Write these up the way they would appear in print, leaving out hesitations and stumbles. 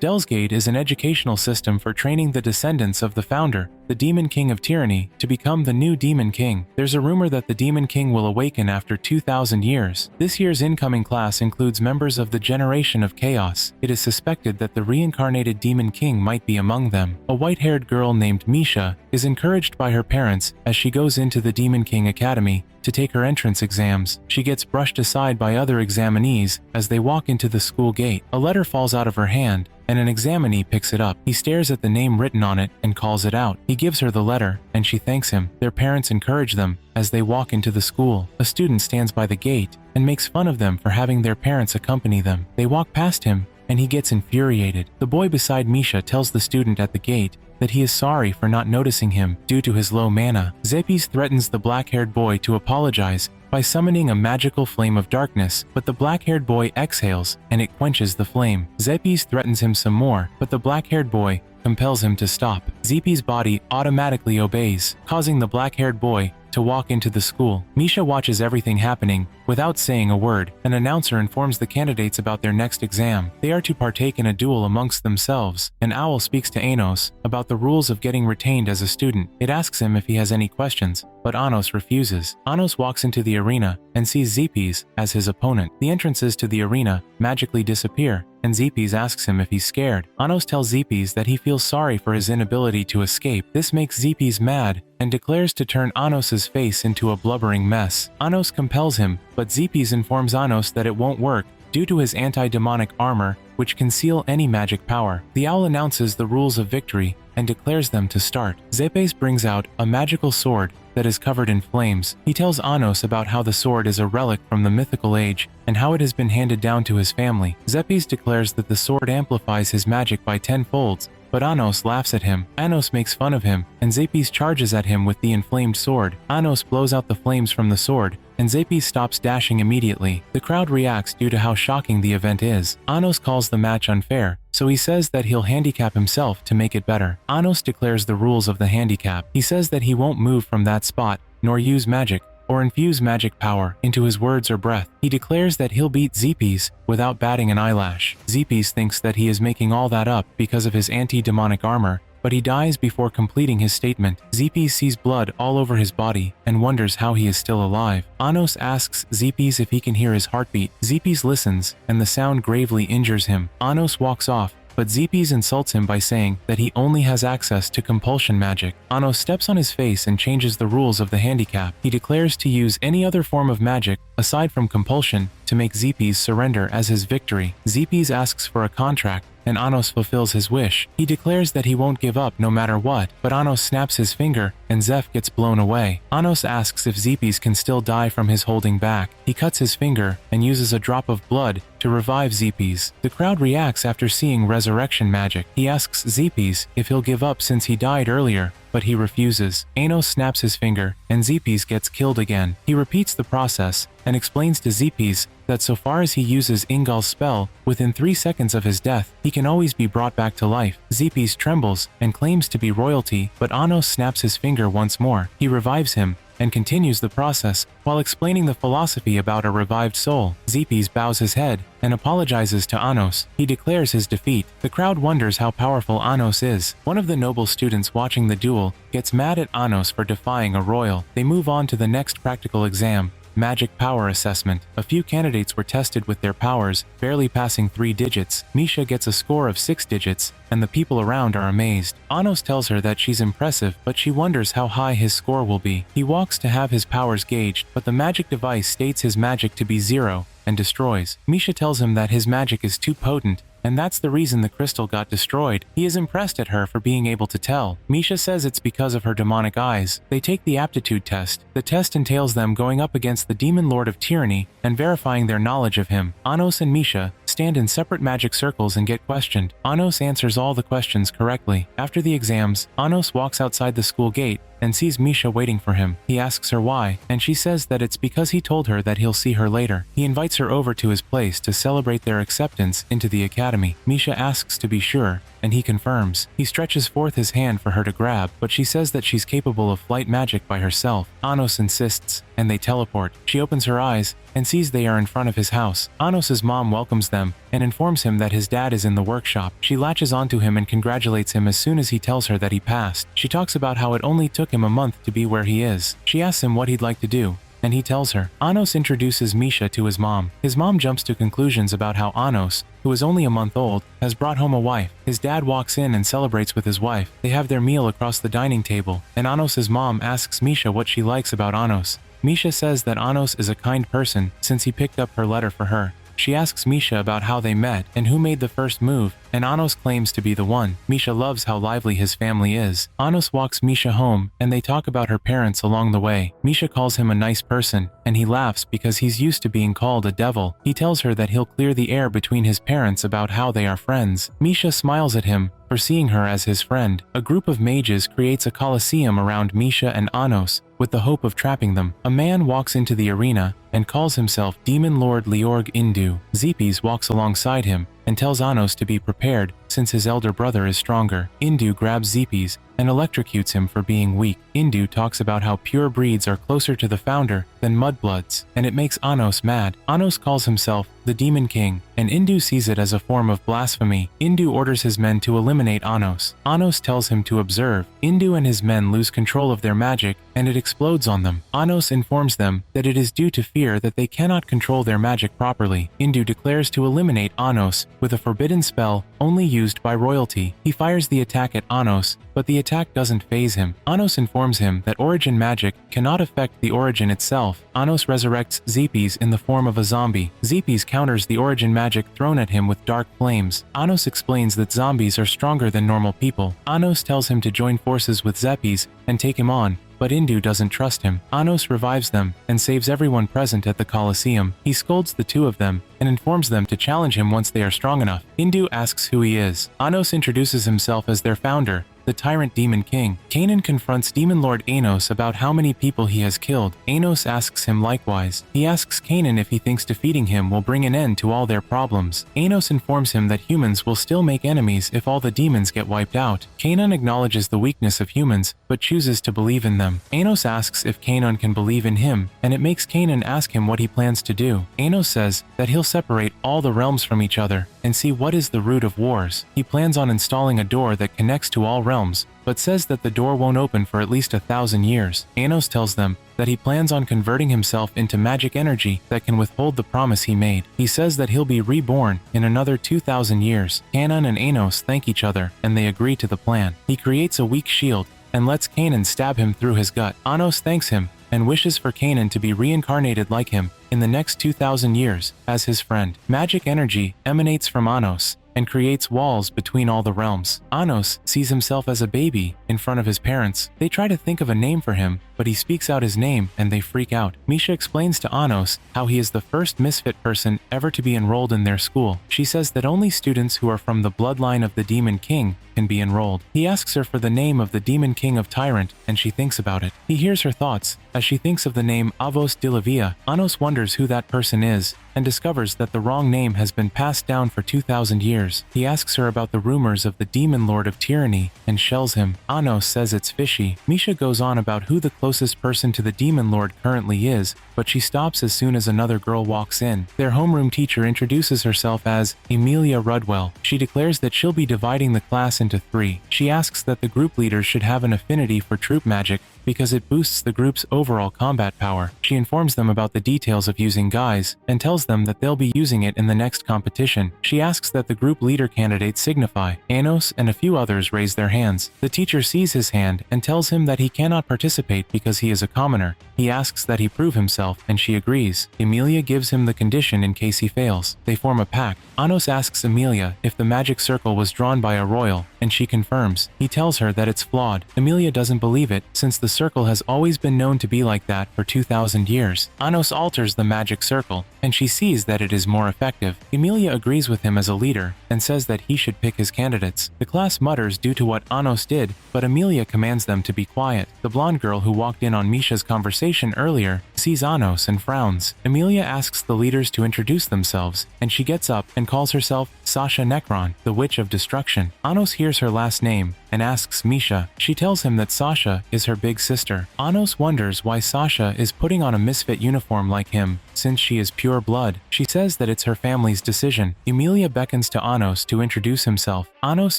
Devil's Gate is an educational system for training the descendants of the founder, the Demon King of Tyranny, to become the new Demon King. There's a rumor that the Demon King will awaken after 2,000 years. This year's incoming class includes members of the Generation of Chaos. It is suspected that the reincarnated Demon King might be among them. A white-haired girl named Misha is encouraged by her parents as she goes into the Demon King Academy to take her entrance exams. She gets brushed aside by other examinees as they walk into the school gate. A letter falls out of her hand, and an examinee picks it up. He stares at the name written on it and calls it out. He gives her the letter, and she thanks him. Their parents encourage them as they walk into the school. A student stands by the gate and makes fun of them for having their parents accompany them. They walk past him, and he gets infuriated. The boy beside Misha tells the student at the gate that he is sorry for not noticing him due to his low mana. Zepes threatens the black-haired boy to apologize by summoning a magical flame of darkness, but the black-haired boy exhales and it quenches the flame. Zepes threatens him some more, but the black-haired boy compels him to stop. Zepes' body automatically obeys, causing the black-haired boy to walk into the school. Misha watches everything happening without saying a word. An announcer informs the candidates about their next exam. They are to partake in a duel amongst themselves. An owl speaks to Anos about the rules of getting retained as a student. It asks him if he has any questions, but Anos refuses. Anos walks into the arena and sees Zepes as his opponent. The entrances to the arena magically disappear, and Zepes asks him if he's scared. Anos tells Zepes that he feels sorry for his inability to escape. This makes Zepes mad and declares to turn Anos' face into a blubbering mess. Anos compels him, but Zepes informs Anos that it won't work due to his anti-demonic armor, which conceal any magic power. The owl announces the rules of victory and declares them to start. Zepes brings out a magical sword that is covered in flames. He tells Anos about how the sword is a relic from the mythical age and how it has been handed down to his family. Zepes declares that the sword amplifies his magic by 10 folds, but Anos laughs at him. Anos makes fun of him, and Zepes charges at him with the inflamed sword. Anos blows out the flames from the sword, and Zepes stops dashing immediately. The crowd reacts due to how shocking the event is. Anos calls the match unfair, so he says that he'll handicap himself to make it better. Anos declares the rules of the handicap. He says that he won't move from that spot, nor use magic, or infuse magic power into his words or breath. He declares that he'll beat Zepes without batting an eyelash. Zepes thinks that he is making all that up because of his anti-demonic armor, but he dies before completing his statement. Zepes sees blood all over his body and wonders how he is still alive. Anos asks Zepes if he can hear his heartbeat. Zepes listens, and the sound gravely injures him. Anos walks off, but Zepes insults him by saying that he only has access to compulsion magic. Anos steps on his face and changes the rules of the handicap. He declares to use any other form of magic, aside from compulsion, to make Zepes surrender as his victory. Zepes asks for a contract, and Anos fulfills his wish. He declares that he won't give up no matter what, but Anos snaps his finger, and Zeph gets blown away. Anos asks if Zepes can still die from his holding back. He cuts his finger and uses a drop of blood to revive Zepes. The crowd reacts after seeing resurrection magic. He asks Zepes if he'll give up since he died earlier, but he refuses. Anos snaps his finger, and Zepes gets killed again. He repeats the process and explains to Zepes that so far as he uses Ingal's spell, within 3 seconds of his death, he can always be brought back to life. Zepes trembles and claims to be royalty, but Anos snaps his finger once more. He revives him and continues the process while explaining the philosophy about a revived soul. Zepes bows his head and apologizes to Anos. He declares his defeat. The crowd wonders how powerful Anos is. One of the noble students watching the duel gets mad at Anos for defying a royal. They move on to the next practical exam, Magic Power Assessment. A few candidates were tested with their powers, barely passing 3 digits. Misha gets a score of 6 digits, and the people around are amazed. Anos tells her that she's impressive, but she wonders how high his score will be. He walks to have his powers gauged, but the magic device states his magic to be 0 and destroys. Misha tells him that his magic is too potent, and that's the reason the crystal got destroyed. He is impressed at her for being able to tell. Misha says it's because of her demonic eyes. They take the aptitude test. The test entails them going up against the Demon Lord of Tyranny and verifying their knowledge of him. Anos and Misha stand in separate magic circles and get questioned. Anos answers all the questions correctly. After the exams, Anos walks outside the school gate and sees Misha waiting for him. He asks her why, and she says that it's because he told her that he'll see her later. He invites her over to his place to celebrate their acceptance into the academy. Misha asks to be sure, and he confirms. He stretches forth his hand for her to grab, but she says that she's capable of flight magic by herself. Anos insists, and they teleport. She opens her eyes and sees they are in front of his house. Anos's mom welcomes them and informs him that his dad is in the workshop. She latches onto him and congratulates him as soon as he tells her that he passed. She talks about how it only took him a month to be where he is. She asks him what he'd like to do, and he tells her. Anos introduces Misha to his mom. His mom jumps to conclusions about how Anos, who is only a month old, has brought home a wife. His dad walks in and celebrates with his wife. They have their meal across the dining table, and Anos's mom asks Misha what she likes about Anos. Misha says that Anos is a kind person since he picked up her letter for her. She asks Misha about how they met and who made the first move, and Anos claims to be the one. Misha loves how lively his family is. Anos walks Misha home, and they talk about her parents along the way. Misha calls him a nice person, and he laughs because he's used to being called a devil. He tells her that he'll clear the air between his parents about how they are friends. Misha smiles at him for seeing her as his friend. A group of mages creates a coliseum around Misha and Anos with the hope of trapping them. A man walks into the arena and calls himself Demon Lord Leorg Indu. Zepes walks alongside him and tells Anos to be prepared since his elder brother is stronger. Indu grabs Zepes and electrocutes him for being weak. Indu talks about how pure breeds are closer to the founder than mudbloods, and it makes Anos mad. Anos calls himself the Demon King, and Indu sees it as a form of blasphemy. Indu orders his men to eliminate Anos. Anos tells him to observe. Indu and his men lose control of their magic, and it explodes on them. Anos informs them that it is due to fear that they cannot control their magic properly. Indu declares to eliminate Anos with a forbidden spell only used by royalty. He fires the attack at Anos, but the attack doesn't faze him. Anos informs him that origin magic cannot affect the origin itself. Anos resurrects Zepes in the form of a zombie. Zepes counters the origin magic thrown at him with dark flames. Anos explains that zombies are stronger than normal people. Anos tells him to join forces with Zepes and take him on, but Indu doesn't trust him. Anos revives them and saves everyone present at the Colosseum. He scolds the two of them and informs them to challenge him once they are strong enough. Indu asks who he is. Anos introduces himself as their founder, the Tyrant Demon King. Kanan confronts Demon Lord Anos about how many people he has killed. Anos asks him likewise. He asks Kanan if he thinks defeating him will bring an end to all their problems. Anos informs him that humans will still make enemies if all the demons get wiped out. Kanan acknowledges the weakness of humans, but chooses to believe in them. Anos asks if Kanan can believe in him, and it makes Kanan ask him what he plans to do. Anos says that he'll separate all the realms from each other and see what is the root of wars. He plans on installing a door that connects to all realms, but says that the door won't open for at least 1,000 years. Anos tells them that he plans on converting himself into magic energy that can withhold the promise he made. He says that he'll be reborn in another 2,000 years. Kanan and Anos thank each other, and they agree to the plan. He creates a weak shield and lets Kanan stab him through his gut. Anos thanks him and wishes for Kanan to be reincarnated like him in the next 2,000 years as his friend. Magic energy emanates from Anos and creates walls between all the realms. Anos sees himself as a baby in front of his parents. They try to think of a name for him, but he speaks out his name and they freak out. Misha explains to Anos how he is the first misfit person ever to be enrolled in their school. She says that only students who are from the bloodline of the Demon King can be enrolled. He asks her for the name of the Demon King of Tyrant, and she thinks about it. He hears her thoughts as she thinks of the name Avos Dilavia. Anos wonders who that person is and discovers that the wrong name has been passed down for 2,000 years. He asks her about the rumors of the Demon Lord of Tyranny and shells him. Anos says it's fishy. Misha goes on about who the closest person to the Demon Lord currently is, but she stops as soon as another girl walks in. Their homeroom teacher introduces herself as Emilia Rudwell. She declares that she'll be dividing the class into 3. She asks that the group leaders should have an affinity for troop magic because it boosts the group's overall combat power. She informs them about the details of using guise and tells them that they'll be using it in the next competition. She asks that the group leader candidate signify. Anos and a few others raise their hands. The teacher sees his hand and tells him that he cannot participate because he is a commoner. He asks that he prove himself, and she agrees. Emilia gives him the condition in case he fails. They form a pact. Anos asks Emilia if the magic circle was drawn by a royal, and she confirms. He tells her that it's flawed. Emilia doesn't believe it, since the circle has always been known to be like that for 2,000 years. Anos alters the magic circle, and she sees that it is more effective. Emilia agrees with him as a leader, and says that he should pick his candidates. The class mutters due to what Anos did, but Emilia commands them to be quiet. The blonde girl who walked in on Misha's conversation earlier sees Anos and frowns. Emilia asks the leaders to introduce themselves, and she gets up and calls herself Sasha Necron, the Witch of Destruction. Anos hears her last name and asks Misha. She tells him that Sasha is her big sister. Anos wonders why Sasha is putting on a misfit uniform like him, since she is pure blood. She says that it's her family's decision. Emilia beckons to Anos to introduce himself. Anos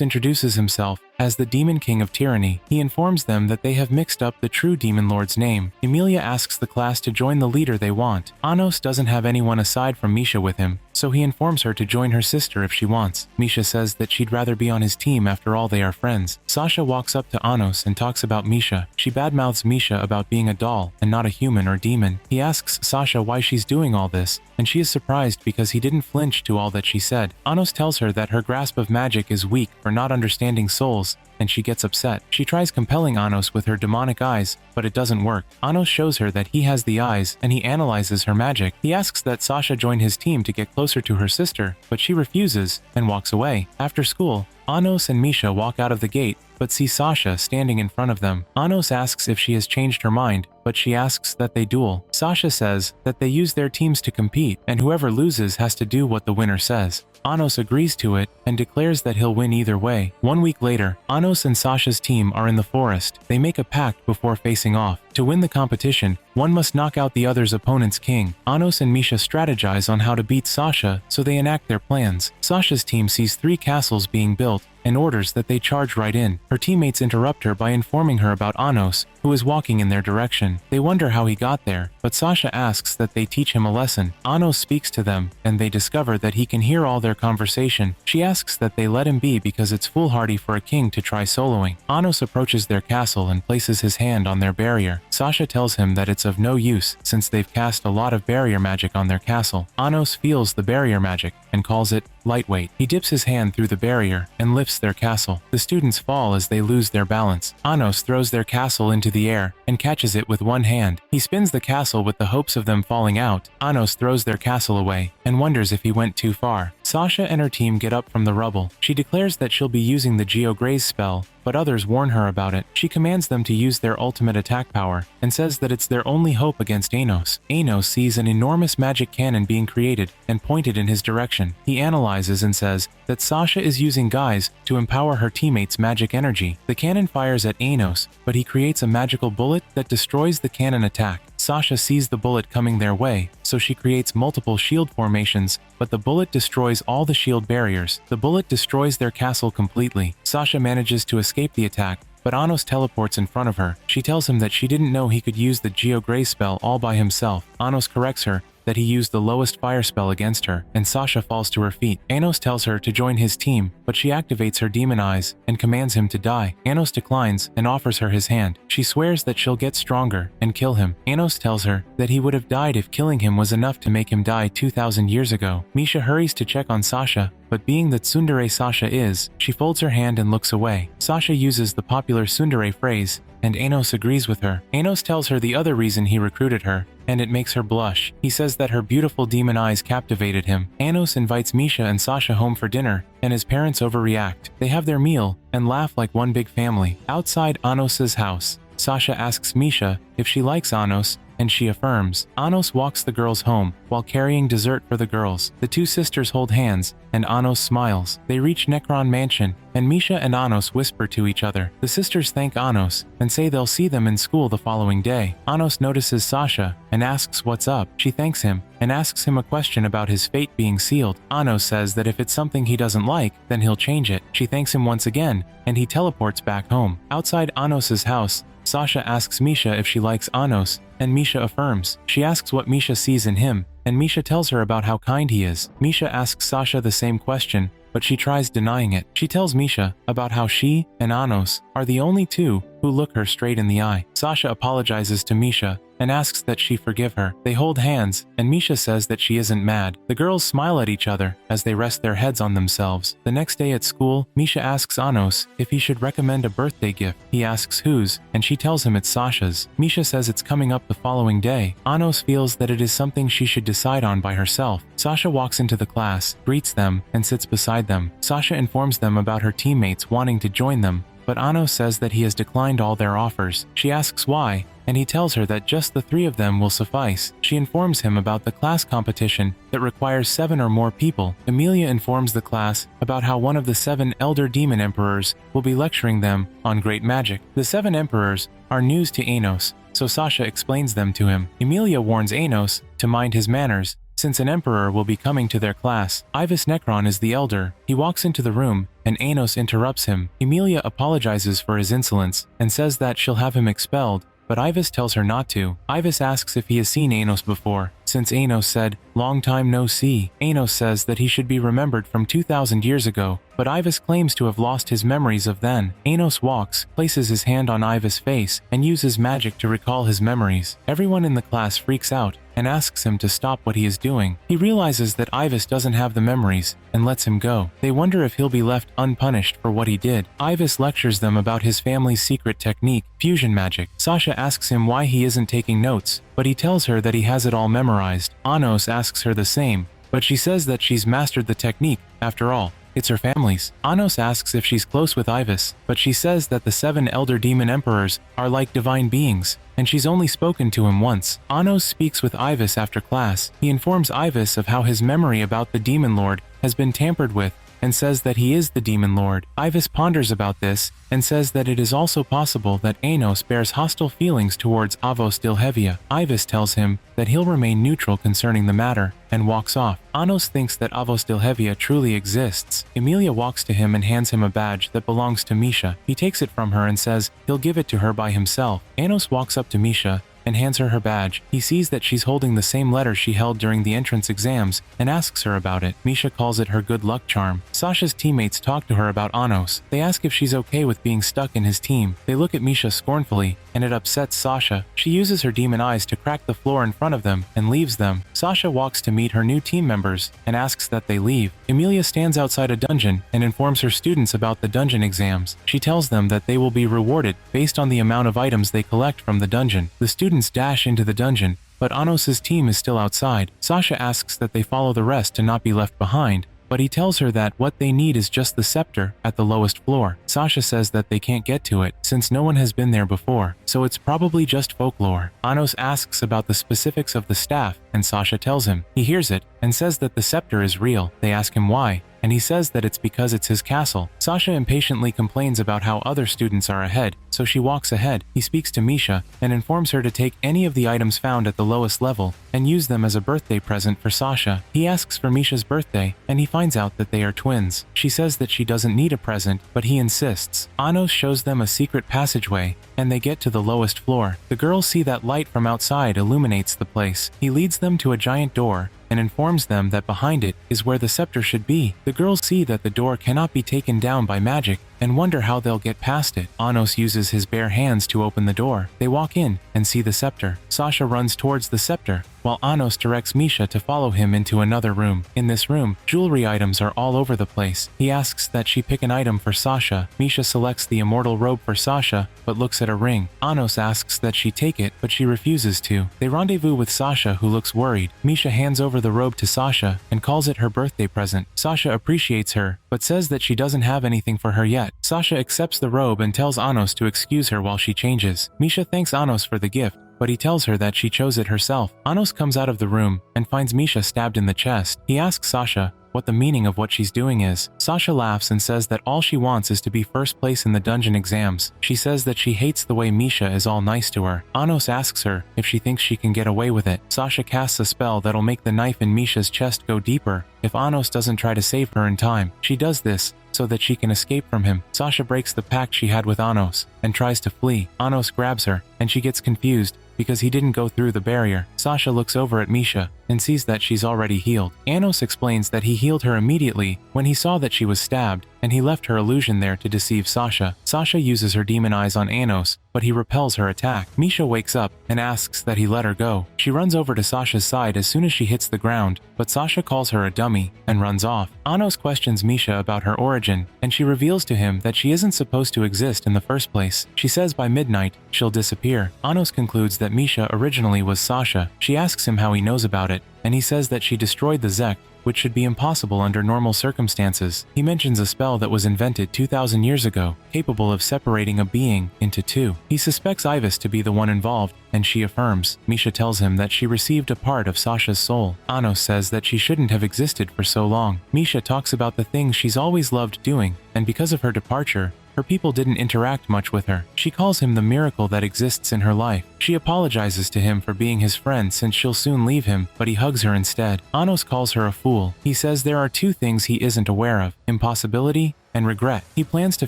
introduces himself as the Demon King of Tyranny. He informs them that they have mixed up the true Demon Lord's name. Emilia asks the class to join the leader they want. Anos doesn't have anyone aside from Misha with him, so he informs her to join her sister if she wants. Misha says that she'd rather be on his team, after all they are friends. Sasha walks up to Anos and talks about Misha. She badmouths Misha about being a doll and not a human or demon. He asks Sasha why she's doing all this, and she is surprised because he didn't flinch to all that she said. Anos tells her that her grasp of magic is weak for not understanding souls, and she gets upset. She tries compelling Anos with her demonic eyes, but it doesn't work. Anos shows her that he has the eyes, and he analyzes her magic. He asks that Sasha join his team to get closer to her sister, but she refuses and walks away. After school, Anos and Misha walk out of the gate, but see Sasha standing in front of them. Anos asks if she has changed her mind, but she asks that they duel. Sasha says that they use their teams to compete, and whoever loses has to do what the winner says. Anos agrees to it and declares that he'll win either way. 1 week later, Anos and Sasha's team are in the forest. They make a pact before facing off. To win the competition, one must knock out the other's opponent's king. Anos and Misha strategize on how to beat Sasha, so they enact their plans. Sasha's team sees 3 castles being built and orders that they charge right in. Her teammates interrupt her by informing her about Anos, who is walking in their direction. They wonder how he got there, but Sasha asks that they teach him a lesson. Anos speaks to them, and they discover that he can hear all their conversation. She asks that they let him be because it's foolhardy for a king to try soloing. Anos approaches their castle and places his hand on their barrier. Sasha tells him that it's of no use since they've cast a lot of barrier magic on their castle. Anos feels the barrier magic and calls it lightweight. He dips his hand through the barrier and lifts their castle. The students fall as they lose their balance. Anos throws their castle into the air and catches it with one hand. He spins the castle with the hopes of them falling out. Anos throws their castle away and wonders if he went too far. Sasha and her team get up from the rubble. She declares that she'll be using the Geograze spell, but others warn her about it. She commands them to use their ultimate attack power and says that it's their only hope against Anos. Anos sees an enormous magic cannon being created and pointed in his direction. He analyzes and says that Sasha is using Guise to empower her teammates' magic energy. The cannon fires at Anos, but he creates a magical bullet that destroys the cannon attack. Sasha sees the bullet coming their way, so she creates multiple shield formations, but the bullet destroys all the shield barriers. The bullet destroys their castle completely. Sasha manages to escape the attack, but Anos teleports in front of her. She tells him that she didn't know he could use the Geograze spell all by himself. Anos corrects her that he used the lowest fire spell against her, and Sasha falls to her feet. Anos tells her to join his team, but she activates her demon eyes and commands him to die. Anos declines and offers her his hand. She swears that she'll get stronger and kill him. Anos tells her that he would have died if killing him was enough to make him die 2,000 years ago. Misha hurries to check on Sasha, but being that tsundere Sasha is, she folds her hand and looks away. Sasha uses the popular tsundere phrase, and Anos agrees with her. Anos tells her the other reason he recruited her, and it makes her blush. He says that her beautiful demon eyes captivated him. Anos invites Misha and Sasha home for dinner, and his parents overreact. They have their meal and laugh like one big family. Outside Anos's house, Sasha asks Misha if she likes Anos, and she affirms. Anos walks the girls home while carrying dessert for the girls. The two sisters hold hands, and Anos smiles. They reach Necron Mansion, and Misha and Anos whisper to each other. The sisters thank Anos and say they'll see them in school the following day. Anos notices Sasha and asks what's up. She thanks him and asks him a question about his fate being sealed. Anos says that if it's something he doesn't like, then he'll change it. She thanks him once again, and he teleports back home. Outside Anos's house, Sasha asks Misha if she likes Anos, and Misha affirms. She asks what Misha sees in him, and Misha tells her about how kind he is. Misha asks Sasha the same question, but she tries denying it. She tells Misha about how she and Anos are the only two who look her straight in the eye. Sasha apologizes to Misha and asks that she forgive her. They hold hands, and Misha says that she isn't mad. The girls smile at each other as they rest their heads on themselves. The next day at school, Misha asks Anos if he should recommend a birthday gift. He asks whose, and she tells him it's Sasha's. Misha says it's coming up the following day. Anos feels that it is something she should decide on by herself. Sasha walks into the class, greets them, and sits beside them. Sasha informs them about her teammates wanting to join them, but Anos says that he has declined all their offers. She asks why, and he tells her that just the 3 of them will suffice. She informs him about the class competition that requires 7 or more people. Emilia informs the class about how one of the 7 elder demon emperors will be lecturing them on great magic. The 7 emperors are news to Anos, so Sasha explains them to him. Emilia warns Anos to mind his manners, since an emperor will be coming to their class. Ivis Necron is the elder. He walks into the room, and Anos interrupts him. Emilia apologizes for his insolence, and says that she'll have him expelled, but Ivis tells her not to. Ivis asks if he has seen Anos before, since Anos said, "Long time no see." Anos says that he should be remembered from 2,000 years ago, but Ivis claims to have lost his memories of then. Anos walks, places his hand on Ivis' face, and uses magic to recall his memories. Everyone in the class freaks out and asks him to stop what he is doing. He realizes that Ivis doesn't have the memories and lets him go. They wonder if he'll be left unpunished for what he did. Ivis lectures them about his family's secret technique, fusion magic. Sasha asks him why he isn't taking notes, but he tells her that he has it all memorized. Anos asks her the same, but she says that she's mastered the technique. After all, it's her family's. Anos asks if she's close with Ivis, but she says that the 7 elder demon emperors are like divine beings, and she's only spoken to him once. Anos speaks with Ivis after class. He informs Ivis of how his memory about the demon lord has been tampered with, and says that he is the demon lord. Ivis ponders about this, and says that it is also possible that Anos bears hostile feelings towards Avos Dilhevia. Ivis tells him that he'll remain neutral concerning the matter, and walks off. Anos thinks that Avos Dilhevia truly exists. Emilia walks to him and hands him a badge that belongs to Misha. He takes it from her and says he'll give it to her by himself. Anos walks up to Misha and hands her her badge. He sees that she's holding the same letter she held during the entrance exams and asks her about it. Misha calls it her good luck charm. Sasha's teammates talk to her about Anos. They ask if she's okay with being stuck in his team. They look at Misha scornfully, and it upsets Sasha. She uses her demon eyes to crack the floor in front of them and leaves them. Sasha walks to meet her new team members and asks that they leave. Emilia stands outside a dungeon and informs her students about the dungeon exams. She tells them that they will be rewarded based on the amount of items they collect from the dungeon. The students dash into the dungeon, but Anos' team is still outside. Sasha asks that they follow the rest to not be left behind, but he tells her that what they need is just the scepter at the lowest floor. Sasha says that they can't get to it since no one has been there before, so it's probably just folklore. Anos asks about the specifics of the staff, and Sasha tells him. He hears it and says that the scepter is real. They ask him why, and he says that it's because it's his castle. Sasha impatiently complains about how other students are ahead, so she walks ahead. He speaks to Misha and informs her to take any of the items found at the lowest level and use them as a birthday present for Sasha. He asks for Misha's birthday, and he finds out that they are twins. She says that she doesn't need a present, but he insists. Anos shows them a secret passageway, and they get to the lowest floor. The girls see that light from outside illuminates the place. He leads them to a giant door and informs them that behind it is where the scepter should be. The girls see that the door cannot be taken down by magic and wonder how they'll get past it. Anos uses his bare hands to open the door. They walk in and see the scepter. Sasha runs towards the scepter, while Anos directs Misha to follow him into another room. In this room, jewelry items are all over the place. He asks that she pick an item for Sasha. Misha selects the immortal robe for Sasha, but looks at a ring. Anos asks that she take it, but she refuses to. They rendezvous with Sasha, who looks worried. Misha hands over the robe to Sasha and calls it her birthday present. Sasha appreciates her, but says that she doesn't have anything for her yet. Sasha accepts the robe and tells Anos to excuse her while she changes. Misha thanks Anos for the gift, but he tells her that she chose it herself. Anos comes out of the room and finds Misha stabbed in the chest. He asks Sasha what the meaning of what she's doing is. Sasha laughs and says that all she wants is to be first place in the dungeon exams. She says that she hates the way Misha is all nice to her. Anos asks her if she thinks she can get away with it. Sasha casts a spell that'll make the knife in Misha's chest go deeper if Anos doesn't try to save her in time. She does this so that she can escape from him. Sasha breaks the pact she had with Anos and tries to flee. Anos grabs her, and she gets confused because he didn't go through the barrier. Sasha looks over at Misha and sees that she's already healed. Anos explains that he healed her immediately when he saw that she was stabbed and he left her illusion there to deceive Sasha. Sasha uses her demon eyes on Anos, but he repels her attack. Misha wakes up and asks that he let her go. She runs over to Sasha's side as soon as she hits the ground, but Sasha calls her a dummy and runs off. Anos questions Misha about her origin, and she reveals to him that she isn't supposed to exist in the first place. She says by midnight, she'll disappear. Anos concludes that Misha originally was Sasha. She asks him how he knows about it, and he says that she destroyed the Zect, which should be impossible under normal circumstances. He mentions a spell that was invented 2,000 years ago, capable of separating a being into two. He suspects Ivis to be the one involved, and she affirms. Misha tells him that she received a part of Sasha's soul. Anos says that she shouldn't have existed for so long. Misha talks about the things she's always loved doing, and because of her departure, her people didn't interact much with her. She calls him the miracle that exists in her life. She apologizes to him for being his friend since she'll soon leave him, but he hugs her instead. Anos calls her a fool. He says there are two things he isn't aware of: impossibility and regret. He plans to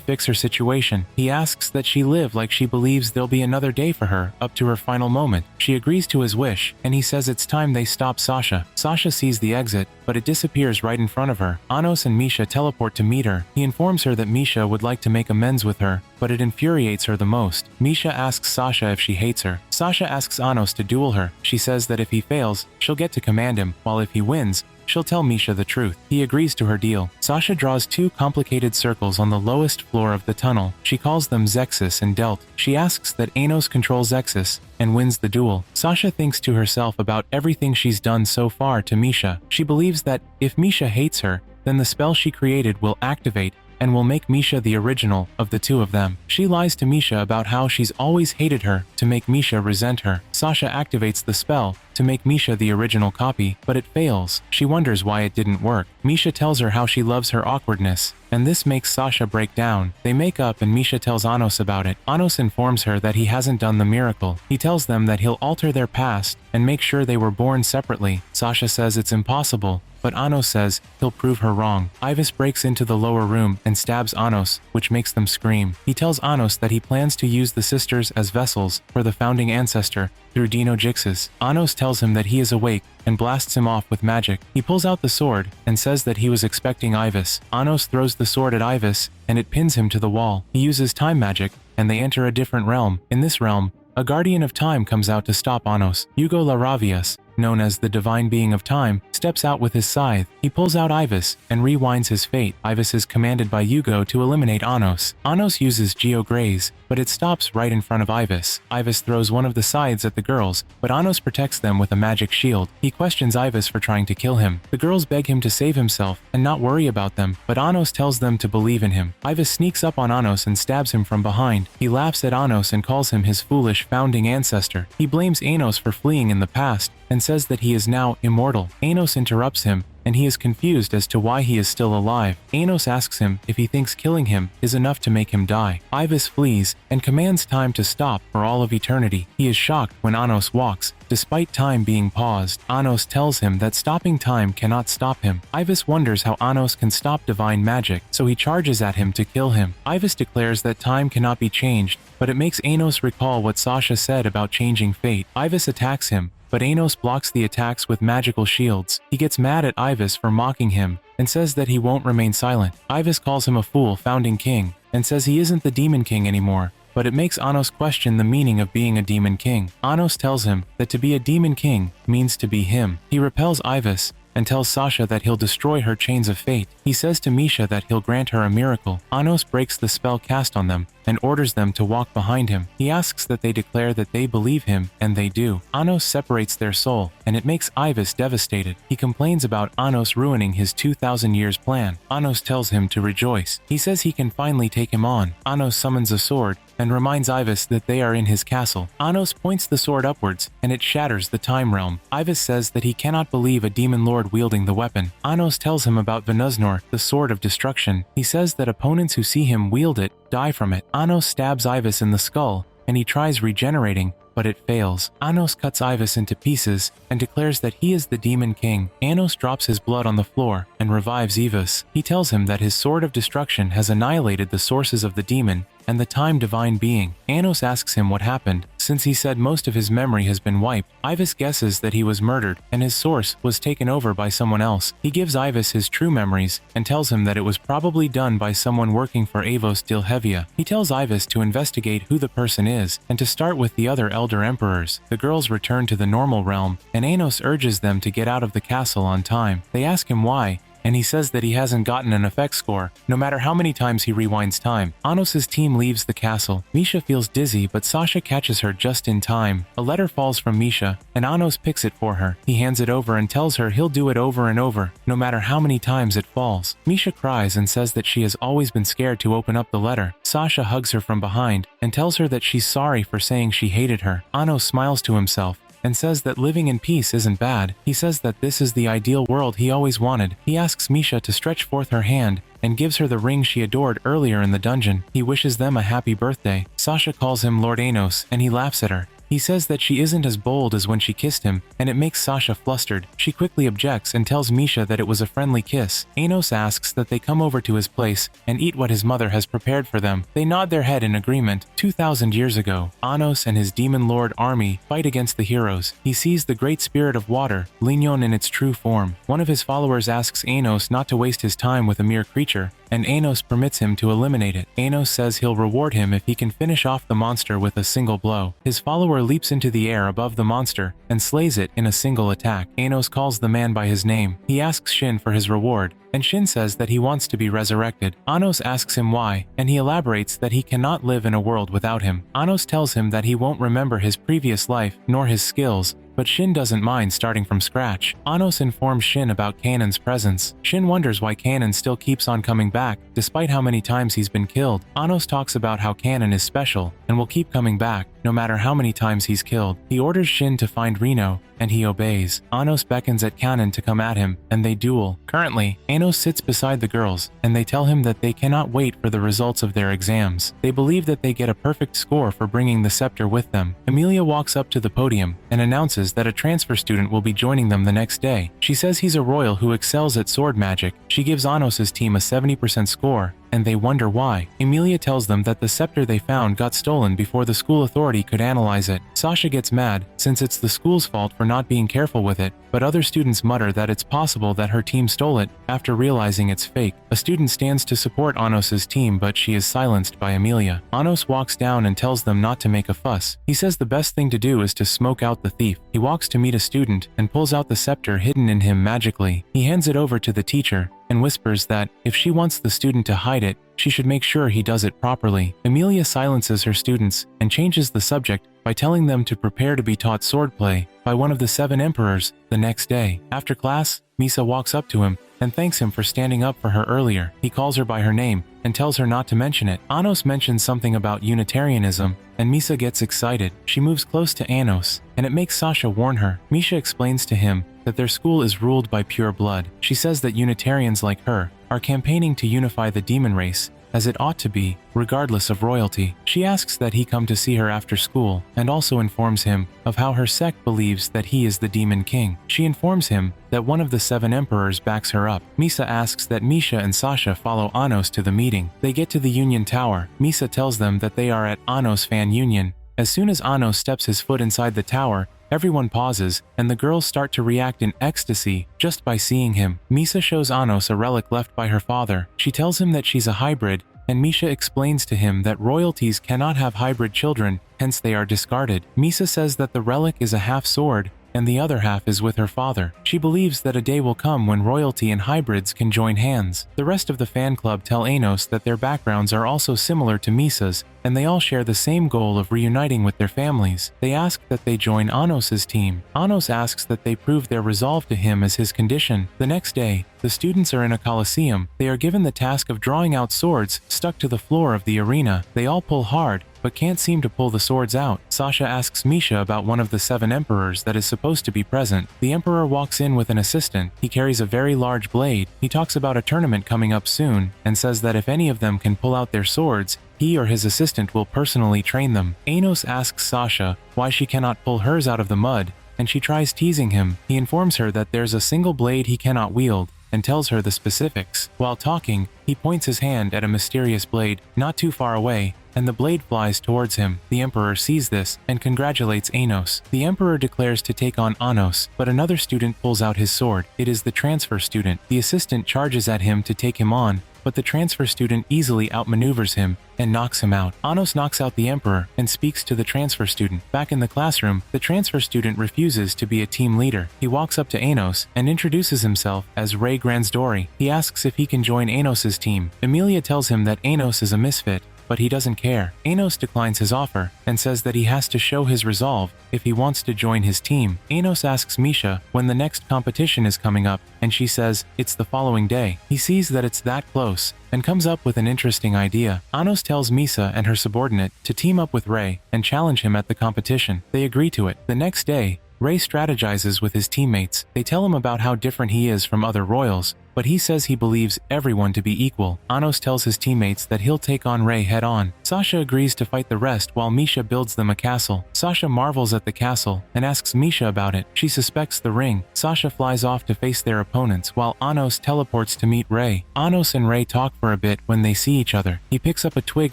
fix her situation. He asks that she live like she believes there'll be another day for her, up to her final moment. She agrees to his wish, and he says it's time they stop Sasha. Sasha sees the exit, but it disappears right in front of her. Anos and Misha teleport to meet her. He informs her that Misha would like to make amends with her, but it infuriates her the most. Misha asks Sasha if she hates her. Sasha asks Anos to duel her. She says that if he fails, she'll get to command him, while if he wins, she'll tell Misha the truth. He agrees to her deal. Sasha draws two complicated circles on the lowest floor of the tunnel. She calls them Zexus and Delt. She asks that Anos control Zexus and wins the duel. Sasha thinks to herself about everything she's done so far to Misha. She believes that if Misha hates her, then the spell she created will activate and will make Misha the original of the two of them. She lies to Misha about how she's always hated her to make Misha resent her. Sasha activates the spell to make Misha the original copy, but it fails. She wonders why it didn't work. Misha tells her how she loves her awkwardness, and this makes Sasha break down. They make up and Misha tells Anos about it. Anos informs her that he hasn't done the miracle. He tells them that he'll alter their past and make sure they were born separately. Sasha says it's impossible, but Anos says he'll prove her wrong. Ivis breaks into the lower room and stabs Anos, which makes them scream. He tells Anos that he plans to use the sisters as vessels for the founding ancestor through Dino Jixis. Anos tells him that he is awake and blasts him off with magic. He pulls out the sword and says that he was expecting Ivis. Anos throws the sword at Ivis and it pins him to the wall. He uses time magic and they enter a different realm. In this realm, a guardian of time comes out to stop Anos. Hugo Laravius, known as the divine being of time, steps out with his scythe. He pulls out Ivis and rewinds his fate. Ivis is commanded by Hugo to eliminate Anos. Anos uses Geograze, but it stops right in front of Ivis. Ivis throws one of the scythes at the girls, but Anos protects them with a magic shield. He questions Ivis for trying to kill him. The girls beg him to save himself and not worry about them, but Anos tells them to believe in him. Ivis sneaks up on Anos and stabs him from behind. He laughs at Anos and calls him his foolish founding ancestor. He blames Anos for fleeing in the past and says that he is now immortal. Anos interrupts him, and he is confused as to why he is still alive. Anos asks him if he thinks killing him is enough to make him die. Ivis flees and commands time to stop for all of eternity. He is shocked when Anos walks, despite time being paused. Anos tells him that stopping time cannot stop him. Ivis wonders how Anos can stop divine magic, so he charges at him to kill him. Ivis declares that time cannot be changed, but it makes Anos recall what Sasha said about changing fate. Ivis attacks him, but Anos blocks the attacks with magical shields. He gets mad at Ivis for mocking him and says that he won't remain silent. Ivis calls him a fool founding king and says he isn't the demon king anymore, but it makes Anos question the meaning of being a demon king. Anos tells him that to be a demon king means to be him. He repels Ivis and tells Sasha that he'll destroy her chains of fate. He says to Misha that he'll grant her a miracle. Anos breaks the spell cast on them and orders them to walk behind him. He asks that they declare that they believe him, and they do. Anos separates their soul, and it makes Ivis devastated. He complains about Anos ruining his 2,000 years plan. Anos tells him to rejoice. He says he can finally take him on. Anos summons a sword and reminds Ivis that they are in his castle. Anos points the sword upwards, and it shatters the time realm. Ivis says that he cannot believe a demon lord wielding the weapon. Anos tells him about Venuznor, the sword of destruction. He says that opponents who see him wield it die from it. Anos stabs Ivis in the skull, and he tries regenerating, but it fails. Anos cuts Ivis into pieces and declares that he is the Demon King. Anos drops his blood on the floor and revives Ivis. He tells him that his sword of destruction has annihilated the sources of the demon and the time divine being. Anos asks him what happened, since he said most of his memory has been wiped. Ivis guesses that he was murdered, and his source was taken over by someone else. He gives Ivis his true memories, and tells him that it was probably done by someone working for Avos Dilhevia. He tells Ivis to investigate who the person is, and to start with the other elder emperors. The girls return to the normal realm, and Anos urges them to get out of the castle on time. They ask him why, and he says that he hasn't gotten an effect score, no matter how many times he rewinds time. Anos' team leaves the castle. Misha feels dizzy, but Sasha catches her just in time. A letter falls from Misha, and Anos picks it for her. He hands it over and tells her he'll do it over and over, no matter how many times it falls. Misha cries and says that she has always been scared to open up the letter. Sasha hugs her from behind, and tells her that she's sorry for saying she hated her. Anos smiles to himself, and says that living in peace isn't bad. He says that this is the ideal world he always wanted. He asks Misha to stretch forth her hand, and gives her the ring she adored earlier in the dungeon. He wishes them a happy birthday. Sasha calls him Lord Anos, and he laughs at her. He says that she isn't as bold as when she kissed him, and it makes Sasha flustered. She quickly objects and tells Misha that it was a friendly kiss. Anos asks that they come over to his place and eat what his mother has prepared for them. They nod their head in agreement. 2,000 years ago, Anos and his demon lord army fight against the heroes. He sees the great spirit of water, Lignon, in its true form. One of his followers asks Anos not to waste his time with a mere creature, and Anos permits him to eliminate it. Anos says he'll reward him if he can finish off the monster with a single blow. His follower leaps into the air above the monster and slays it in a single attack. Anos calls the man by his name. He asks Shin for his reward, and Shin says that he wants to be resurrected. Anos asks him why, and he elaborates that he cannot live in a world without him. Anos tells him that he won't remember his previous life nor his skills, but Shin doesn't mind starting from scratch. Anos informs Shin about Kanon's presence. Shin wonders why Kanon still keeps on coming back, despite how many times he's been killed. Anos talks about how Kanon is special, and will keep coming back, no matter how many times he's killed. He orders Shin to find Reno, and he obeys. Anos beckons at Kanon to come at him, and they duel. Currently, Anos sits beside the girls, and they tell him that they cannot wait for the results of their exams. They believe that they get a perfect score for bringing the scepter with them. Emilia walks up to the podium, and announces that a transfer student will be joining them the next day. She says he's a royal who excels at sword magic. She gives Anos' team a 70% score, and they wonder why. Emilia tells them that the scepter they found got stolen before the school authority could analyze it. Sasha gets mad, since it's the school's fault for not being careful with it, but other students mutter that it's possible that her team stole it after realizing it's fake. A student stands to support Anos' team, but she is silenced by Emilia. Anos walks down and tells them not to make a fuss. He says the best thing to do is to smoke out the thief. He walks to meet a student and pulls out the scepter hidden in him magically. He hands it over to the teacher and whispers that if she wants the student to hide it, she should make sure he does it properly. Emilia silences her students and changes the subject by telling them to prepare to be taught swordplay by one of the 7 emperors the next day. After class, Misa walks up to him and thanks him for standing up for her earlier. He calls her by her name and tells her not to mention it. Anos mentions something about Unitarianism, and Misa gets excited. She moves close to Anos, and it makes Sasha warn her. Misha explains to him that their school is ruled by pure blood. She says that Unitarians like her are campaigning to unify the demon race, as it ought to be, regardless of royalty. She asks that he come to see her after school, and also informs him of how her sect believes that he is the Demon King. She informs him that one of the 7 emperors backs her up. Misa asks that Misha and Sasha follow Anos to the meeting. They get to the Union Tower. Misa tells them that they are at Anos Fan Union. As soon as Anos steps his foot inside the tower, everyone pauses, and the girls start to react in ecstasy just by seeing him. Misa shows Anos a relic left by her father. She tells him that she's a hybrid, and Misha explains to him that royalties cannot have hybrid children, hence they are discarded. Misa says that the relic is a half sword, and the other half is with her father. She believes that a day will come when royalty and hybrids can join hands. The rest of the fan club tell Anos that their backgrounds are also similar to Misa's, and they all share the same goal of reuniting with their families. They ask that they join Anos' team. Anos asks that they prove their resolve to him as his condition. The next day, the students are in a coliseum. They are given the task of drawing out swords stuck to the floor of the arena. They all pull hard, but can't seem to pull the swords out. Sasha asks Misha about one of the 7 emperors that is supposed to be present. The emperor walks in with an assistant. He carries a very large blade. He talks about a tournament coming up soon, and says that if any of them can pull out their swords, he or his assistant will personally train them. Anos asks Sasha why she cannot pull hers out of the mud, and she tries teasing him. He informs her that there's a single blade he cannot wield, and tells her the specifics. While talking, he points his hand at a mysterious blade not too far away, and the blade flies towards him. The Emperor sees this and congratulates Anos. The Emperor declares to take on Anos, but another student pulls out his sword. It is the transfer student. The assistant charges at him to take him on, but the transfer student easily outmaneuvers him and knocks him out. Anos knocks out the Emperor and speaks to the transfer student. Back in the classroom, the transfer student refuses to be a team leader. He walks up to Anos and introduces himself as Ray Gransdori. He asks if he can join Anos's team. Emilia tells him that Anos is a misfit, but he doesn't care. Anos declines his offer and says that he has to show his resolve if he wants to join his team. Anos asks Misha when the next competition is coming up, and she says it's the following day. He sees that it's that close and comes up with an interesting idea. Anos tells Misa and her subordinate to team up with Ray and challenge him at the competition. They agree to it. The next day, Ray strategizes with his teammates. They tell him about how different he is from other royals, but he says he believes everyone to be equal. Anos tells his teammates that he'll take on Ray head-on. Sasha agrees to fight the rest while Misha builds them a castle. Sasha marvels at the castle and asks Misha about it. She suspects the ring. Sasha flies off to face their opponents while Anos teleports to meet Ray. Anos and Ray talk for a bit when they see each other. He picks up a twig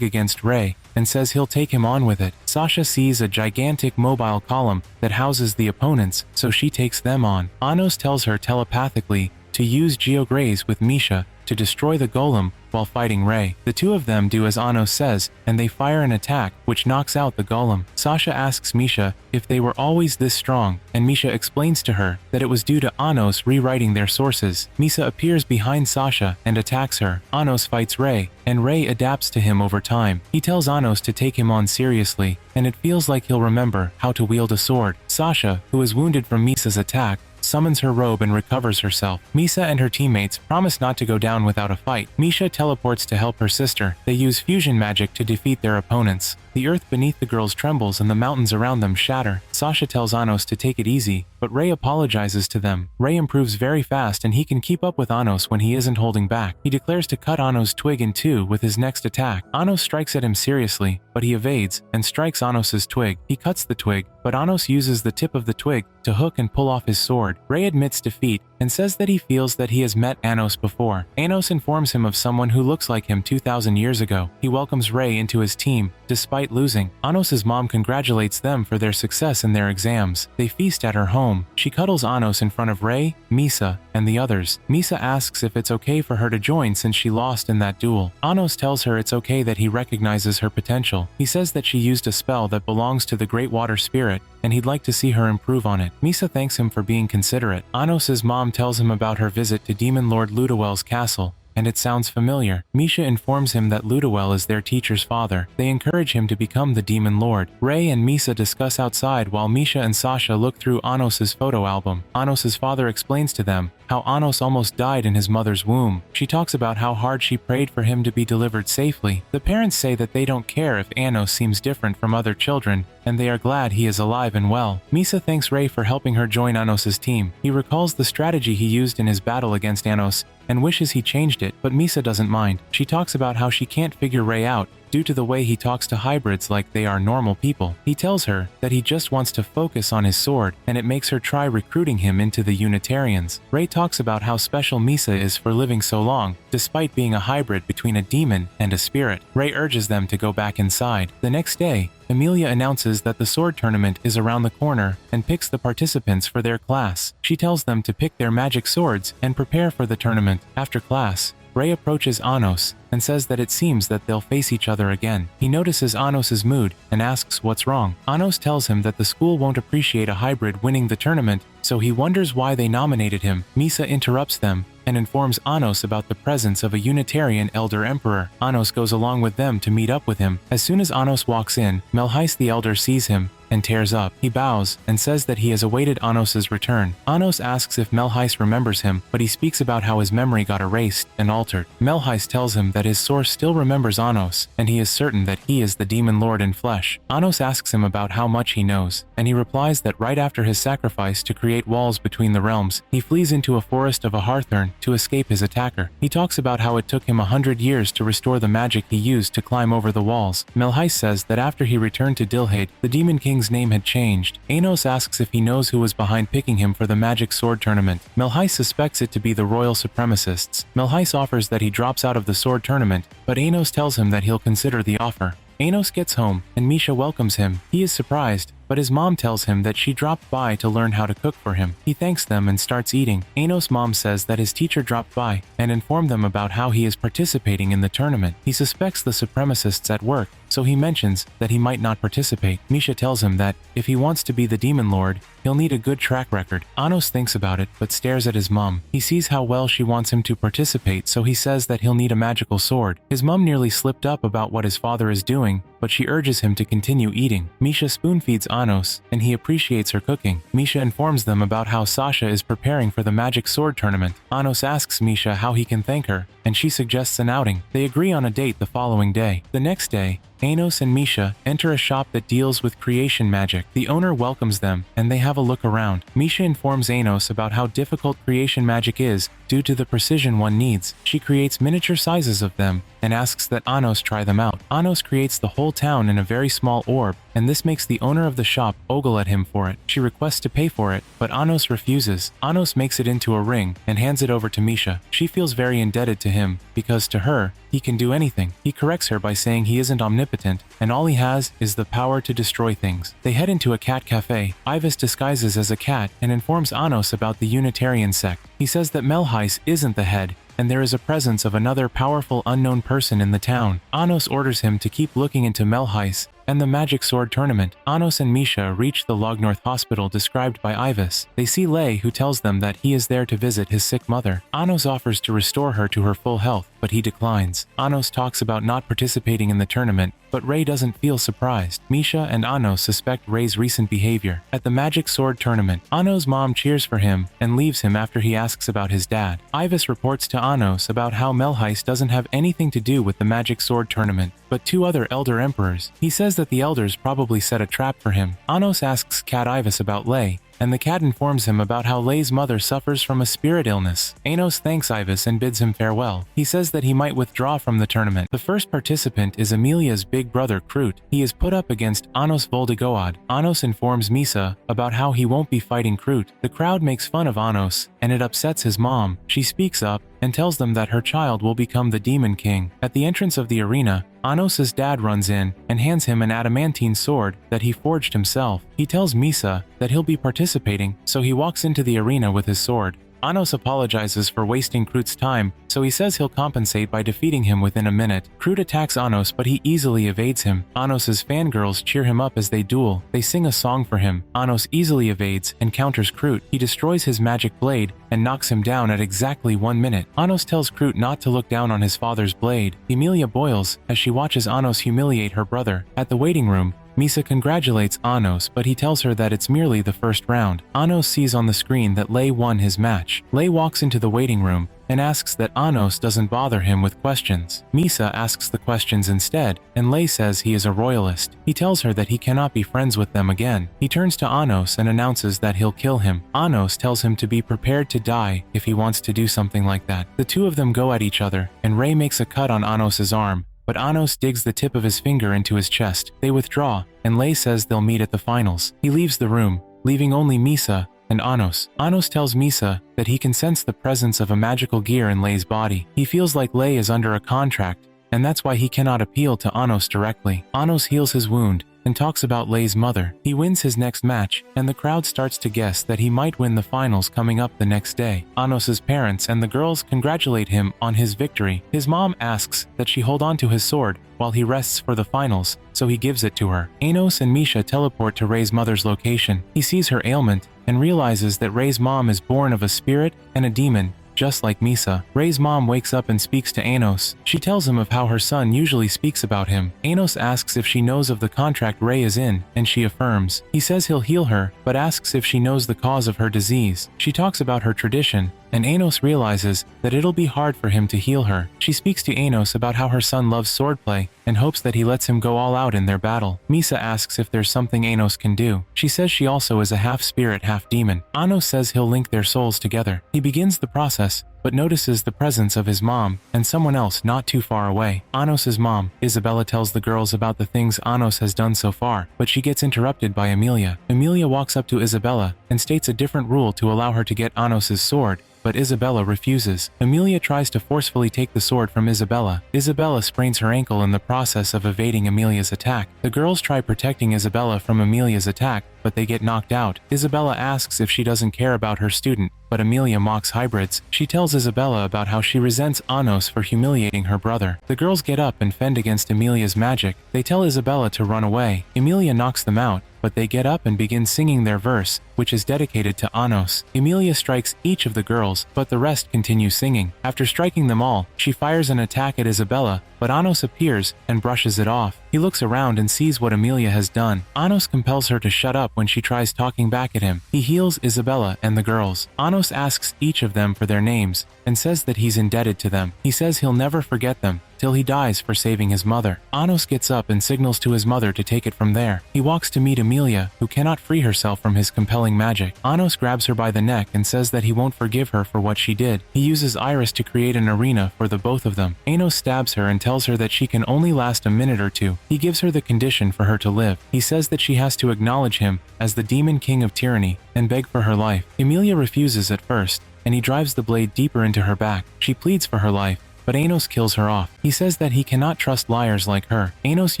against Ray and says he'll take him on with it. Sasha sees a gigantic mobile column that houses the opponents, so she takes them on. Anos tells her telepathically to use GeoGraze with Misha to destroy the golem while fighting Ray. The two of them do as Anos says, and they fire an attack which knocks out the golem. Sasha asks Misha if they were always this strong, and Misha explains to her that it was due to Anos rewriting their sources. Misa appears behind Sasha and attacks her. Anos fights Ray, and Ray adapts to him over time. He tells Anos to take him on seriously, and it feels like he'll remember how to wield a sword. Sasha, who is wounded from Misa's attack, summons her robe and recovers herself. Misa and her teammates promise not to go down without a fight. Misha teleports to help her sister. They use fusion magic to defeat their opponents. The earth beneath the girls trembles and the mountains around them shatter. Sasha tells Anos to take it easy, but Ray apologizes to them. Ray improves very fast and he can keep up with Anos when he isn't holding back. He declares to cut Anos' twig in two with his next attack. Anos strikes at him seriously, but he evades and strikes Anos' twig. He cuts the twig, but Anos uses the tip of the twig to hook and pull off his sword. Ray admits defeat and says that he feels that he has met Anos before. Anos informs him of someone who looks like him 2,000 years ago. He welcomes Ray into his team, despite losing. Anos' mom congratulates them for their success in their exams. They feast at her home. She cuddles Anos in front of Ray, Misa, and the others. Misa asks if it's okay for her to join since she lost in that duel. Anos tells her it's okay that he recognizes her potential. He says that she used a spell that belongs to the Great Water Spirit, and he'd like to see her improve on it. Misa thanks him for being considerate. Anos' mom tells him about her visit to Demon Lord Ludowell's castle, and it sounds familiar. Misha informs him that Ludowell is their teacher's father. They encourage him to become the Demon Lord. Ray and Misa discuss outside while Misha and Sasha look through Anos' photo album. Anos' father explains to them how Anos almost died in his mother's womb. She talks about how hard she prayed for him to be delivered safely. The parents say that they don't care if Anos seems different from other children, and they are glad he is alive and well. Misa thanks Ray for helping her join Anos' team. He recalls the strategy he used in his battle against Anos and wishes he changed it, but Misa doesn't mind. She talks about how she can't figure Ray out due to the way he talks to hybrids like they are normal people. He tells her that he just wants to focus on his sword, and it makes her try recruiting him into the Unitarians. Ray talks about how special Misa is for living so long, despite being a hybrid between a demon and a spirit. Ray urges them to go back inside. The next day, Emilia announces that the sword tournament is around the corner and picks the participants for their class. She tells them to pick their magic swords and prepare for the tournament. After class, Ray approaches Anos and says that it seems that they'll face each other again. He notices Anos' mood and asks what's wrong. Anos tells him that the school won't appreciate a hybrid winning the tournament, so he wonders why they nominated him. Misa interrupts them and informs Anos about the presence of a Unitarian Elder Emperor. Anos goes along with them to meet up with him. As soon as Anos walks in, Melheis the Elder sees him and tears up. He bows and says that he has awaited Anos' return. Anos asks if Melheis remembers him, but he speaks about how his memory got erased and altered. Melheis tells him that his source still remembers Anos, and he is certain that he is the Demon Lord in flesh. Anos asks him about how much he knows, and he replies that right after his sacrifice to create walls between the realms, he flees into a forest of a Hearthurn to escape his attacker. He talks about how it took him 100 years to restore the magic he used to climb over the walls. Melheis says that after he returned to Dilhade, the Demon King's name had changed. Anos asks if he knows who was behind picking him for the magic sword tournament. Melheis suspects it to be the royal supremacists. Melheis offers that he drops out of the sword tournament, but Anos tells him that he'll consider the offer. Anos gets home, and Misha welcomes him. He is surprised, but his mom tells him that she dropped by to learn how to cook for him. He thanks them and starts eating. Anos' mom says that his teacher dropped by and informed them about how he is participating in the tournament. He suspects the supremacists at work, so he mentions that he might not participate. Misha tells him that if he wants to be the Demon Lord, he'll need a good track record. Anos thinks about it, but stares at his mom. He sees how well she wants him to participate, so he says that he'll need a magical sword. His mom nearly slipped up about what his father is doing, but she urges him to continue eating. Misha spoon-feeds Anos, and he appreciates her cooking. Misha informs them about how Sasha is preparing for the magic sword tournament. Anos asks Misha how he can thank her, and she suggests an outing. They agree on a date the following day. The next day, Anos and Misha enter a shop that deals with creation magic. The owner welcomes them, and they have a look around. Misha informs Anos about how difficult creation magic is due to the precision one needs. She creates miniature sizes of them, and asks that Anos try them out. Anos creates the whole town in a very small orb, and this makes the owner of the shop ogle at him for it. She requests to pay for it, but Anos refuses. Anos makes it into a ring, and hands it over to Misha. She feels very indebted to him, because to her, he can do anything. He corrects her by saying he isn't omnipotent, and all he has is the power to destroy things. They head into a cat cafe. Ivis disguises as a cat and informs Anos about the Unitarian sect. He says that Melheis isn't the head, and there is a presence of another powerful unknown person in the town. Anos orders him to keep looking into Melheis and the magic sword tournament. Anos and Misha reach the Lognorth hospital described by Ivis. They see Lei, who tells them that he is there to visit his sick mother. Anos offers to restore her to her full health, but he declines. Anos talks about not participating in the tournament, but Rei doesn't feel surprised. Misha and Anos suspect Rei's recent behavior. At the magic sword tournament, Anos' mom cheers for him and leaves him after he asks about his dad. Ivis reports to Anos about how Melheis doesn't have anything to do with the magic sword tournament, but two other elder emperors. He says that the elders probably set a trap for him. Anos asks Cat Ivis about Lei, and the cat informs him about how Lei's mother suffers from a spirit illness. Anos thanks Ivis and bids him farewell. He says that he might withdraw from the tournament. The first participant is Amelia's big brother Kroot. He is put up against Anos Voldegoad. Anos informs Misa about how he won't be fighting Kroot. The crowd makes fun of Anos, and it upsets his mom. She speaks up and tells them that her child will become the Demon King. At the entrance of the arena, Anos' dad runs in and hands him an adamantine sword that he forged himself. He tells Misa that he'll be participating, so he walks into the arena with his sword. Anos apologizes for wasting Kroot's time, so he says he'll compensate by defeating him within a minute. Kroot attacks Anos, but he easily evades him. Anos' fangirls cheer him up as they duel. They sing a song for him. Anos easily evades and counters Kroot. He destroys his magic blade and knocks him down at exactly 1 minute. Anos tells Kroot not to look down on his father's blade. Emilia boils as she watches Anos humiliate her brother. At the waiting room, Misa congratulates Anos, but he tells her that it's merely the first round. Anos sees on the screen that Lei won his match. Lei walks into the waiting room and asks that Anos doesn't bother him with questions. Misa asks the questions instead, and Lei says he is a royalist. He tells her that he cannot be friends with them again. He turns to Anos and announces that he'll kill him. Anos tells him to be prepared to die if he wants to do something like that. The two of them go at each other, and Rei makes a cut on Anos' arm, but Anos digs the tip of his finger into his chest. They withdraw, and Lei says they'll meet at the finals. He leaves the room, leaving only Misa and Anos. Anos tells Misa that he can sense the presence of a magical gear in Lei's body. He feels like Lei is under a contract, and that's why he cannot appeal to Anos directly. Anos heals his wound and talks about Lei's mother. He wins his next match, and the crowd starts to guess that he might win the finals coming up the next day. Anos' parents and the girls congratulate him on his victory. His mom asks that she hold on to his sword while he rests for the finals, so he gives it to her. Anos and Misha teleport to Rei's mother's location. He sees her ailment and realizes that Rei's mom is born of a spirit and a demon, just like Misa. Rei's mom wakes up and speaks to Anos. She tells him of how her son usually speaks about him. Anos asks if she knows of the contract Rei is in, and she affirms. He says he'll heal her, but asks if she knows the cause of her disease. She talks about her tradition, and Anos realizes that it'll be hard for him to heal her. She speaks to Anos about how her son loves swordplay and hopes that he lets him go all out in their battle. Misa asks if there's something Anos can do. She says she also is a half-spirit, half-demon. Anos says he'll link their souls together. He begins the process, but notices the presence of his mom and someone else not too far away. Anos's mom, Isabella, tells the girls about the things Anos has done so far, but she gets interrupted by Emilia. Emilia walks up to Isabella and states a different rule to allow her to get Anos's sword, but Isabella refuses. Emilia tries to forcefully take the sword from Isabella. Isabella sprains her ankle in the process of evading Emilia's attack. The girls try protecting Isabella from Emilia's attack, but they get knocked out. Isabella asks if she doesn't care about her student, but Emilia mocks hybrids. She tells Isabella about how she resents Anos for humiliating her brother. The girls get up and fend against Emilia's magic. They tell Isabella to run away. Emilia knocks them out, but they get up and begin singing their verse, which is dedicated to Anos. Emilia strikes each of the girls, but the rest continue singing. After striking them all, she fires an attack at Isabella, but Anos appears and brushes it off. He looks around and sees what Emilia has done. Anos compels her to shut up when she tries talking back at him. He heals Isabella and the girls. Anos asks each of them for their names and says that he's indebted to them. He says he'll never forget them till he dies for saving his mother. Anos gets up and signals to his mother to take it from there. He walks to meet Emilia, who cannot free herself from his compelling magic. Anos grabs her by the neck and says that he won't forgive her for what she did. He uses Iris to create an arena for the both of them. Anos stabs her and tells her that she can only last a minute or two. He gives her the condition for her to live. He says that she has to acknowledge him as the demon king of tyranny and beg for her life. Emilia refuses at first, and he drives the blade deeper into her back. She pleads for her life, but Anos kills her off. He says that he cannot trust liars like her. Anos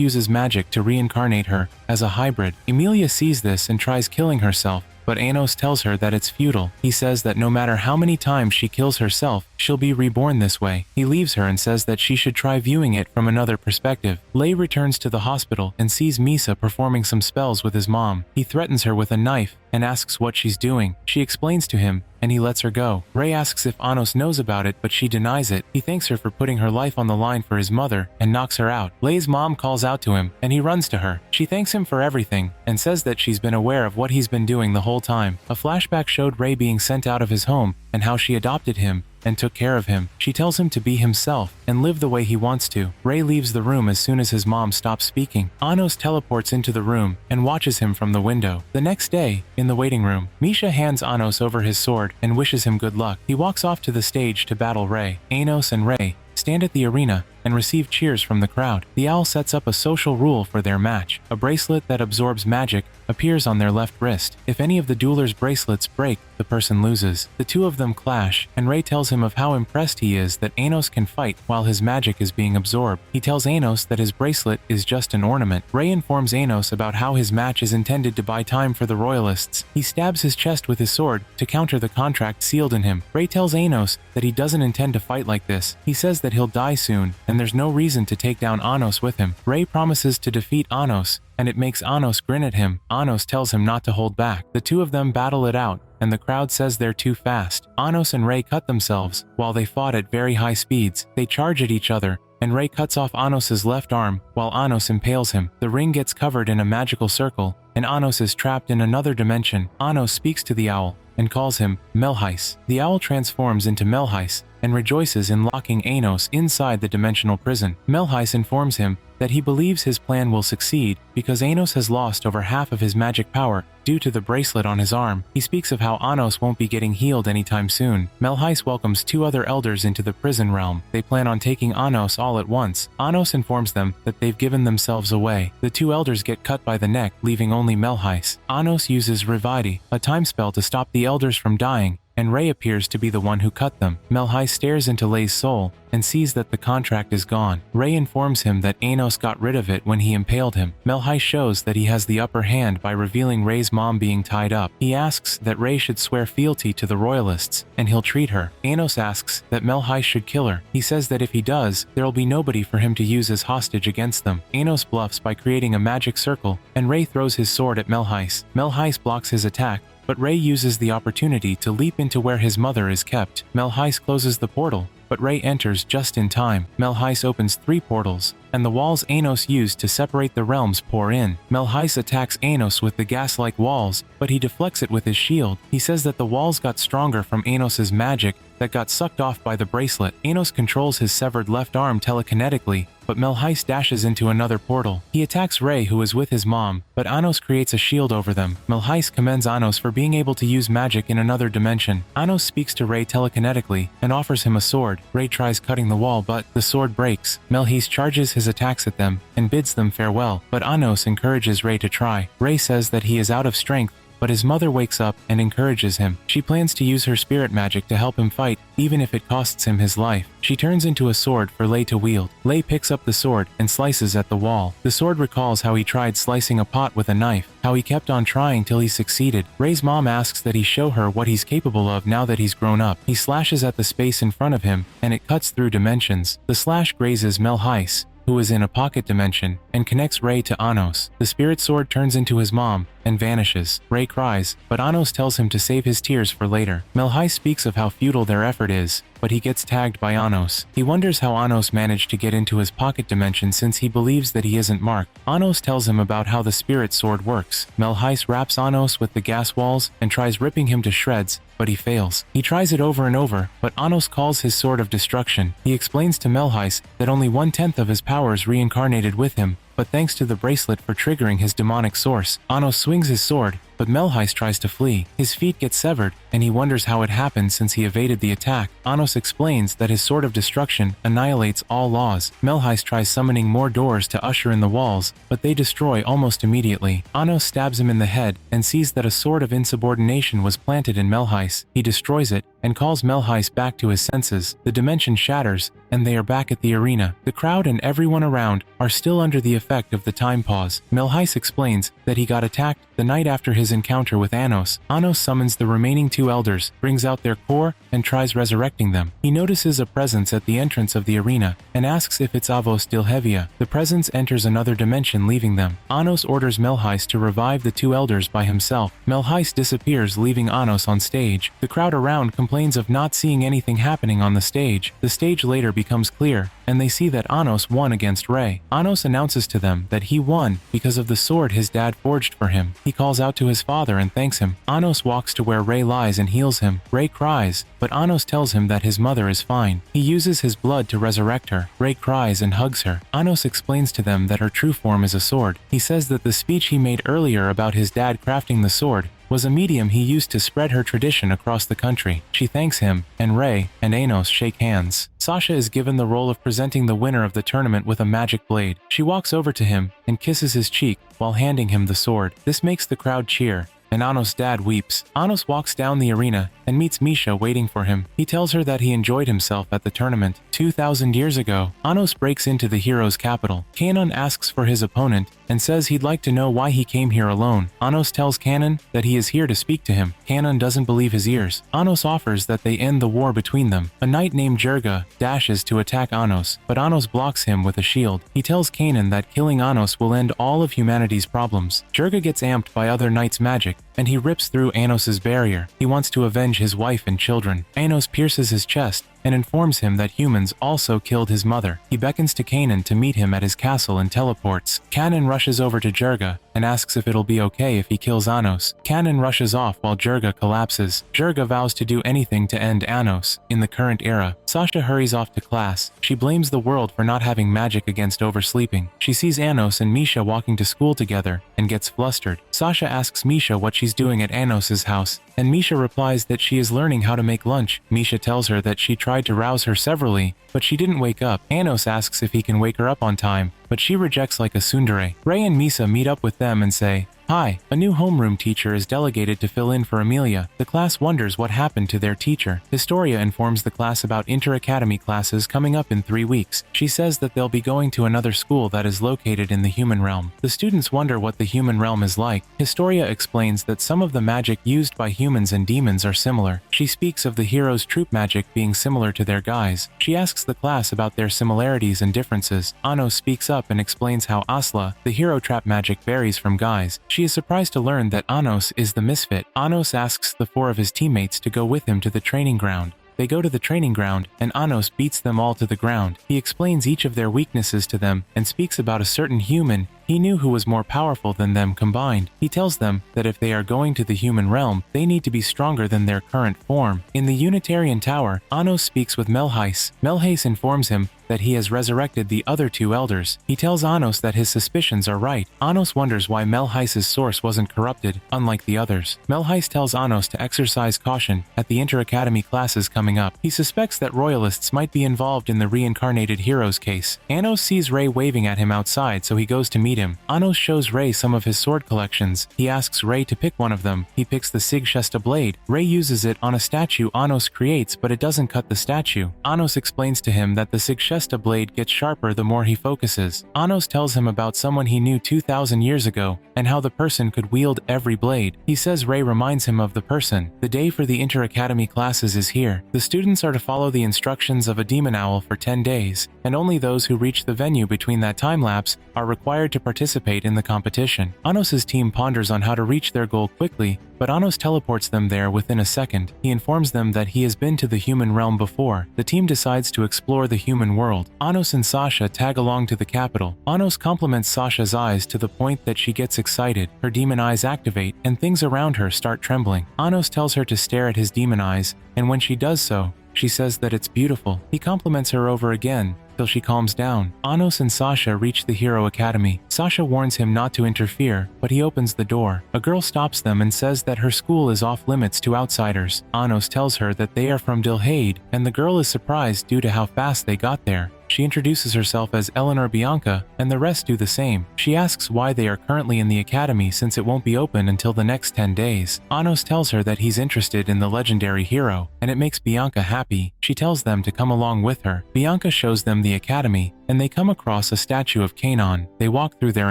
uses magic to reincarnate her as a hybrid. Emilia sees this and tries killing herself, but Anos tells her that it's futile. He says that no matter how many times she kills herself, she'll be reborn this way. He leaves her and says that she should try viewing it from another perspective. Lei returns to the hospital and sees Misa performing some spells with his mom. He threatens her with a knife and asks what she's doing. She explains to him, and he lets her go. Rei asks if Anos knows about it, but she denies it. He thanks her for putting her life on the line for his mother and knocks her out. Lei's mom calls out to him, and he runs to her. She thanks him for everything and says that she's been aware of what he's been doing the whole time. A flashback showed Rei being sent out of his home and how she adopted him and took care of him. She tells him to be himself and live the way he wants to. Rei leaves the room as soon as his mom stops speaking. Anos teleports into the room and watches him from the window. The next day, in the waiting room, Misha hands Anos over his sword and wishes him good luck. He walks off to the stage to battle Rei. Anos and Rei stand at the arena and receive cheers from the crowd. The owl sets up a social rule for their match. A bracelet that absorbs magic appears on their left wrist. If any of the duelers' bracelets break, the person loses. The two of them clash, and Rei tells him of how impressed he is that Anos can fight while his magic is being absorbed. He tells Anos that his bracelet is just an ornament. Rei informs Anos about how his match is intended to buy time for the royalists. He stabs his chest with his sword to counter the contract sealed in him. Rei tells Anos that he doesn't intend to fight like this. He says that he'll die soon, and there's no reason to take down Anos with him. Rei promises to defeat Anos, and it makes Anos grin at him. Anos tells him not to hold back. The two of them battle it out, and the crowd says they're too fast. Anos and Rei cut themselves while they fought at very high speeds. They charge at each other, and Rei cuts off Anos's left arm while Anos impales him. The ring gets covered in a magical circle, and Anos is trapped in another dimension. Anos speaks to the owl and calls him Melheis. The owl transforms into Melheis and rejoices in locking Anos inside the dimensional prison. Melheis informs him that he believes his plan will succeed because Anos has lost over half of his magic power due to the bracelet on his arm. He speaks of how Anos won't be getting healed anytime soon. Melheis welcomes two other elders into the prison realm. They plan on taking Anos all at once. Anos informs them that they've given themselves away. The two elders get cut by the neck, leaving only Melheis. Anos uses Revidi, a time spell to stop the elders from dying, and Rei appears to be the one who cut them. Melheis stares into Lei's soul and sees that the contract is gone. Rei informs him that Anos got rid of it when he impaled him. Melheis shows that he has the upper hand by revealing Rei's mom being tied up. He asks that Rei should swear fealty to the royalists, and he'll treat her. Anos asks that Melheis should kill her. He says that if he does, there'll be nobody for him to use as hostage against them. Anos bluffs by creating a magic circle, and Rei throws his sword at Melheis. Melheis blocks his attack, but Rei uses the opportunity to leap into where his mother is kept. Melheis closes the portal, but Rei enters just in time. Melheis opens 3 portals, and the walls Anos used to separate the realms pour in. Melheis attacks Anos with the gas-like walls, but he deflects it with his shield. He says that the walls got stronger from Anos's magic that got sucked off by the bracelet. Anos controls his severed left arm telekinetically, but Melheis dashes into another portal. He attacks Rei, who is with his mom, but Anos creates a shield over them. Melheis commends Anos for being able to use magic in another dimension. Anos speaks to Rei telekinetically and offers him a sword. Rei tries cutting the wall, but the sword breaks. Melheis charges his attacks at them and bids them farewell, but Anos encourages Rei to try. Rei says that he is out of strength, but his mother wakes up and encourages him. She plans to use her spirit magic to help him fight, even if it costs him his life. She turns into a sword for Lei to wield. Lei picks up the sword and slices at the wall. The sword recalls how he tried slicing a pot with a knife, how he kept on trying till he succeeded. Rei's mom asks that he show her what he's capable of now that he's grown up. He slashes at the space in front of him, and it cuts through dimensions. The slash grazes Melheis, who is in a pocket dimension, and connects Rei to Anos. The spirit sword turns into his mom and vanishes. Rei cries, but Anos tells him to save his tears for later. Melheis speaks of how futile their effort is, but he gets tagged by Anos. He wonders how Anos managed to get into his pocket dimension since he believes that he isn't marked. Anos tells him about how the spirit sword works. Melheis wraps Anos with the gas walls and tries ripping him to shreds, but he fails. He tries it over and over, but Anos calls his sword of destruction. He explains to Melheis that only 1/10 of his powers reincarnated with him, but thanks to the bracelet for triggering his demonic source. Anos swings his sword, but Melheis tries to flee. His feet get severed, and he wonders how it happened since he evaded the attack. Anos explains that his sword of destruction annihilates all laws. Melheis tries summoning more doors to usher in the walls, but they destroy almost immediately. Anos stabs him in the head and sees that a sword of insubordination was planted in Melheis. He destroys it and calls Melheis back to his senses. The dimension shatters, and they are back at the arena. The crowd and everyone around are still under the effect of the time pause. Melheis explains that he got attacked the night after his encounter with Anos. Anos summons the remaining two elders, brings out their core, and tries resurrecting them. He notices a presence at the entrance of the arena and asks if it's Avos Dilhevia. The presence enters another dimension, leaving them. Anos orders Melheis to revive the two elders by himself. Melheis disappears, leaving Anos on stage. The crowd around complains of not seeing anything happening on the stage. The stage later becomes clear, and they see that Anos won against Rei. Anos announces to them that he won because of the sword his dad forged for him. He calls out to his father and thanks him. Anos walks to where Rei lies and heals him. Rei cries, but Anos tells him that his mother is fine. He uses his blood to resurrect her. Rei cries and hugs her. Anos explains to them that her true form is a sword. He says that the speech he made earlier about his dad crafting the sword was a medium he used to spread her tradition across the country. She thanks him, and Rei and Anos shake hands. Sasha is given the role of presenting the winner of the tournament with a magic blade. She walks over to him and kisses his cheek while handing him the sword. This makes the crowd cheer, and Anos' dad weeps. Anos walks down the arena and meets Misha waiting for him. He tells her that he enjoyed himself at the tournament. 2,000 years ago, Anos breaks into the hero's capital. Kanon asks for his opponent and says he'd like to know why he came here alone. Anos tells Kanon that he is here to speak to him. Kanon doesn't believe his ears. Anos offers that they end the war between them. A knight named Jurga dashes to attack Anos, but Anos blocks him with a shield. He tells Kanon that killing Anos will end all of humanity's problems. Jurga gets amped by other knights' magic, and he rips through Anos' barrier. He wants to avenge his wife and children. Anos pierces his chest and informs him that humans also killed his mother. He beckons to Kanon to meet him at his castle and teleports. Kanon rushes over to Jurga and asks if it'll be okay if he kills Anos. Kanon rushes off while Jurga collapses. Jurga vows to do anything to end Anos in the current era. Sasha hurries off to class. She blames the world for not having magic against oversleeping. She sees Anos and Misha walking to school together and gets flustered. Sasha asks Misha what she's doing at Anos' house, and Misha replies that she is learning how to make lunch. Misha tells her that she tried to rouse her severally, but she didn't wake up. Anos asks if he can wake her up on time, but she rejects like a tsundere. Rei and Misa meet up with them and say, "Hi, a new homeroom teacher is delegated to fill in for Amelia." The class wonders what happened to their teacher. Historia informs the class about inter-academy classes coming up in 3 weeks. She says that they'll be going to another school that is located in the human realm. The students wonder what the human realm is like. Historia explains that some of the magic used by humans and demons are similar. She speaks of the hero's troop magic being similar to their guise. She asks the class about their similarities and differences. Anos speaks up and explains how Asla, the hero trap magic, varies from guise. She is surprised to learn that Anos is the misfit. Anos asks the 4 of his teammates to go with him to the training ground. They go to the training ground, and Anos beats them all to the ground. He explains each of their weaknesses to them and speaks about a certain human he knew who was more powerful than them combined. He tells them that if they are going to the human realm, they need to be stronger than their current form. In the Unitarian Tower, Anos speaks with Melheis. Melheis informs him that he has resurrected the other two elders. He tells Anos that his suspicions are right. Anos wonders why Melheis' source wasn't corrupted, unlike the others. Melheis tells Anos to exercise caution at the inter-academy classes coming up. He suspects that royalists might be involved in the reincarnated heroes case. Anos sees Ray waving at him outside, so he goes to meet him. Anos shows Ray some of his sword collections. He asks Ray to pick one of them. He picks the Sigshesta blade. Ray uses it on a statue Anos creates, but it doesn't cut the statue. Anos explains to him that the Sigshesta blade gets sharper the more he focuses. Anos tells him about someone he knew 2,000 years ago and how the person could wield every blade. He says Ray reminds him of the person. The day for the inter-academy classes is here. The students are to follow the instructions of a demon owl for 10 days, and only those who reach the venue between that time lapse are required to participate in the competition. Anos' team ponders on how to reach their goal quickly, but Anos teleports them there within a second. He informs them that he has been to the human realm before. The team decides to explore the human world. Anos and Sasha tag along to the capital. Anos compliments Sasha's eyes to the point that she gets excited. Her demon eyes activate, and things around her start trembling. Anos tells her to stare at his demon eyes, and when she does so, she says that it's beautiful. He compliments her over again, till she calms down. Anos and Sasha reach the Hero Academy. Sasha warns him not to interfere, but he opens the door. A girl stops them and says that her school is off limits to outsiders. Anos tells her that they are from Dilhade, and the girl is surprised due to how fast they got there. She introduces herself as Eleanor Bianca, and the rest do the same. She asks why they are currently in the academy since it won't be open until the next 10 days. Anos tells her that he's interested in the legendary hero, and it makes Bianca happy. She tells them to come along with her. Bianca shows them the academy, and they come across a statue of Kanon. They walk through their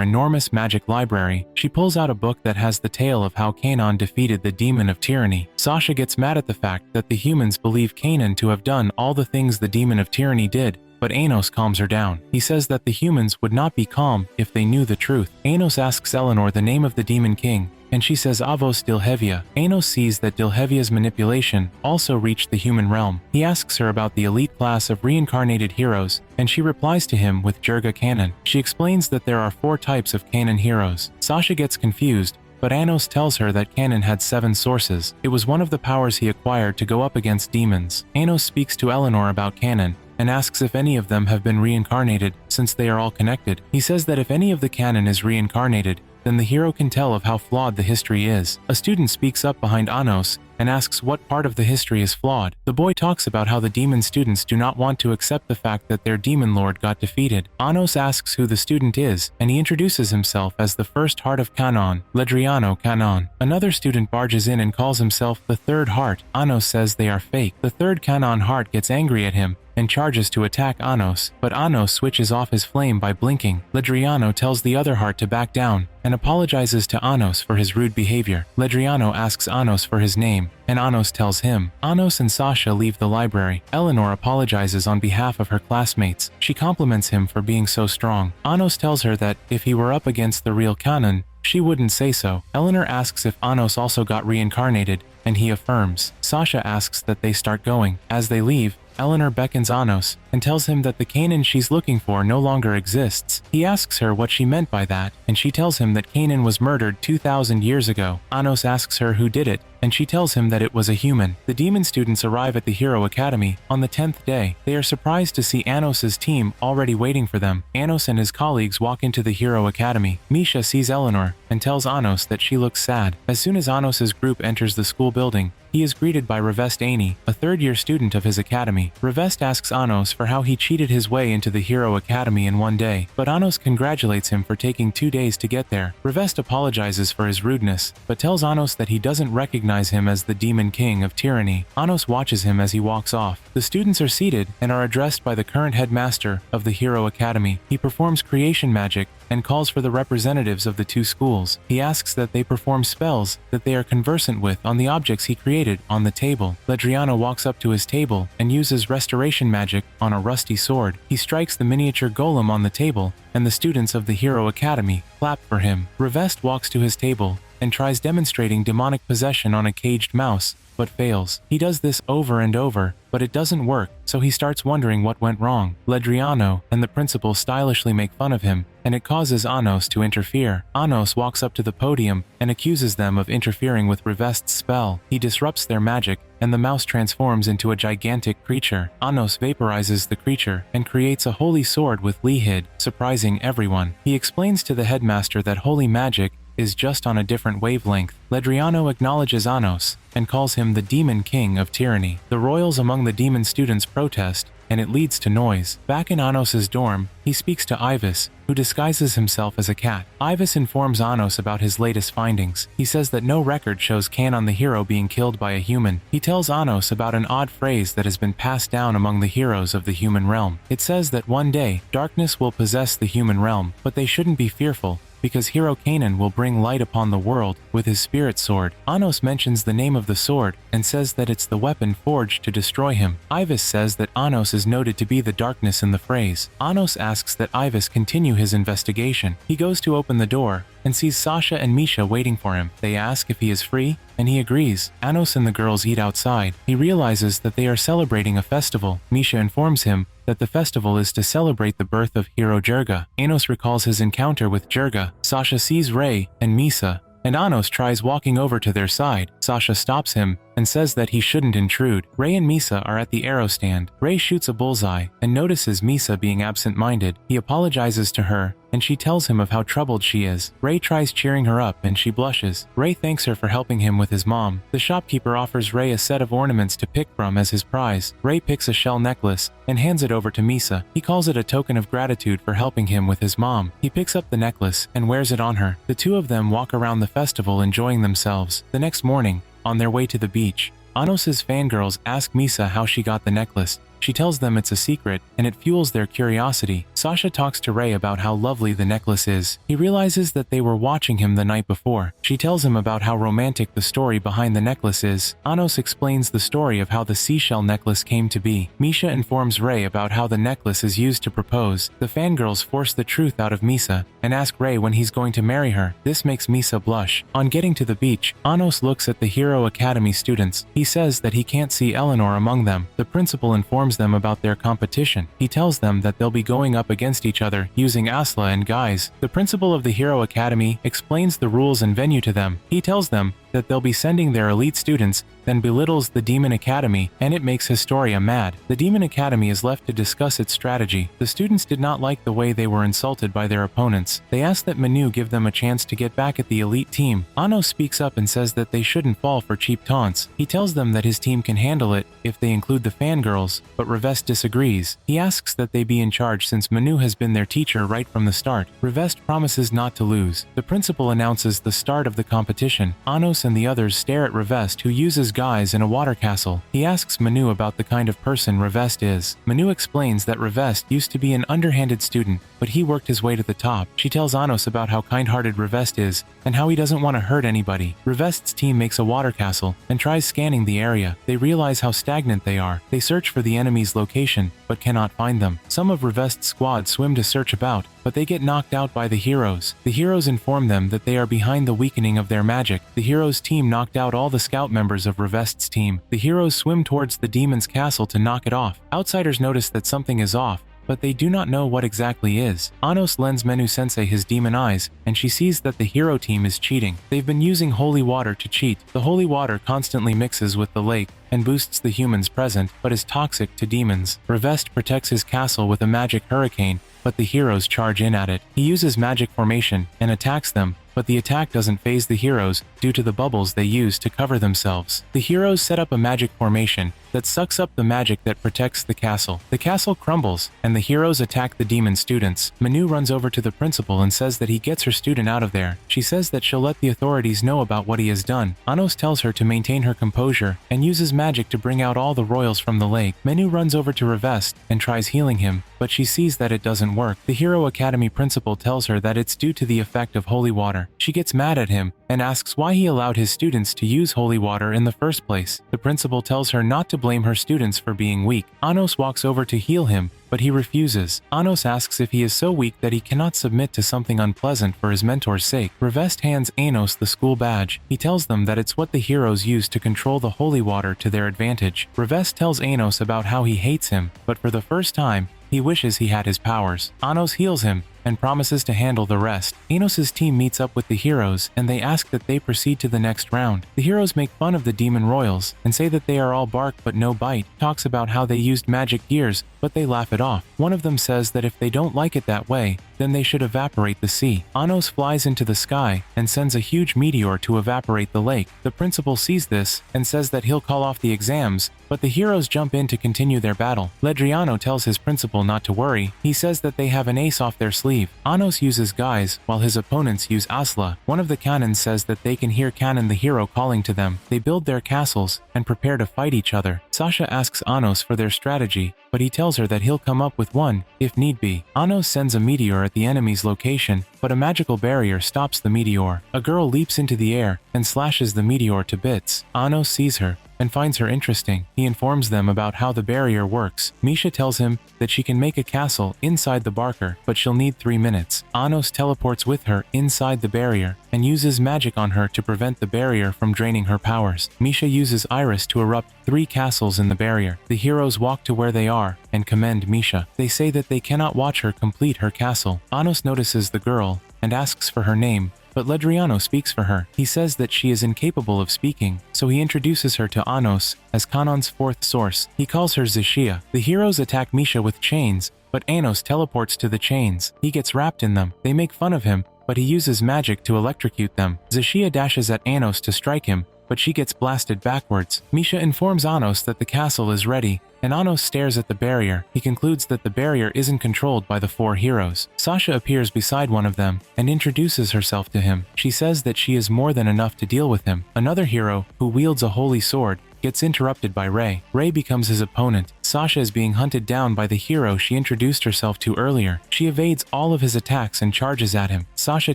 enormous magic library. She pulls out a book that has the tale of how Kanon defeated the demon of tyranny. Sasha gets mad at the fact that the humans believe Kanon to have done all the things the demon of tyranny did, but Anos calms her down. He says that the humans would not be calm if they knew the truth. Anos asks Eleanor the name of the Demon King, and she says Avos Dilhevia. Anos sees that Dilhevia's manipulation also reached the human realm. He asks her about the elite class of reincarnated heroes, and she replies to him with Jirga Kanon. She explains that there are 4 types of Kanon heroes. Sasha gets confused, but Anos tells her that Kanon had 7 sources. It was one of the powers he acquired to go up against demons. Anos speaks to Eleanor about Kanon, and asks if any of them have been reincarnated, since they are all connected. He says that if any of the canon is reincarnated, then the hero can tell of how flawed the history is. A student speaks up behind Anos and asks what part of the history is flawed. The boy talks about how the demon students do not want to accept the fact that their demon lord got defeated. Anos asks who the student is, and he introduces himself as the first heart of Kanon, Ledriano Kanon. Another student barges in and calls himself the third heart. Anos says they are fake. The third Kanon heart gets angry at him and charges to attack Anos, but Anos switches off his flame by blinking. Ledriano tells the other heart to back down and apologizes to Anos for his rude behavior. Ledriano asks Anos for his name, and Anos tells him. Anos and Sasha leave the library. Eleanor apologizes on behalf of her classmates. She compliments him for being so strong. Anos tells her that if he were up against the real Kanon, she wouldn't say so. Eleanor asks if Anos also got reincarnated, and he affirms. Sasha asks that they start going. As they leave, Eleanor beckons Anos and tells him that the Kanon she's looking for no longer exists. He asks her what she meant by that, and she tells him that Kanon was murdered 2,000 years ago. Anos asks her who did it, and she tells him that it was a human. The demon students arrive at the Hero Academy on the 10th day. They are surprised to see Anos' team already waiting for them. Anos and his colleagues walk into the Hero Academy. Misha sees Eleanor and tells Anos that she looks sad. As soon as Anos' group enters the school building, he is greeted by Revest Aini, a third-year student of his academy. Revest asks Anos for how he cheated his way into the Hero Academy in one day, but Anos congratulates him for taking 2 days to get there. Revest apologizes for his rudeness, but tells Anos that he doesn't recognize him as the Demon King of Tyranny. Anos watches him as he walks off. The students are seated and are addressed by the current headmaster of the Hero Academy. He performs creation magic and calls for the representatives of the 2 schools. He asks that they perform spells that they are conversant with on the objects he created on the table. Ledriano walks up to his table and uses restoration magic on a rusty sword. He strikes the miniature golem on the table, and the students of the Hero Academy clap for him. Revest walks to his table and tries demonstrating demonic possession on a caged mouse, but fails. He does this over and over, but it doesn't work, so he starts wondering what went wrong. Ledriano and the principal stylishly make fun of him, and it causes Anos to interfere. Anos walks up to the podium and accuses them of interfering with Revest's spell. He disrupts their magic, and the mouse transforms into a gigantic creature. Anos vaporizes the creature and creates a holy sword with Lehid, surprising everyone. He explains to the headmaster that holy magic is just on a different wavelength. Ledriano acknowledges Anos and calls him the Demon King of Tyranny. The royals among the demon students protest, and it leads to noise. Back in Anos's dorm, he speaks to Ivis, who disguises himself as a cat. Ivis informs Anos about his latest findings. He says that no record shows Canon the hero being killed by a human. He tells Anos about an odd phrase that has been passed down among the heroes of the human realm. It says that one day, darkness will possess the human realm, but they shouldn't be fearful, because Hero Canon will bring light upon the world with his spirit sword. Anos mentions the name of the sword and says that it's the weapon forged to destroy him. Ivis says that Anos is noted to be the darkness in the phrase. Anos asks that Ivis continue his investigation. He goes to open the door and sees Sasha and Misha waiting for him. They ask if he is free, and he agrees. Anos and the girls eat outside. He realizes that they are celebrating a festival. Misha informs him that the festival is to celebrate the birth of hero Jirga. Anos recalls his encounter with Jirga. Sasha sees Ray and Misa, and Anos tries walking over to their side. Sasha stops him and says that he shouldn't intrude. Ray and Misa are at the arrow stand. Ray shoots a bullseye and notices Misa being absent-minded. He apologizes to her, and she tells him of how troubled she is. Ray tries cheering her up and she blushes. Ray thanks her for helping him with his mom. The shopkeeper offers Ray a set of ornaments to pick from as his prize. Ray picks a shell necklace and hands it over to Misa. He calls it a token of gratitude for helping him with his mom. He picks up the necklace and wears it on her. The two of them walk around the festival enjoying themselves. The next morning, on their way to the beach, Anos's fangirls ask Misa how she got the necklace. She tells them it's a secret, and it fuels their curiosity. Sasha talks to Ray about how lovely the necklace is. He realizes that they were watching him the night before. She tells him about how romantic the story behind the necklace is. Anos explains the story of how the seashell necklace came to be. Misha informs Ray about how the necklace is used to propose. The fangirls force the truth out of Misa and ask Ray when he's going to marry her. This makes Misa blush. On getting to the beach, Anos looks at the Hero Academy students. He says that he can't see Eleanor among them. The principal informs them about their competition. He tells them that they'll be going up against each other using Asla and Guys. The principal of the Hero Academy explains the rules and venue to them. He tells them that they'll be sending their elite students, then belittles the Demon Academy, and it makes Historia mad. The Demon Academy is left to discuss its strategy. The students did not like the way they were insulted by their opponents. They ask that Manu give them a chance to get back at the elite team. Ano speaks up and says that they shouldn't fall for cheap taunts. He tells them that his team can handle it if they include the fangirls, but Revest disagrees. He asks that they be in charge since Manu has been their teacher right from the start. Revest promises not to lose. The principal announces the start of the competition. Anos and the others stare at Revest, who uses Guys in a water castle. He asks Manu about the kind of person Revest is. Manu explains that Revest used to be an underhanded student, but he worked his way to the top. She tells Anos about how kind-hearted Revest is, and how he doesn't want to hurt anybody. Revest's team makes a water castle, and tries scanning the area. They realize how stagnant they are. They search for the enemy's location, but cannot find them. Some of Revest's squad swim to search about, but they get knocked out by the heroes. The heroes inform them that they are behind the weakening of their magic. The heroes' team knocked out all the scout members of Revest's team. The heroes swim towards the demon's castle to knock it off. Outsiders notice that something is off, but they do not know what exactly is. Anos lends Menu-sensei his demon eyes, and she sees that the hero team is cheating. They've been using holy water to cheat. The holy water constantly mixes with the lake and boosts the humans present, but is toxic to demons. Revest protects his castle with a magic hurricane, but the heroes charge in at it. He uses magic formation and attacks them, but the attack doesn't faze the heroes due to the bubbles they use to cover themselves. The heroes set up a magic formation that sucks up the magic that protects the castle. The castle crumbles, and the heroes attack the demon students. Manu runs over to the principal and says that he gets her student out of there. She says that she'll let the authorities know about what he has done. Anos tells her to maintain her composure and uses magic to bring out all the royals from the lake. Manu runs over to Revest and tries healing him, but she sees that it doesn't work. The Hero Academy principal tells her that it's due to the effect of holy water. water. She gets mad at him and asks why he allowed his students to use holy water in the first place. The principal tells her not to blame her students for being weak. Anos walks over to heal him, but he refuses. Anos asks if he is so weak that he cannot submit to something unpleasant for his mentor's sake. Revest hands Anos the school badge. He tells them that it's what the heroes use to control the holy water to their advantage. Revest tells Anos about how he hates him, but for the first time, he wishes he had his powers. Anos heals him and promises to handle the rest. Anos' team meets up with the heroes and they ask that they proceed to the next round. The heroes make fun of the demon royals and say that they are all bark but no bite. Talks about how they used magic gears, but they laugh it off. One of them says that if they don't like it that way, then they should evaporate the sea. Anos flies into the sky and sends a huge meteor to evaporate the lake. The principal sees this and says that he'll call off the exams, but the heroes jump in to continue their battle. Ledriano tells his principal not to worry. He says that they have an ace off their sleeve. Anos uses guys, while his opponents use Asla. One of the cannons says that they can hear Cannon the hero calling to them. They build their castles and prepare to fight each other. Sasha asks Anos for their strategy, but he tells her that he'll come up with one, if need be. Anos sends a meteor at the enemy's location, but a magical barrier stops the meteor. A girl leaps into the air and slashes the meteor to bits. Anos sees her and finds her interesting. He informs them about how the barrier works. Misha tells him that she can make a castle inside the barker, but she'll need 3 minutes. Anos teleports with her inside the barrier and uses magic on her to prevent the barrier from draining her powers. Misha uses Iris to erupt 3 castles in the barrier. The heroes walk to where they are and commend Misha. They say that they cannot watch her complete her castle. Anos notices the girl and asks for her name, but Ledriano speaks for her. He says that she is incapable of speaking, so he introduces her to Anos as Kanon's 4th source. He calls her Zishia. The heroes attack Misha with chains, but Anos teleports to the chains. He gets wrapped in them. They make fun of him, but he uses magic to electrocute them. Zishia dashes at Anos to strike him, but she gets blasted backwards. Misha informs Anos that the castle is ready, and Anos stares at the barrier. He concludes that the barrier isn't controlled by the 4 heroes. Sasha appears beside one of them and introduces herself to him. She says that she is more than enough to deal with him. Another hero, who wields a holy sword, gets interrupted by Ray. Ray becomes his opponent. Sasha is being hunted down by the hero she introduced herself to earlier. She evades all of his attacks and charges at him. Sasha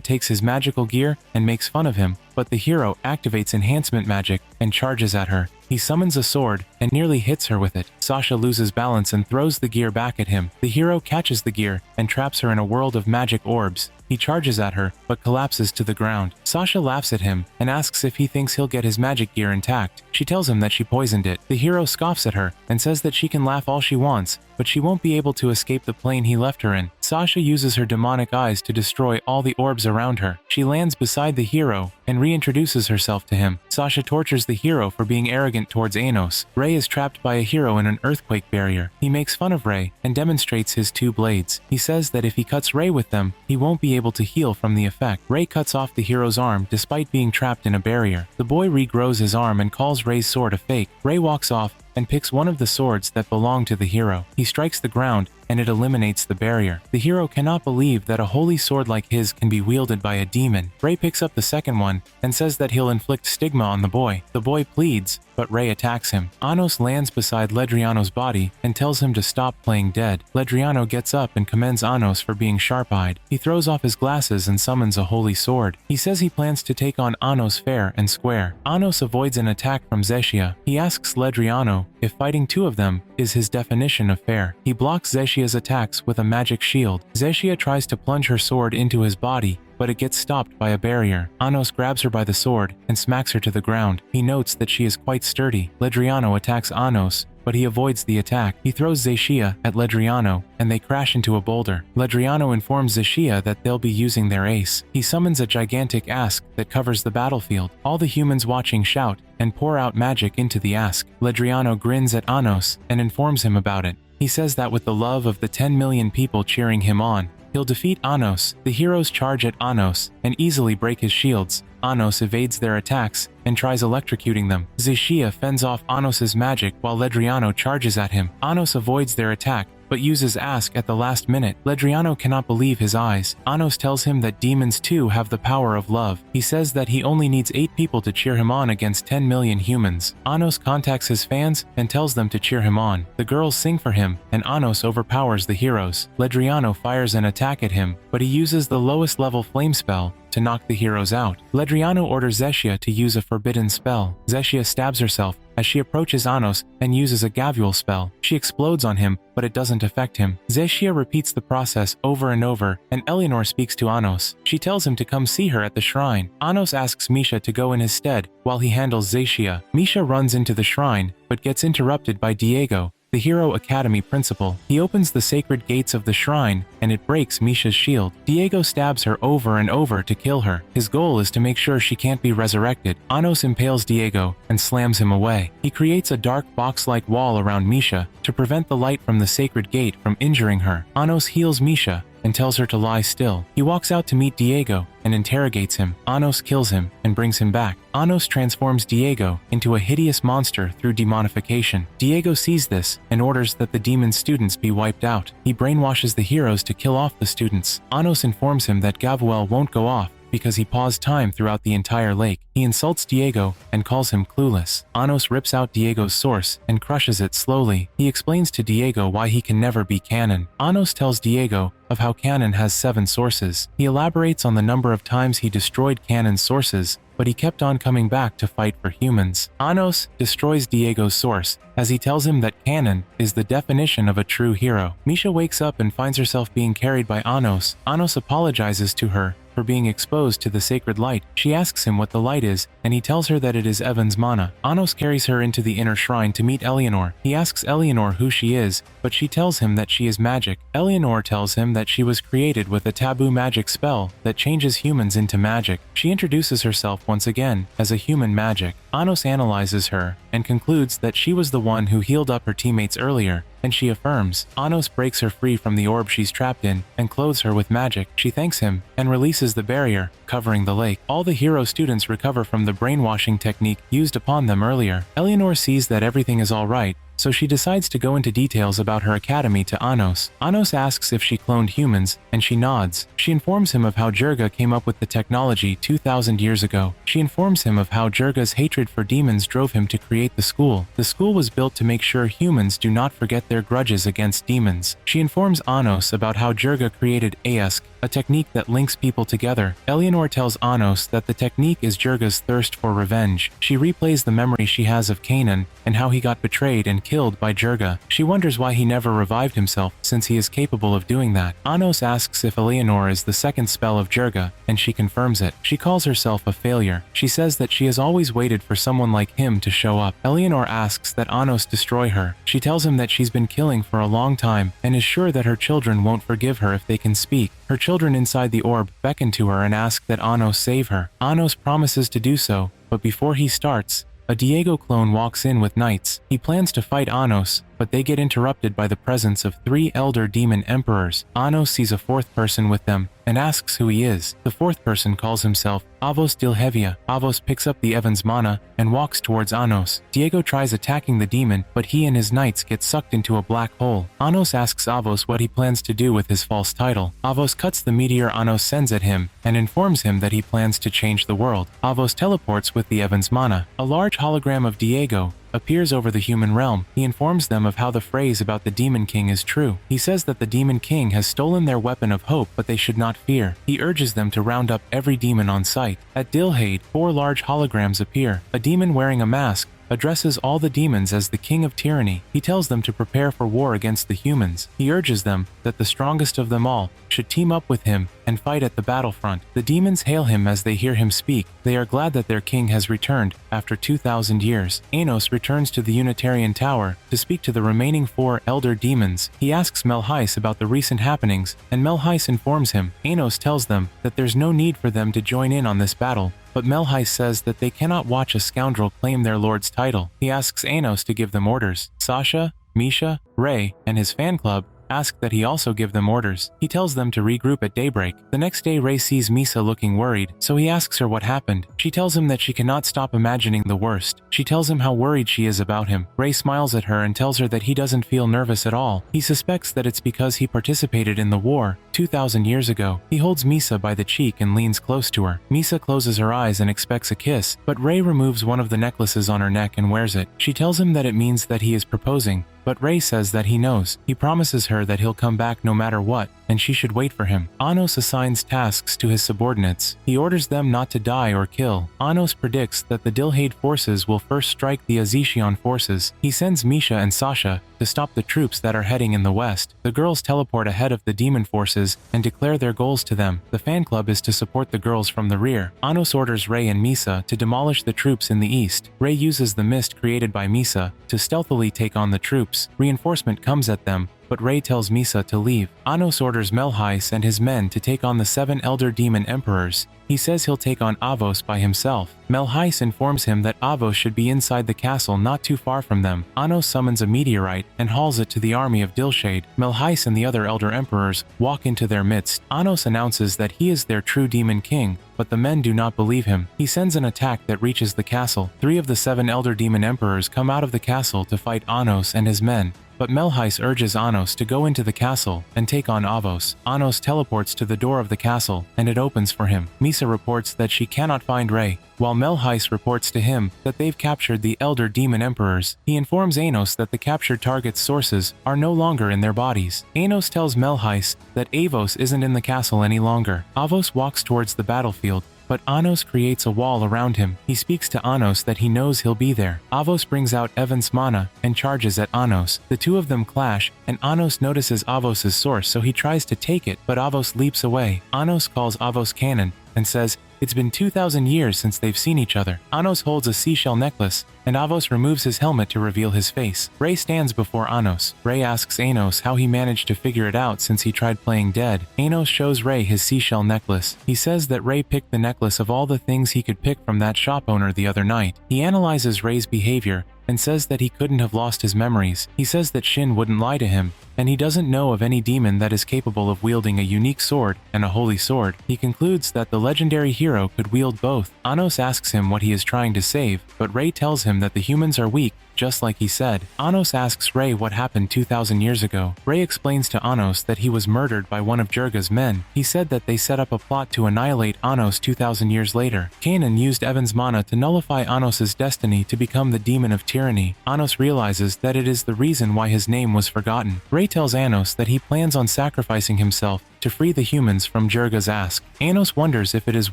takes his magical gear and makes fun of him, but the hero activates enhancement magic and charges at her. He summons a sword and nearly hits her with it. Sasha loses balance and throws the gear back at him. The hero catches the gear and traps her in a world of magic orbs. He charges at her, but collapses to the ground. Sasha laughs at him and asks if he thinks he'll get his magic gear intact. She tells him that she poisoned it. The hero scoffs at her and says that she can laugh all she wants, but she won't be able to escape the plane he left her in. Sasha uses her demonic eyes to destroy all the orbs around her. She lands beside the hero and reintroduces herself to him. Sasha tortures the hero for being arrogant towards Anos. Ray is trapped by a hero in an earthquake barrier. He makes fun of Ray and demonstrates his 2 blades. He says that if he cuts Ray with them, he won't be able to heal from the effect. Ray cuts off the hero's arm despite being trapped in a barrier. The boy regrows his arm and calls Ray's sword a fake. Ray walks off and picks one of the swords that belong to the hero. He strikes the ground and it eliminates the barrier. The hero cannot believe that a holy sword like his can be wielded by a demon. Ray picks up the second one and says that he'll inflict stigma on the boy. The boy pleads, but Ray attacks him. Anos lands beside Ledriano's body and tells him to stop playing dead. Ledriano gets up and commends Anos for being sharp-eyed. He throws off his glasses and summons a holy sword. He says he plans to take on Anos fair and square. Anos avoids an attack from Zeshia. He asks Ledriano if fighting 2 of them is his definition of fair. He blocks Zeshia's attacks with a magic shield. Zeshia tries to plunge her sword into his body, but it gets stopped by a barrier. Anos grabs her by the sword and smacks her to the ground. He notes that she is quite sturdy. Ledriano attacks Anos, but he avoids the attack. He throws Zeshia at Ledriano, and they crash into a boulder. Ledriano informs Zeshia that they'll be using their ace. He summons a gigantic ask that covers the battlefield. All the humans watching shout and pour out magic into the ask. Ledriano grins at Anos and informs him about it. He says that with the love of the 10 million people cheering him on, he'll defeat Anos. The heroes charge at Anos and easily break his shields. Anos evades their attacks and tries electrocuting them. Zeshia fends off Anos' magic while Ledriano charges at him. Anos avoids their attack, but uses Ask at the last minute. Ledriano cannot believe his eyes. Anos tells him that demons too have the power of love. He says that he only needs 8 people to cheer him on against 10 million humans. Anos contacts his fans and tells them to cheer him on. The girls sing for him, and Anos overpowers the heroes. Ledriano fires an attack at him, but he uses the lowest level flame spell to knock the heroes out. Ledriano orders Zeshia to use a forbidden spell. Zeshia stabs herself as she approaches Anos and uses a Gavule spell. She explodes on him, but it doesn't affect him. Zeshia repeats the process over and over, and Eleanor speaks to Anos. She tells him to come see her at the shrine. Anos asks Misha to go in his stead while he handles Zeshia. Misha runs into the shrine, but gets interrupted by Diego, the Hero Academy principal. He opens the sacred gates of the shrine, and it breaks Misha's shield. Diego stabs her over and over to kill her. His goal is to make sure she can't be resurrected. Anos impales Diego and slams him away. He creates a dark box-like wall around Misha to prevent the light from the sacred gate from injuring her. Anos heals Misha and tells her to lie still. He walks out to meet Diego and interrogates him. Anos kills him and brings him back. Anos transforms Diego into a hideous monster through demonification. Diego sees this and orders that the demon students be wiped out. He brainwashes the heroes to kill off the students. Anos informs him that Gavuel won't go off because he paused time throughout the entire lake. He insults Diego and calls him clueless. Anos rips out Diego's source and crushes it slowly. He explains to Diego why he can never be canon. Anos tells Diego of how canon has 7 sources. He elaborates on the number of times he destroyed canon's sources, but he kept on coming back to fight for humans. Anos destroys Diego's source as he tells him that canon is the definition of a true hero. Misha wakes up and finds herself being carried by Anos. Anos apologizes to her for being exposed to the sacred light. She asks him what the light is, and he tells her that it is Evan's mana. Anos carries her into the inner shrine to meet Eleanor. He asks Eleanor who she is, but she tells him that she is magic. Eleanor tells him that she was created with a taboo magic spell that changes humans into magic. She introduces herself once again as a human magic. Anos analyzes her and concludes that she was the one who healed up her teammates earlier, and she affirms. Anos breaks her free from the orb she's trapped in and clothes her with magic. She thanks him and releases the barrier, covering the lake. All the hero students recover from the brainwashing technique used upon them earlier. Eleanor sees that everything is alright, so she decides to go into details about her academy to Anos. Anos asks if she cloned humans, and she nods. She informs him of how Jirga came up with the technology 2,000 years ago. She informs him of how Jirga's hatred for demons drove him to create the school. The school was built to make sure humans do not forget their grudges against demons. She informs Anos about how Jirga created Aesk, a technique that links people together. Eleanor tells Anos that the technique is Jirga's thirst for revenge. She replays the memory she has of Kanan and how he got betrayed and killed by Jirga. She wonders why he never revived himself, since he is capable of doing that. Anos asks if Eleanor is the second spell of Jirga, and she confirms it. She calls herself a failure. She says that she has always waited for someone like him to show up. Eleanor asks that Anos destroy her. She tells him that she's been killing for a long time and is sure that her children won't forgive her if they can speak. Her children inside the orb beckon to her and ask that Anos save her. Anos promises to do so, but before he starts, a Diego clone walks in with knights. He plans to fight Anos, but they get interrupted by the presence of 3 elder demon emperors. Anos sees a 4th person with them and asks who he is. The 4th person calls himself Avos Dilhevia. Avos picks up the Evans mana and walks towards Anos. Diego tries attacking the demon, but he and his knights get sucked into a black hole. Anos asks Avos what he plans to do with his false title. Avos cuts the meteor Anos sends at him and informs him that he plans to change the world. Avos teleports with the Evans mana. A large hologram of Diego appears over the human realm. He informs them of how the phrase about the Demon King is true. He says that the Demon King has stolen their weapon of hope, but they should not fear. He urges them to round up every demon on sight. At Dilhade, 4 large holograms appear. A demon wearing a mask addresses all the demons as the King of Tyranny. He tells them to prepare for war against the humans. He urges them that the strongest of them all should team up with him and fight at the battlefront. The demons hail him as they hear him speak. They are glad that their king has returned after 2,000 years. Anos returns to the Unitarian Tower to speak to the remaining 4 elder demons. He asks Melheis about the recent happenings, and Melheis informs him. Anos tells them that there's no need for them to join in on this battle, but Melheis says that they cannot watch a scoundrel claim their lord's title. He asks Anos to give them orders. Sasha, Misha, Ray, and his fan club ask that he also give them orders. He tells them to regroup at daybreak. The next day, Ray sees Misa looking worried, so he asks her what happened. She tells him that she cannot stop imagining the worst. She tells him how worried she is about him. Ray smiles at her and tells her that he doesn't feel nervous at all. He suspects that it's because he participated in the war 2,000 years ago. He holds Misa by the cheek and leans close to her. Misa closes her eyes and expects a kiss, but Ray removes one of the necklaces on her neck and wears it. She tells him that it means that he is proposing, but Rei says that he knows. He promises her that he'll come back no matter what, and she should wait for him. Anos assigns tasks to his subordinates. He orders them not to die or kill. Anos predicts that the Dilhade forces will first strike the Azishion forces. He sends Misha and Sasha to stop the troops that are heading in the west. The girls teleport ahead of the demon forces and declare their goals to them. The fan club is to support the girls from the rear. Anos orders Rei and Misa to demolish the troops in the east. Rei uses the mist created by Misa to stealthily take on the troops. Reinforcement comes at them, but Rei tells Misa to leave. Anos orders Melheis and his men to take on the 7 elder demon emperors. He says he'll take on Avos by himself. Melheis informs him that Avos should be inside the castle not too far from them. Anos summons a meteorite and hauls it to the army of Dilshade. Melheis and the other elder emperors walk into their midst. Anos announces that he is their true demon king, but the men do not believe him. He sends an attack that reaches the castle. 3 of the 7 elder demon emperors come out of the castle to fight Anos and his men, but Melheis urges Anos to go into the castle and take on Avos. Anos teleports to the door of the castle, and it opens for him. Misa reports that she cannot find Rei, while Melheis reports to him that they've captured the elder demon emperors. He informs Anos that the captured target's sources are no longer in their bodies. Anos tells Melheis that Avos isn't in the castle any longer. Avos walks towards the battlefield, but Anos creates a wall around him. He speaks to Anos that he knows he'll be there. Avos brings out Evan's mana and charges at Anos. The two of them clash, and Anos notices Avos' source, so he tries to take it, but Avos leaps away. Anos calls Avos Cannon and says it's been 2,000 years since they've seen each other. Anos holds a seashell necklace, and Avos removes his helmet to reveal his face. Rei stands before Anos. Rei asks Anos how he managed to figure it out since he tried playing dead. Anos shows Rei his seashell necklace. He says that Rei picked the necklace of all the things he could pick from that shop owner the other night. He analyzes Rei's behavior and says that he couldn't have lost his memories. He says that Shin wouldn't lie to him, and he doesn't know of any demon that is capable of wielding a unique sword and a holy sword. He concludes that the legendary hero could wield both. Anos asks him what he is trying to save, but Rei tells him that the humans are weak, just like he said. Anos asks Rei what happened 2,000 years ago. Rei explains to Anos that he was murdered by one of Jirga's men. He said that they set up a plot to annihilate Anos 2,000 years later. Kanan used Evan's mana to nullify Anos' destiny to become the demon of tyranny. Anos realizes that it is the reason why his name was forgotten. Rei tells Anos that he plans on sacrificing himself to free the humans from Jirga's ask. Anos wonders if it is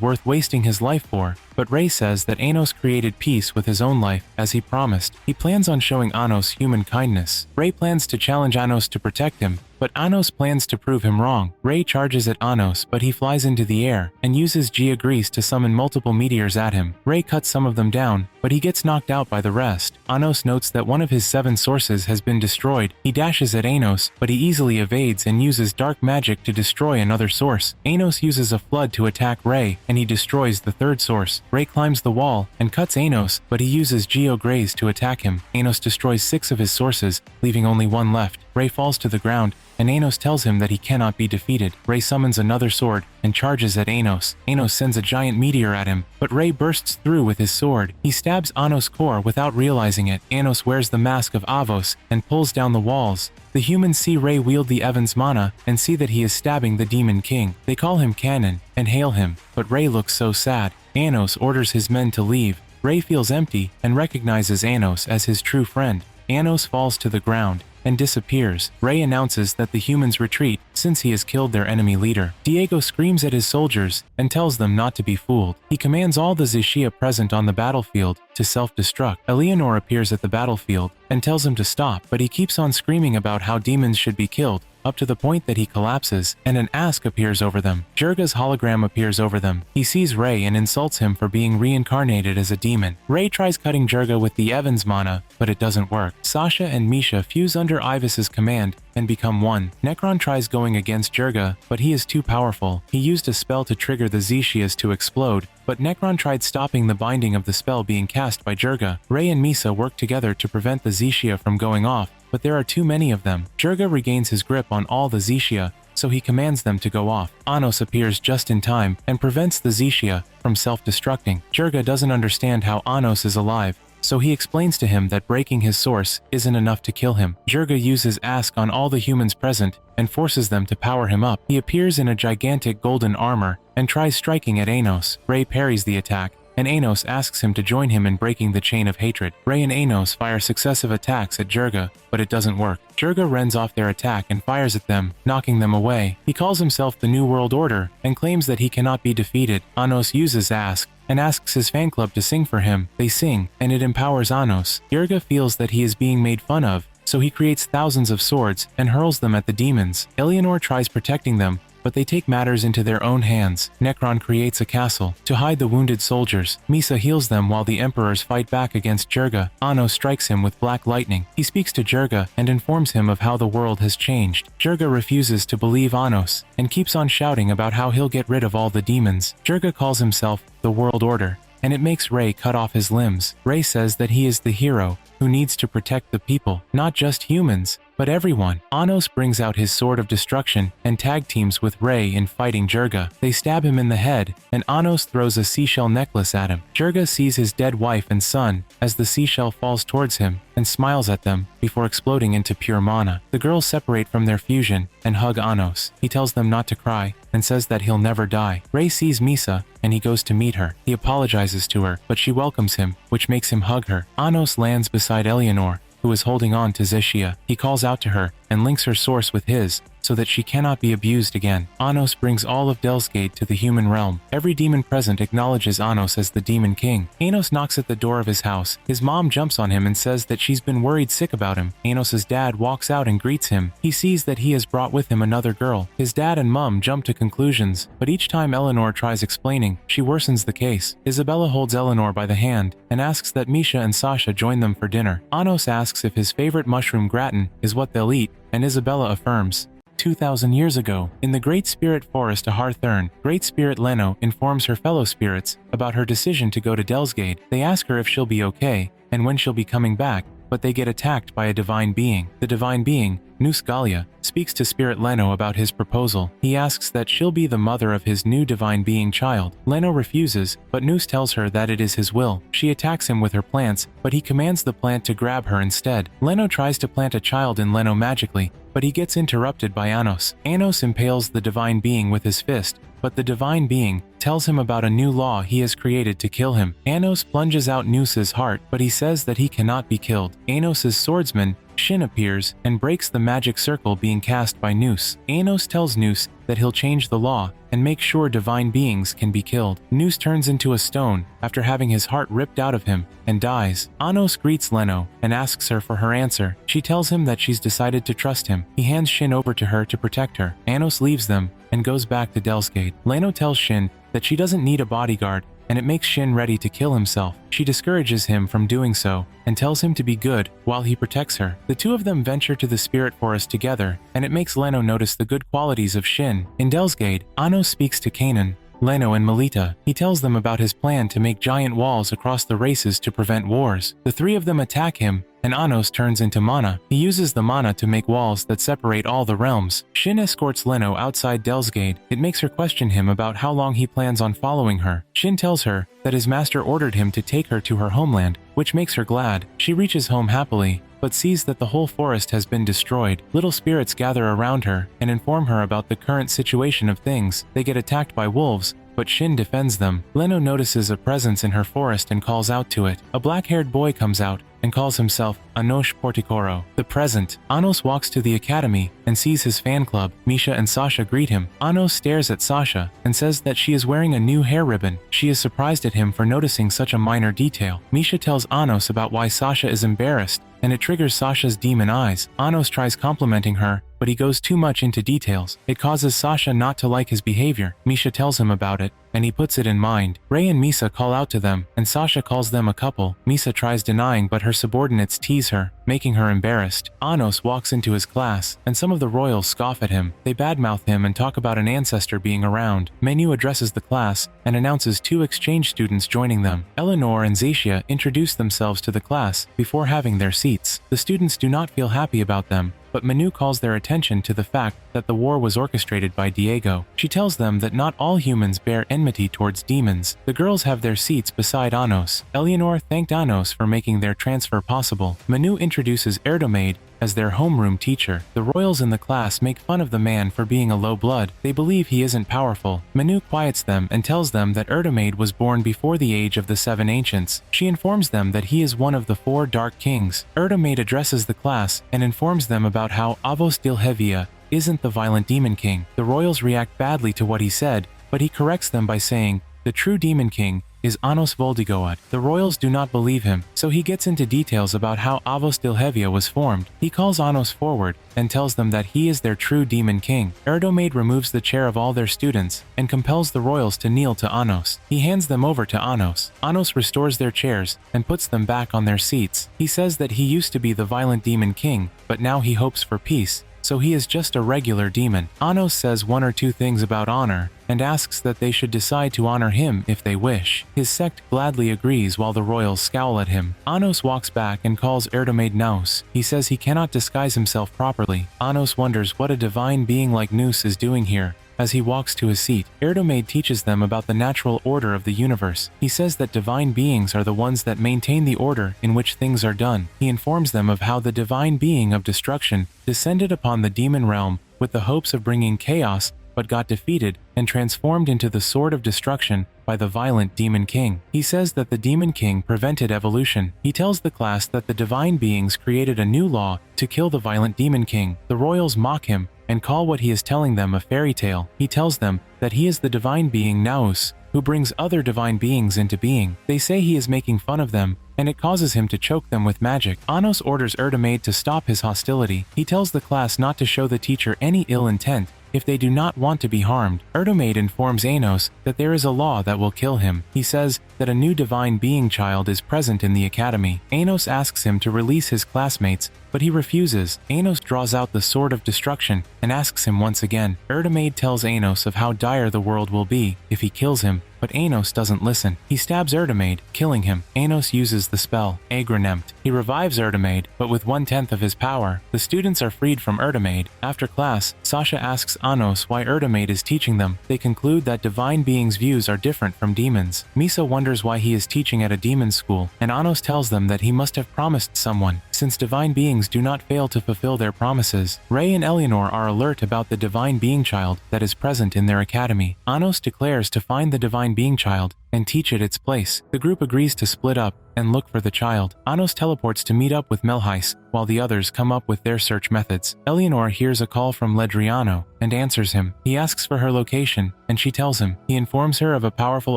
worth wasting his life for, but Rei says that Anos created peace with his own life, as he promised. He plans on showing Anos human kindness. Rei plans to challenge Anos to protect him, but Anos plans to prove him wrong. Rei charges at Anos, but he flies into the air and uses Gia Grease to summon multiple meteors at him. Rei cuts some of them down, but he gets knocked out by the rest. Anos notes that one of his 7 sources has been destroyed. He dashes at Anos, but he easily evades and uses dark magic to destroy another source. Anos uses a flood to attack Rei, and he destroys the 3rd source. Rei climbs the wall and cuts Anos, but he uses Geo Graze to attack him. Anos destroys 6 of his sources, leaving only 1 left. Rei falls to the ground, and Anos tells him that he cannot be defeated. Rei summons another sword and charges at Anos. Anos sends a giant meteor at him, but Rei bursts through with his sword. He stabs Anos' core without realizing it. Anos wears the mask of Avos and pulls down the walls. The humans see Rei wield the Evan's mana and see that he is stabbing the Demon King. They call him Cannon and hail him, but Rei looks so sad. Anos orders his men to leave. Rei feels empty and recognizes Anos as his true friend. Anos falls to the ground and disappears. Rei announces that the humans retreat since he has killed their enemy leader. Diego screams at his soldiers and tells them not to be fooled. He commands all the Zishia present on the battlefield to self-destruct. Eleanor appears at the battlefield and tells him to stop, but he keeps on screaming about how demons should be killed, up to the point that he collapses, and an ask appears over them. Jirga's hologram appears over them. He sees Rei and insults him for being reincarnated as a demon. Rei tries cutting Jirga with the Evans mana, but it doesn't work. Sasha and Misha fuse under Ivis's command and become one. Necron tries going against Jirga, but he is too powerful. He used a spell to trigger the Zishias to explode, but Necron tried stopping the binding of the spell being cast by Jirga. Rei and Misa work together to prevent the Zishia from going off, but there are too many of them. Jirga regains his grip on all the Zishia, so he commands them to go off. Anos appears just in time and prevents the Zishia from self-destructing. Jirga doesn't understand how Anos is alive, so he explains to him that breaking his source isn't enough to kill him. Jirga uses Ask on all the humans present and forces them to power him up. He appears in a gigantic golden armor and tries striking at Anos. Rei parries the attack and Anos asks him to join him in breaking the chain of hatred. Ray and Anos fire successive attacks at Jirga, but it doesn't work. Jirga rends off their attack and fires at them, knocking them away. He calls himself the New World Order and claims that he cannot be defeated. Anos uses Ask and asks his fan club to sing for him. They sing, and it empowers Anos. Jirga feels that he is being made fun of, so he creates thousands of swords and hurls them at the demons. Eleanor tries protecting them, but they take matters into their own hands. Necron creates a castle to hide the wounded soldiers. Misa heals them while the emperors fight back against Jirga. Anos strikes him with black lightning. He speaks to Jirga and informs him of how the world has changed. Jirga refuses to believe Anos and keeps on shouting about how he'll get rid of all the demons. Jirga calls himself the World Order, and it makes Ray cut off his limbs. Ray says that he is the hero who needs to protect the people, not just humans, but everyone. Anos brings out his sword of destruction and tag teams with Ray in fighting Jirga. They stab him in the head, and Anos throws a seashell necklace at him. Jirga sees his dead wife and son as the seashell falls towards him and smiles at them before exploding into pure mana. The girls separate from their fusion and hug Anos. He tells them not to cry and says that he'll never die. Ray sees Misa and he goes to meet her. He apologizes to her, but she welcomes him, which makes him hug her. Anos lands beside Eleanor, who is holding on to Zishia. He calls out to her and links her source with his, so that she cannot be abused again. Anos brings all of Delsgate to the human realm. Every demon present acknowledges Anos as the Demon King. Anos knocks at the door of his house. His mom jumps on him and says that she's been worried sick about him. Anos's dad walks out and greets him. He sees that he has brought with him another girl. His dad and mom jump to conclusions, but each time Eleanor tries explaining, she worsens the case. Isabella holds Eleanor by the hand and asks that Misha and Sasha join them for dinner. Anos asks if his favorite mushroom gratin is what they'll eat, and Isabella affirms. 2,000 years ago, in the Great Spirit Forest of Harthurn, Great Spirit Leno informs her fellow spirits about her decision to go to Delsgate. They ask her if she'll be okay and when she'll be coming back, but they get attacked by a divine being. The divine being, Nus Galia, speaks to Spirit Leno about his proposal. He asks that she'll be the mother of his new divine being child. Leno refuses, but Nus tells her that it is his will. She attacks him with her plants, but he commands the plant to grab her instead. Leno tries to plant a child in Leno magically, but he gets interrupted by Anos. Anos impales the divine being with his fist, but the divine being tells him about a new law he has created to kill him. Anos plunges out Nus's heart, but he says that he cannot be killed. Anos's swordsman, Shin, appears and breaks the magic circle being cast by Nus. Anos tells Nus that he'll change the law and make sure divine beings can be killed. Nus turns into a stone after having his heart ripped out of him and dies. Anos greets Leno and asks her for her answer. She tells him that she's decided to trust him. He hands Shin over to her to protect her. Anos leaves them and goes back to Delsgate. Leno tells Shin that she doesn't need a bodyguard, and it makes Shin ready to kill himself. She discourages him from doing so and tells him to be good while he protects her. The two of them venture to the spirit forest together, and it makes Leno notice the good qualities of Shin. In Delsgate, Anos speaks to Kanan, Leno, and Melita. He tells them about his plan to make giant walls across the races to prevent wars. The three of them attack him, and Anos turns into mana. He uses the mana to make walls that separate all the realms. Shin escorts Leno outside Delsgate. It makes her question him about how long he plans on following her. Shin tells her that his master ordered him to take her to her homeland, which makes her glad. She reaches home happily, but sees that the whole forest has been destroyed. Little spirits gather around her and inform her about the current situation of things. They get attacked by wolves, but Shin defends them. Leno notices a presence in her forest and calls out to it. A black-haired boy comes out and calls himself Anosh Porticoro, the present. Anos walks to the academy and sees his fan club. Misha and Sasha greet him. Anos stares at Sasha and says that she is wearing a new hair ribbon. She is surprised at him for noticing such a minor detail. Misha tells Anos about why Sasha is embarrassed, and it triggers Sasha's demon eyes. Anos tries complimenting her, but he goes too much into details. It causes Sasha not to like his behavior. Misha tells him about it, and he puts it in mind. Ray and Misa call out to them, and Sasha calls them a couple. Misa tries denying, but her subordinates tease her, making her embarrassed. Anos walks into his class, and some of the royals scoff at him. They badmouth him and talk about an ancestor being around. Menu addresses the class and announces 2 exchange students joining them. Eleanor and Zacia introduce themselves to the class before having their seats. The students do not feel happy about them, but Manu calls their attention to the fact that the war was orchestrated by Diego. She tells them that not all humans bear enmity towards demons. The girls have their seats beside Anos. Eleanor thanked Anos for making their transfer possible. Manu introduces Erdomaid as their homeroom teacher. The royals in the class make fun of the man for being a low blood. They believe he isn't powerful. Manu quiets them and tells them that Erdemade was born before the age of the 7 ancients. She informs them that he is one of the 4 dark kings. Erdemade addresses the class and informs them about how Avos Dilhevia isn't the violent demon king. The royals react badly to what he said, but he corrects them by saying, the true demon king is Anos Voldigoat. The royals do not believe him, so he gets into details about how Avos Dilhevia was formed. He calls Anos forward and tells them that he is their true demon king. Erdomade removes the chair of all their students and compels the royals to kneel to Anos. He hands them over to Anos. Anos restores their chairs and puts them back on their seats. He says that he used to be the violent demon king, but now he hopes for peace, so he is just a regular demon. Anos says 1 or 2 things about honor, and asks that they should decide to honor him if they wish. His sect gladly agrees while the royals scowl at him. Anos walks back and calls Erdemade Nous. He says he cannot disguise himself properly. Anos wonders what a divine being like Nous is doing here. As he walks to his seat, Erdemade teaches them about the natural order of the universe. He says that divine beings are the ones that maintain the order in which things are done. He informs them of how the divine being of destruction descended upon the demon realm with the hopes of bringing chaos, but got defeated and transformed into the sword of destruction by the violent demon king. He says that the demon king prevented evolution. He tells the class that the divine beings created a new law to kill the violent demon king. The royals mock him and call what he is telling them a fairy tale. He tells them that he is the divine being Nous, who brings other divine beings into being. They say he is making fun of them, and it causes him to choke them with magic. Anos orders Erdemade to stop his hostility. He tells the class not to show the teacher any ill intent if they do not want to be harmed. Erdemade informs Anos that there is a law that will kill him. He says that a new divine being child is present in the academy. Anos asks him to release his classmates, but he refuses. Anos draws out the sword of destruction and asks him once again. Erdemade tells Anos of how dire the world will be if he kills him, but Anos doesn't listen. He stabs Erdemade, killing him. Anos uses the spell Agranemt. He revives Erdemade, but with 1/10 of his power. The students are freed from Erdemade. After class, Sasha asks Anos why Erdemade is teaching them. They conclude that divine beings' views are different from demons. Misa wonders why he is teaching at a demon school, and Anos tells them that he must have promised someone, since divine beings do not fail to fulfill their promises. Ray and Eleanor are alert about the divine being child that is present in their academy. Anos declares to find the divine being child and teach it its place. The group agrees to split up and look for the child. Anos teleports to meet up with Melheis, while the others come up with their search methods. Eleanor hears a call from Ledriano and answers him. He asks for her location, and she tells him. He informs her of a powerful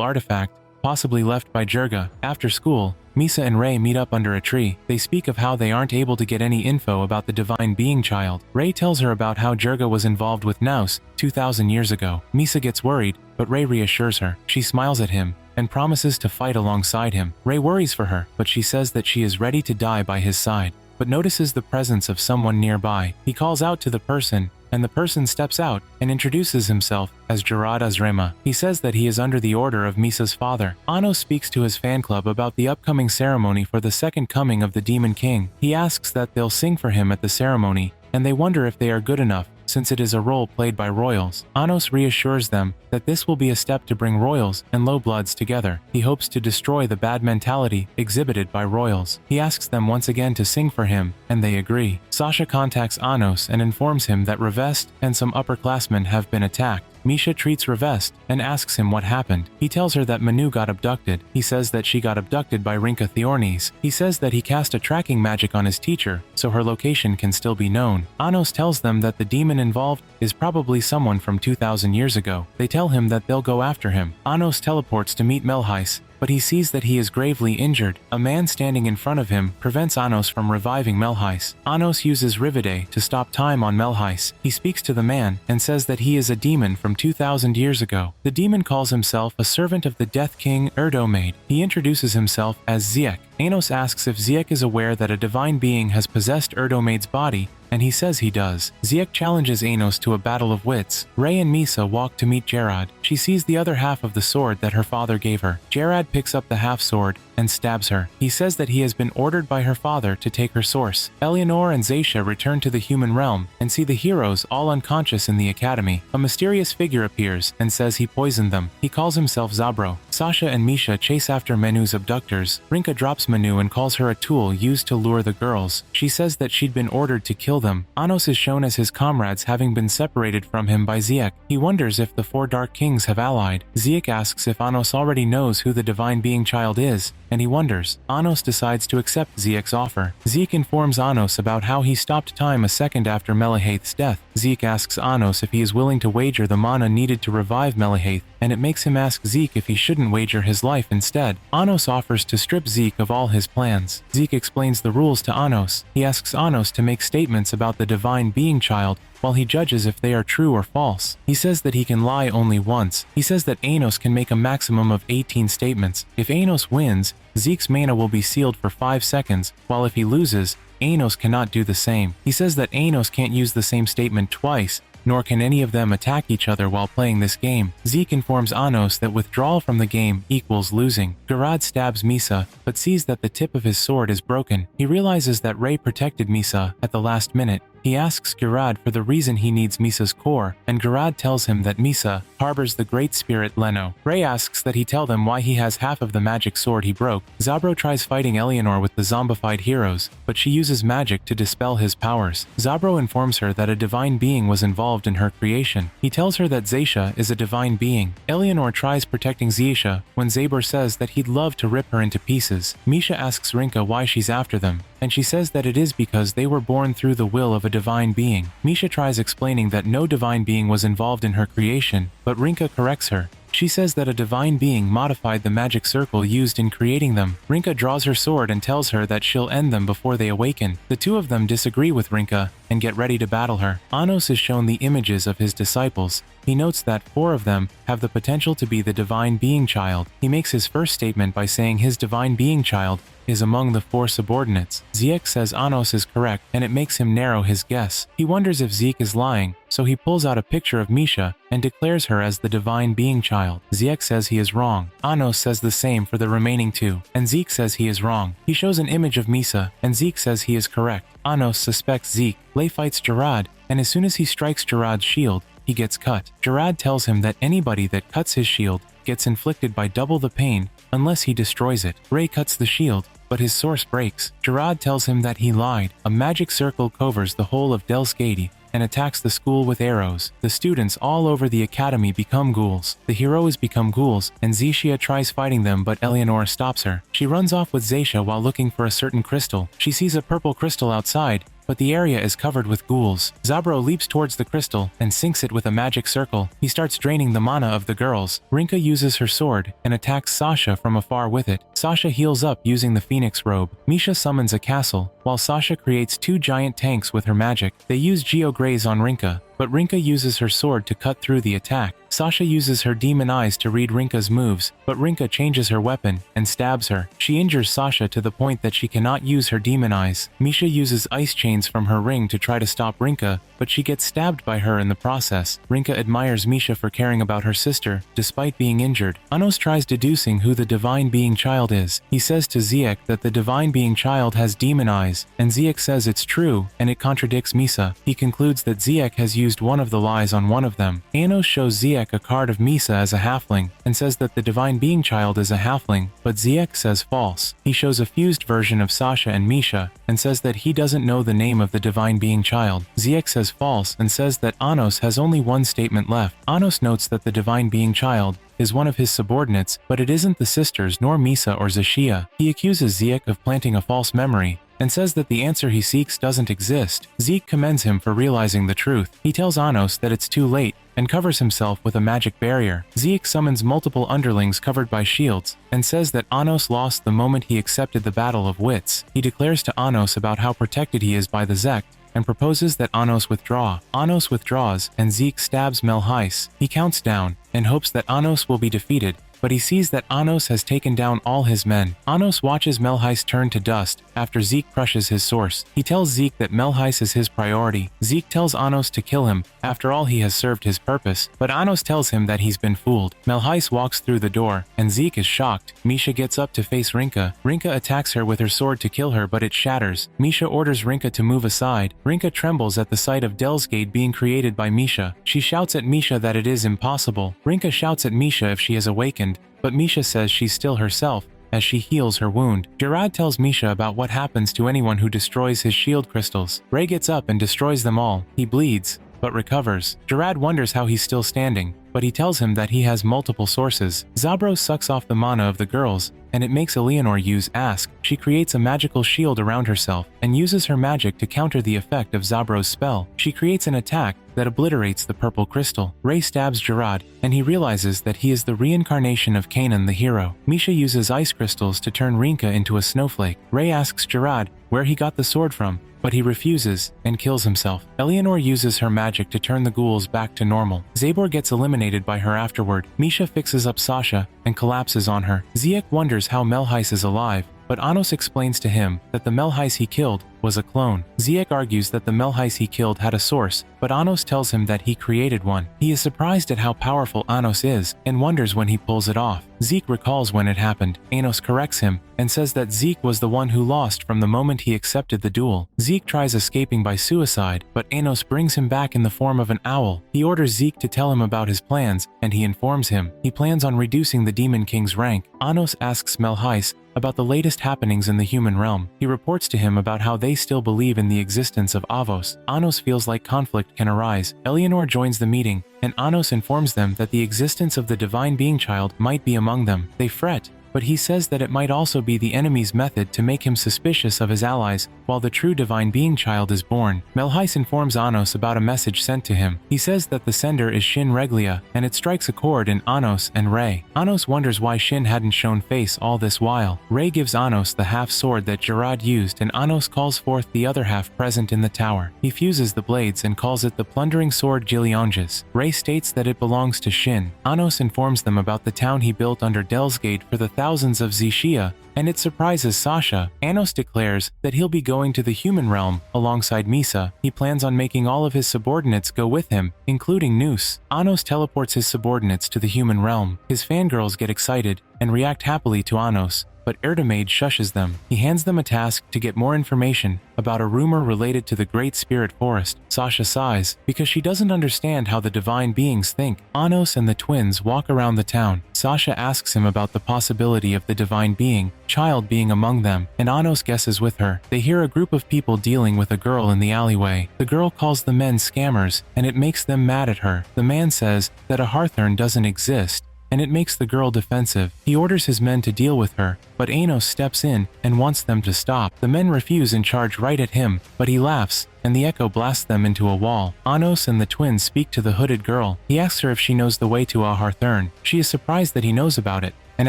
artifact, possibly left by Jurga. After school, Misa and Ray meet up under a tree. They speak of how they aren't able to get any info about the divine being child. Ray tells her about how Jurga was involved with Nous 2,000 years ago. Misa gets worried, but Ray reassures her. She smiles at him and promises to fight alongside him. Ray worries for her, but she says that she is ready to die by his side, but notices the presence of someone nearby. He calls out to the person, and the person steps out and introduces himself as Gerard Azrema. He says that he is under the order of Misa's father. Anos speaks to his fan club about the upcoming ceremony for the second coming of the Demon King. He asks that they'll sing for him at the ceremony, and they wonder if they are good enough, since it is a role played by royals. Anos reassures them that this will be a step to bring royals and low bloods together. He hopes to destroy the bad mentality exhibited by royals. He asks them once again to sing for him, and they agree. Sasha contacts Anos and informs him that Revest and some upperclassmen have been attacked. Misha treats Revest and asks him what happened. He tells her that Manu got abducted. He says that she got abducted by Rinka Theornes. He says that he cast a tracking magic on his teacher, so her location can still be known. Anos tells them that the demon involved is probably someone from 2,000 years ago. They tell him that they'll go after him. Anos teleports to meet Melheis, but he sees that he is gravely injured. A man standing in front of him prevents Anos from reviving Melheis. Anos uses Rivide to stop time on Melheis. He speaks to the man and says that he is a demon from 2,000 years ago. The demon calls himself a servant of the Death King Erdomade. He introduces himself as Ziek. Anos asks if Ziek is aware that a divine being has possessed Erdomade's body, and he says he does. Ziek challenges Anos to a battle of wits. Ray and Misa walk to meet Gerard. She sees the other half of the sword that her father gave her. Gerard picks up the half sword and stabs her. He says that he has been ordered by her father to take her source. Eleanor and Zaisha return to the human realm and see the heroes all unconscious in the academy. A mysterious figure appears and says he poisoned them. He calls himself Zabro. Sasha and Misha chase after Menu's abductors. Rinka drops Manu and calls her a tool used to lure the girls. She says that she'd been ordered to kill them. Anos is shown as his comrades having been separated from him by Ziek. He wonders if the 4 Dark Kings have allied. Ziek asks if Anos already knows who the Divine Being Child is, and he wonders. Anos decides to accept Ziek's offer. Ziek informs Anos about how he stopped time a second after Melihaith's death. Ziek asks Anos if he is willing to wager the mana needed to revive Melihaith, and it makes him ask Ziek if he shouldn't wager his life instead. Anos offers to strip Ziek of all his plans. Ziek explains the rules to Anos. He asks Anos to make statements about the Divine Being Child, while he judges if they are true or false. He says that he can lie only once. He says that Anos can make a maximum of 18 statements. If Anos wins, Ziek's mana will be sealed for 5 seconds, while if he loses, Anos cannot do the same. He says that Anos can't use the same statement twice, nor can any of them attack each other while playing this game. Ziek informs Anos that withdrawal from the game equals losing. Garad stabs Misa, but sees that the tip of his sword is broken. He realizes that Ray protected Misa at the last minute. He asks Garad for the reason he needs Misa's core, and Garad tells him that Misa harbors the great spirit Leno. Ray asks that he tell them why he has half of the magic sword he broke. Zabro tries fighting Eleanor with the zombified heroes, but she uses magic to dispel his powers. Zabro informs her that a divine being was involved in her creation. He tells her that Zaisha is a divine being. Eleanor tries protecting Zaisha when Zabor says that he'd love to rip her into pieces. Misha asks Rinka why she's after them, and she says that it is because they were born through the will of a divine being. Misha tries explaining that no divine being was involved in her creation, but Rinka corrects her. She says that a divine being modified the magic circle used in creating them. Rinka draws her sword and tells her that she'll end them before they awaken. The two of them disagree with Rinka and get ready to battle her. Anos is shown the images of his disciples. He notes that 4 of them have the potential to be the Divine Being Child. He makes his first statement by saying his Divine Being Child is among the 4 subordinates. Ziek says Anos is correct, and it makes him narrow his guess. He wonders if Zeke is lying, so he pulls out a picture of Misha and declares her as the Divine Being Child. Ziek says he is wrong. Anos says the same for the remaining 2, and Zeke says he is wrong. He shows an image of Misa, and Zeke says he is correct. Anos suspects Zeke. Lay fights Gerard, and as soon as he strikes Gerard's shield, he gets cut. Gerard tells him that anybody that cuts his shield gets inflicted by double the pain unless he destroys it. Ray cuts the shield, but his source breaks. Gerard tells him that he lied. A magic circle covers the whole of Delskady and attacks the school with arrows. The students all over the academy become ghouls. The heroes become ghouls, and Zishia tries fighting them, but Eleanor stops her. She runs off with Zaisha while looking for a certain crystal. She sees a purple crystal outside, but the area is covered with ghouls. Zabro leaps towards the crystal and sinks it with a magic circle. He starts draining the mana of the girls. Rinka uses her sword and attacks Sasha from afar with it. Sasha heals up using the phoenix robe. Misha summons a castle, while Sasha creates 2 giant tanks with her magic. They use Geograze on Rinka, but Rinka uses her sword to cut through the attack. Sasha uses her demon eyes to read Rinka's moves, but Rinka changes her weapon and stabs her. She injures Sasha to the point that she cannot use her demon eyes. Misha uses ice chains from her ring to try to stop Rinka, but she gets stabbed by her in the process. Rinka admires Misha for caring about her sister, despite being injured. Anos tries deducing who the Divine Being Child is. He says to Ziek that the Divine Being Child has demon eyes, and Ziek says it's true, and it contradicts Misa. He concludes that Ziek has used one of the lies on one of them. Anos shows Ziek a card of Misa as a halfling, and says that the Divine Being Child is a halfling, but Ziek says false. He shows a fused version of Sasha and Misha, and says that he doesn't know the name of the Divine Being Child. Ziek says false and says that Anos has only one statement left. Anos notes that the Divine Being Child is one of his subordinates, but it isn't the sisters nor Misa or Zashia. He accuses Ziek of planting a false memory, and says that the answer he seeks doesn't exist. Zeke commends him for realizing the truth. He tells Anos that it's too late, and covers himself with a magic barrier. Zeke summons multiple underlings covered by shields, and says that Anos lost the moment he accepted the Battle of Wits. He declares to Anos about how protected he is by the Zekt, and proposes that Anos withdraw. Anos withdraws, and Zeke stabs Melheis. He counts down, and hopes that Anos will be defeated, but he sees that Anos has taken down all his men. Anos watches Melheis turn to dust after Zeke crushes his source. He tells Zeke that Melheis is his priority. Zeke tells Anos to kill him, after all he has served his purpose, but Anos tells him that he's been fooled. Melheis walks through the door, and Zeke is shocked. Misha gets up to face Rinka. Rinka attacks her with her sword to kill her, but it shatters. Misha orders Rinka to move aside. Rinka trembles at the sight of Delsgate being created by Misha. She shouts at Misha that it is impossible. Rinka shouts at Misha if she has awakened, but Misha says she's still herself, as she heals her wound. Gerard tells Misha about what happens to anyone who destroys his shield crystals. Ray gets up and destroys them all. He bleeds, but recovers. Gerard wonders how he's still standing, but he tells him that he has multiple sources. Zabros sucks off the mana of the girls, and it makes Eleanor use Ask. She creates a magical shield around herself and uses her magic to counter the effect of Zabros' spell. She creates an attack that obliterates the purple crystal. Ray stabs Gerard, and he realizes that he is the reincarnation of Kanan the hero. Misha uses ice crystals to turn Rinka into a snowflake. Ray asks Gerard where he got the sword from, but he refuses and kills himself. Eleanor uses her magic to turn the ghouls back to normal. Zabor gets eliminated by her afterward. Misha fixes up Sasha and collapses on her. Ziek wonders how Melheis is alive, but Anos explains to him that the Melheis he killed was a clone. Ziek argues that the Melheis he killed had a source, but Anos tells him that he created one. He is surprised at how powerful Anos is and wonders when he pulls it off. Zeke recalls when it happened. Anos corrects him and says that Zeke was the one who lost from the moment he accepted the duel. Zeke tries escaping by suicide, but Anos brings him back in the form of an owl. He orders Zeke to tell him about his plans, and he informs him he plans on reducing the Demon King's rank. Anos asks Melheis about the latest happenings in the human realm. He reports to him about how they still believe in the existence of Avos. Anos feels like conflict can arise. Eleanor joins the meeting, and Anos informs them that the existence of the Divine Being Child might be among them. They fret, but he says that it might also be the enemy's method to make him suspicious of his allies while the true Divine Being Child is born. Melheis informs Anos about a message sent to him. He says that the sender is Shin Reglia, and it strikes a chord in Anos and Ray. Anos wonders why Shin hadn't shown face all this while. Ray gives Anos the half sword that Gerard used, and Anos calls forth the other half present in the tower. He fuses the blades and calls it the plundering sword Gilionges. Ray states that it belongs to Shin. Anos informs them about the town he built under Delsgate for the thousands of Zishia, and it surprises Sasha. Anos declares that he'll be going to the human realm alongside Misa. He plans on making all of his subordinates go with him, including Noose. Anos teleports his subordinates to the human realm. His fangirls get excited and react happily to Anos, but Erdemaid shushes them. He hands them a task to get more information about a rumor related to the Great Spirit Forest. Sasha sighs because she doesn't understand how the divine beings think. Anos and the twins walk around the town. Sasha asks him about the possibility of the divine being child being among them, and Anos guesses with her. They hear a group of people dealing with a girl in the alleyway. The girl calls the men scammers, and it makes them mad at her. The man says that a Hearthurn doesn't exist, and it makes the girl defensive. He orders his men to deal with her, but Anos steps in and wants them to stop. The men refuse and charge right at him, but he laughs, and the echo blasts them into a wall. Anos and the twins speak to the hooded girl. He asks her if she knows the way to Aharthurn. She is surprised that he knows about it, and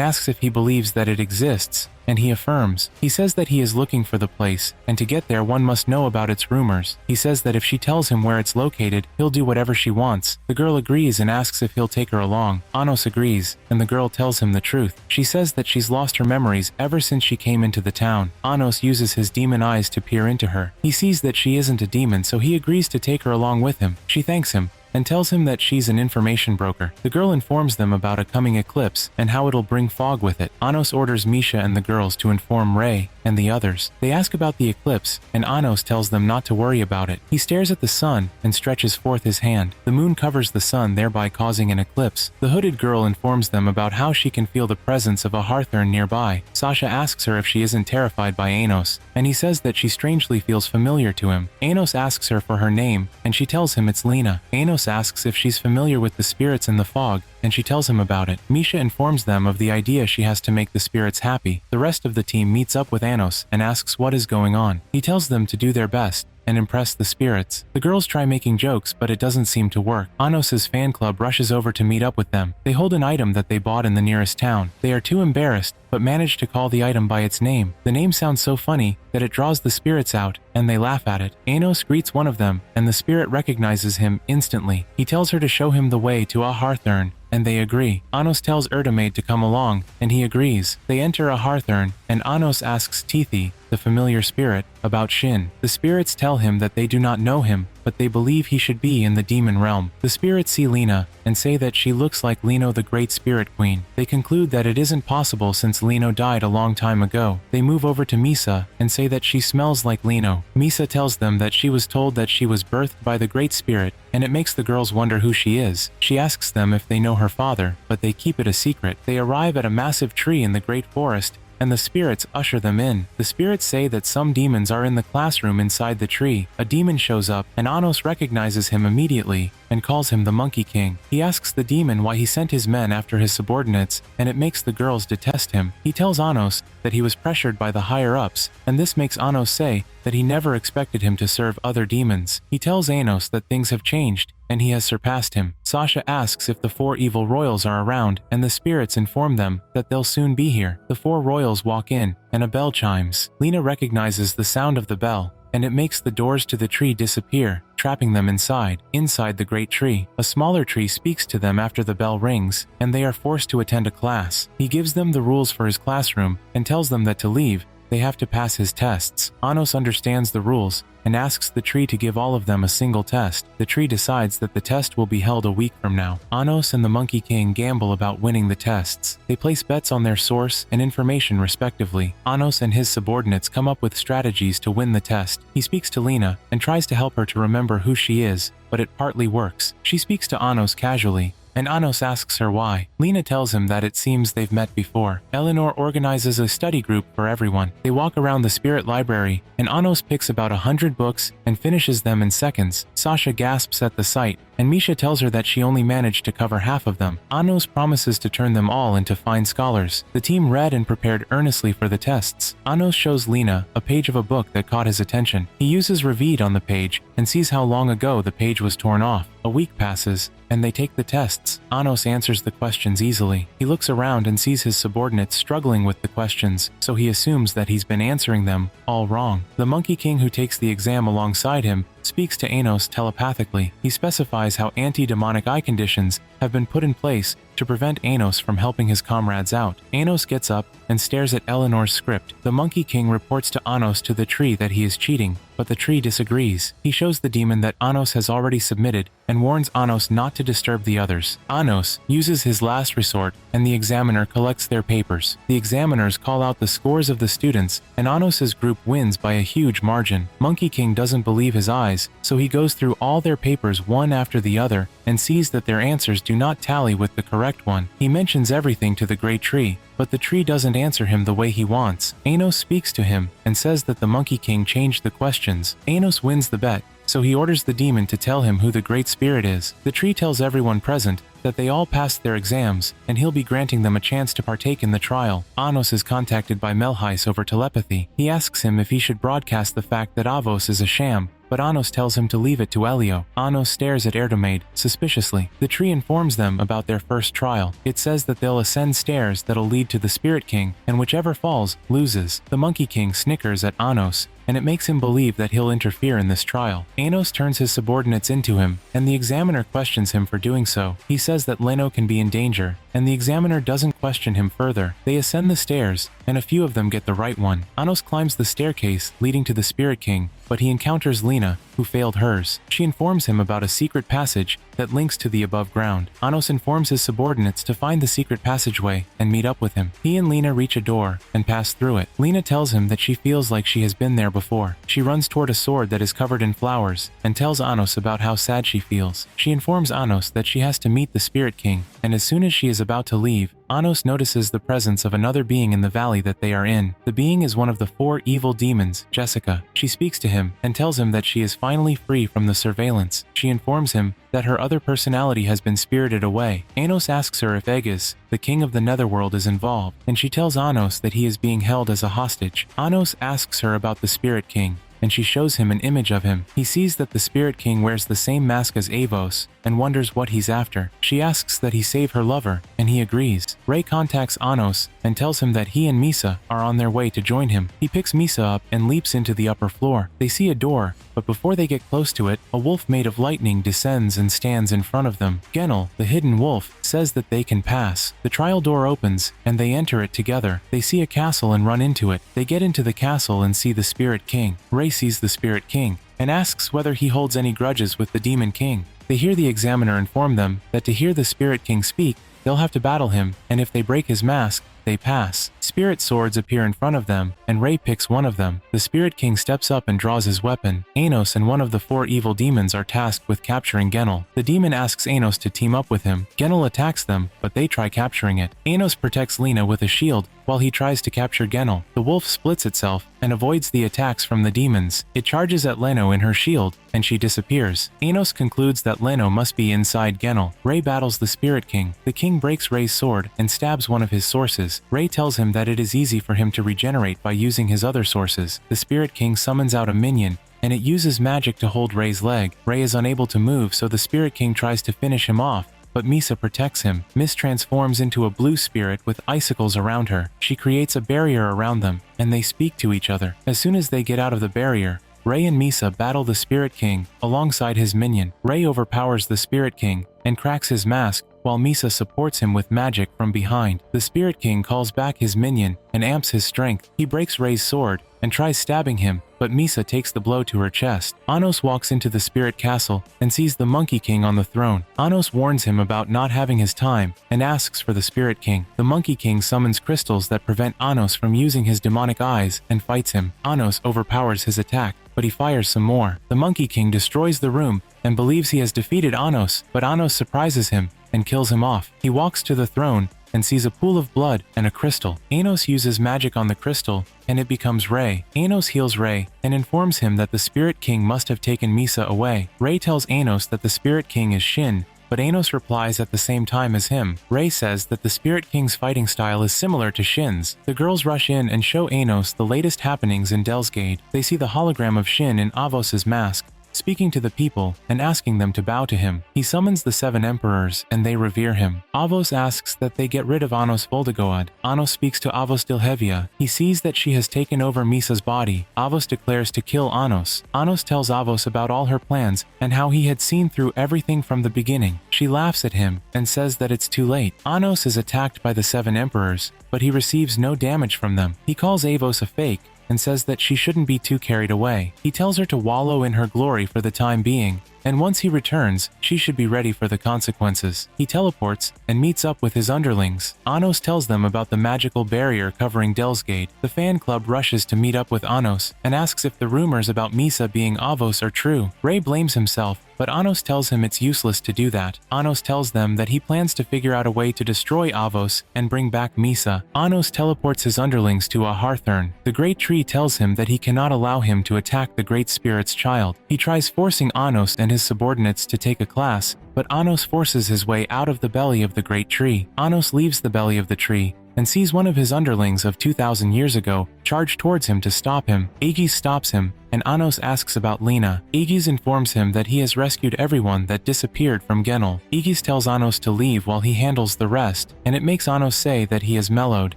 asks if he believes that it exists, and he affirms. He says that he is looking for the place, and to get there one must know about its rumors. He says that if she tells him where it's located, he'll do whatever she wants. The girl agrees and asks if he'll take her along. Anos agrees, and the girl tells him the truth. She says that she's lost her memories ever since she came into the town. Anos uses his demon eyes to peer into her. He sees that she isn't a demon, so he agrees to take her along with him. She thanks him and tells him that she's an information broker. The girl informs them about a coming eclipse and how it'll bring fog with it. Anos orders Misha and the girls to inform Ray and the others. They ask about the eclipse, and Anos tells them not to worry about it. He stares at the sun and stretches forth his hand. The moon covers the sun, thereby causing an eclipse. The hooded girl informs them about how she can feel the presence of a Hearthurn nearby. Sasha asks her if she isn't terrified by Anos, and he says that she strangely feels familiar to him. Anos asks her for her name, and she tells him it's Lena. Anos asks if she's familiar with the spirits in the fog, and she tells him about it. Misha informs them of the idea she has to make the spirits happy. The rest of the team meets up with Anos and asks what is going on. He tells them to do their best and impress the spirits. The girls try making jokes, but it doesn't seem to work. Anos's fan club rushes over to meet up with them. They hold an item that they bought in the nearest town. They are too embarrassed, but manage to call the item by its name. The name sounds so funny that it draws the spirits out, and they laugh at it. Anos greets one of them, and the spirit recognizes him instantly. He tells her to show him the way to Aharthurn, and they agree. Anos tells Erdemaid to come along, and he agrees. They enter Aharthurn, and Anos asks Tithi, the familiar spirit, about Shin. The spirits tell him that they do not know him, but they believe he should be in the demon realm. The spirits see Lena and say that she looks like Leno, the great spirit queen. They conclude that it isn't possible since Leno died a long time ago. They move over to Misa and say that she smells like Leno. Misa tells them that she was told that she was birthed by the great spirit, and it makes the girls wonder who she is. She asks them if they know her father, but they keep it a secret. They arrive at a massive tree in the great forest, and the spirits usher them in. The spirits say that some demons are in the classroom inside the tree. A demon shows up, and Anos recognizes him immediately and calls him the Monkey King. He asks the demon why he sent his men after his subordinates, and it makes the girls detest him. He tells Anos that he was pressured by the higher-ups, and this makes Anos say that he never expected him to serve other demons. He tells Anos that things have changed, and he has surpassed him. Sasha asks if the 4 evil royals are around, and the spirits inform them that they'll soon be here. The 4 royals walk in, and a bell chimes. Lena recognizes the sound of the bell, and it makes the doors to the tree disappear, trapping them inside. Inside the great tree, a smaller tree speaks to them after the bell rings, and they are forced to attend a class. He gives them the rules for his classroom, and tells them that to leave, they have to pass his tests. Anos understands the rules, and asks the tree to give all of them a single test. The tree decides that the test will be held a week from now. Anos and the Monkey King gamble about winning the tests. They place bets on their source and information respectively. Anos and his subordinates come up with strategies to win the test. He speaks to Lena and tries to help her to remember who she is, but it partly works. She speaks to Anos casually, and Anos asks her why. Lena tells him that it seems they've met before. Eleanor organizes a study group for everyone. They walk around the spirit library, and Anos picks about 100 books and finishes them in seconds. Sasha gasps at the sight, and Misha tells her that she only managed to cover half of them. Anos promises to turn them all into fine scholars. The team read and prepared earnestly for the tests. Anos shows Lena a page of a book that caught his attention. He uses Reveed on the page and sees how long ago the page was torn off. A week passes, and they take the tests. Anos answers the questions easily. He looks around and sees his subordinates struggling with the questions, so he assumes that he's been answering them all wrong. The Monkey King who takes the exam alongside him speaks to Anos telepathically. He specifies how anti-demonic eye conditions have been put in place to prevent Anos from helping his comrades out. Anos gets up and stares at Eleanor's script. The Monkey King reports to Anos to the tree that he is cheating, but the tree disagrees. He shows the demon that Anos has already submitted and warns Anos not to disturb the others. Anos uses his last resort, and the examiner collects their papers. The examiners call out the scores of the students, and Anos's group wins by a huge margin. Monkey King doesn't believe his eyes, so he goes through all their papers one after the other and sees that their answers do not tally with the correct one. He mentions everything to the great tree, but the tree doesn't answer him the way he wants. Anos speaks to him and says that the Monkey King changed the questions. Anos wins the bet, so he orders the demon to tell him who the Great Spirit is. The tree tells everyone present that they all passed their exams, and he'll be granting them a chance to partake in the trial. Anos is contacted by Melheis over telepathy. He asks him if he should broadcast the fact that Avos is a sham, but Anos tells him to leave it to Elio. Anos stares at Erdomaid suspiciously. The tree informs them about their first trial. It says that they'll ascend stairs that'll lead to the Spirit King, and whichever falls, loses. The Monkey King snickers at Anos, and it makes him believe that he'll interfere in this trial. Anos turns his subordinates into him, and the examiner questions him for doing so. He says that Leno can be in danger, and the examiner doesn't question him further. They ascend the stairs, and a few of them get the right one. Anos climbs the staircase leading to the Spirit King, but he encounters Lena, who failed hers. She informs him about a secret passage that links to the above ground. Anos informs his subordinates to find the secret passageway and meet up with him. He and Lena reach a door and pass through it. Lena tells him that she feels like she has been there before. She runs toward a sword that is covered in flowers and tells Anos about how sad she feels. She informs Anos that she has to meet the Spirit King, and as soon as she is about to leave, Anos notices the presence of another being in the valley that they are in. The being is one of the 4 evil demons, Jessica. She speaks to him and tells him that she is finally free from the surveillance. She informs him that her other personality has been spirited away. Anos asks her if Aegis, the king of the netherworld, is involved, and she tells Anos that he is being held as a hostage. Anos asks her about the Spirit King, and she shows him an image of him. He sees that the Spirit King wears the same mask as Avos, and wonders what he's after. She asks that he save her lover, and he agrees. Ray contacts Anos and tells him that he and Misa are on their way to join him. He picks Misa up and leaps into the upper floor. They see a door, but before they get close to it, a wolf made of lightning descends and stands in front of them. Genel, the hidden wolf, says that they can pass. The trial door opens, and they enter it together. They see a castle and run into it. They get into the castle and see the Spirit King. Ray sees the Spirit King and asks whether he holds any grudges with the Demon King. They hear the examiner inform them that to hear the Spirit King speak, they'll have to battle him, and if they break his mask, They pass. Spirit swords appear in front of them, and Ray picks one of them. The Spirit King steps up and draws his weapon. Anos and one of the 4 evil demons are tasked with capturing Genel. The demon asks Anos to team up with him. Genel attacks them, but they try capturing it. Anos protects Lena with a shield while he tries to capture Genel. The wolf splits itself and avoids the attacks from the demons. It charges at Leno in her shield, and she disappears. Anos concludes that Leno must be inside Genel. Ray battles the Spirit King. The king breaks Ray's sword and stabs one of his sources. Ray tells him that it is easy for him to regenerate by using his other sources. The Spirit King summons out a minion, and it uses magic to hold Ray's leg. Ray is unable to move, so the Spirit King tries to finish him off, but Misa protects him. Mist transforms into a blue spirit with icicles around her. She creates a barrier around them, and they speak to each other. As soon as they get out of the barrier, Ray and Misa battle the Spirit King alongside his minion. Ray overpowers the Spirit King and cracks his mask, while Misa supports him with magic from behind. The Spirit King calls back his minion and amps his strength. He breaks Ray's sword and tries stabbing him, but Misa takes the blow to her chest. Anos walks into the Spirit Castle and sees the Monkey King on the throne. Anos warns him about not having his time and asks for the Spirit King. The Monkey King summons crystals that prevent Anos from using his demonic eyes and fights him. Anos overpowers his attack, but he fires some more. The Monkey King destroys the room and believes he has defeated Anos, but Anos surprises him and kills him off. He walks to the throne and sees a pool of blood and a crystal. Anos uses magic on the crystal, and it becomes Ray. Anos heals Ray and informs him that the Spirit King must have taken Misa away. Ray tells Anos that the Spirit King is Shin, but Anos replies at the same time as him. Ray says that the Spirit King's fighting style is similar to Shin's. The girls rush in and show Anos the latest happenings in Delsgate. They see the hologram of Shin in Avos's mask, speaking to the people and asking them to bow to him. He summons the 7 emperors, and they revere him. Avos asks that they get rid of Anos Voldegoad. Anos speaks to Avos Dilhevia. He sees that she has taken over Misa's body. Avos declares to kill Anos. Anos tells Avos about all her plans and how he had seen through everything from the beginning. She laughs at him and says that it's too late. Anos is attacked by the 7 emperors, but he receives no damage from them. He calls Avos a fake and says that she shouldn't be too carried away. He tells her to wallow in her glory for the time being, and once he returns, she should be ready for the consequences. He teleports and meets up with his underlings. Anos tells them about the magical barrier covering Delsgate. The fan club rushes to meet up with Anos and asks if the rumors about Misa being Avos are true. Ray blames himself, but Anos tells him it's useless to do that. Anos tells them that he plans to figure out a way to destroy Avos and bring back Misa. Anos teleports his underlings to a Harthurn. The Great Tree tells him that he cannot allow him to attack the Great Spirit's child. He tries forcing Anos and his subordinates to take a class, but Anos forces his way out of the belly of the Great Tree. Anos leaves the belly of the tree and sees one of his underlings of 2,000 years ago charge towards him to stop him. Aegis stops him, and Anos asks about Lena. Aegis informs him that he has rescued everyone that disappeared from Genel. Aegis tells Anos to leave while he handles the rest, and it makes Anos say that he has mellowed.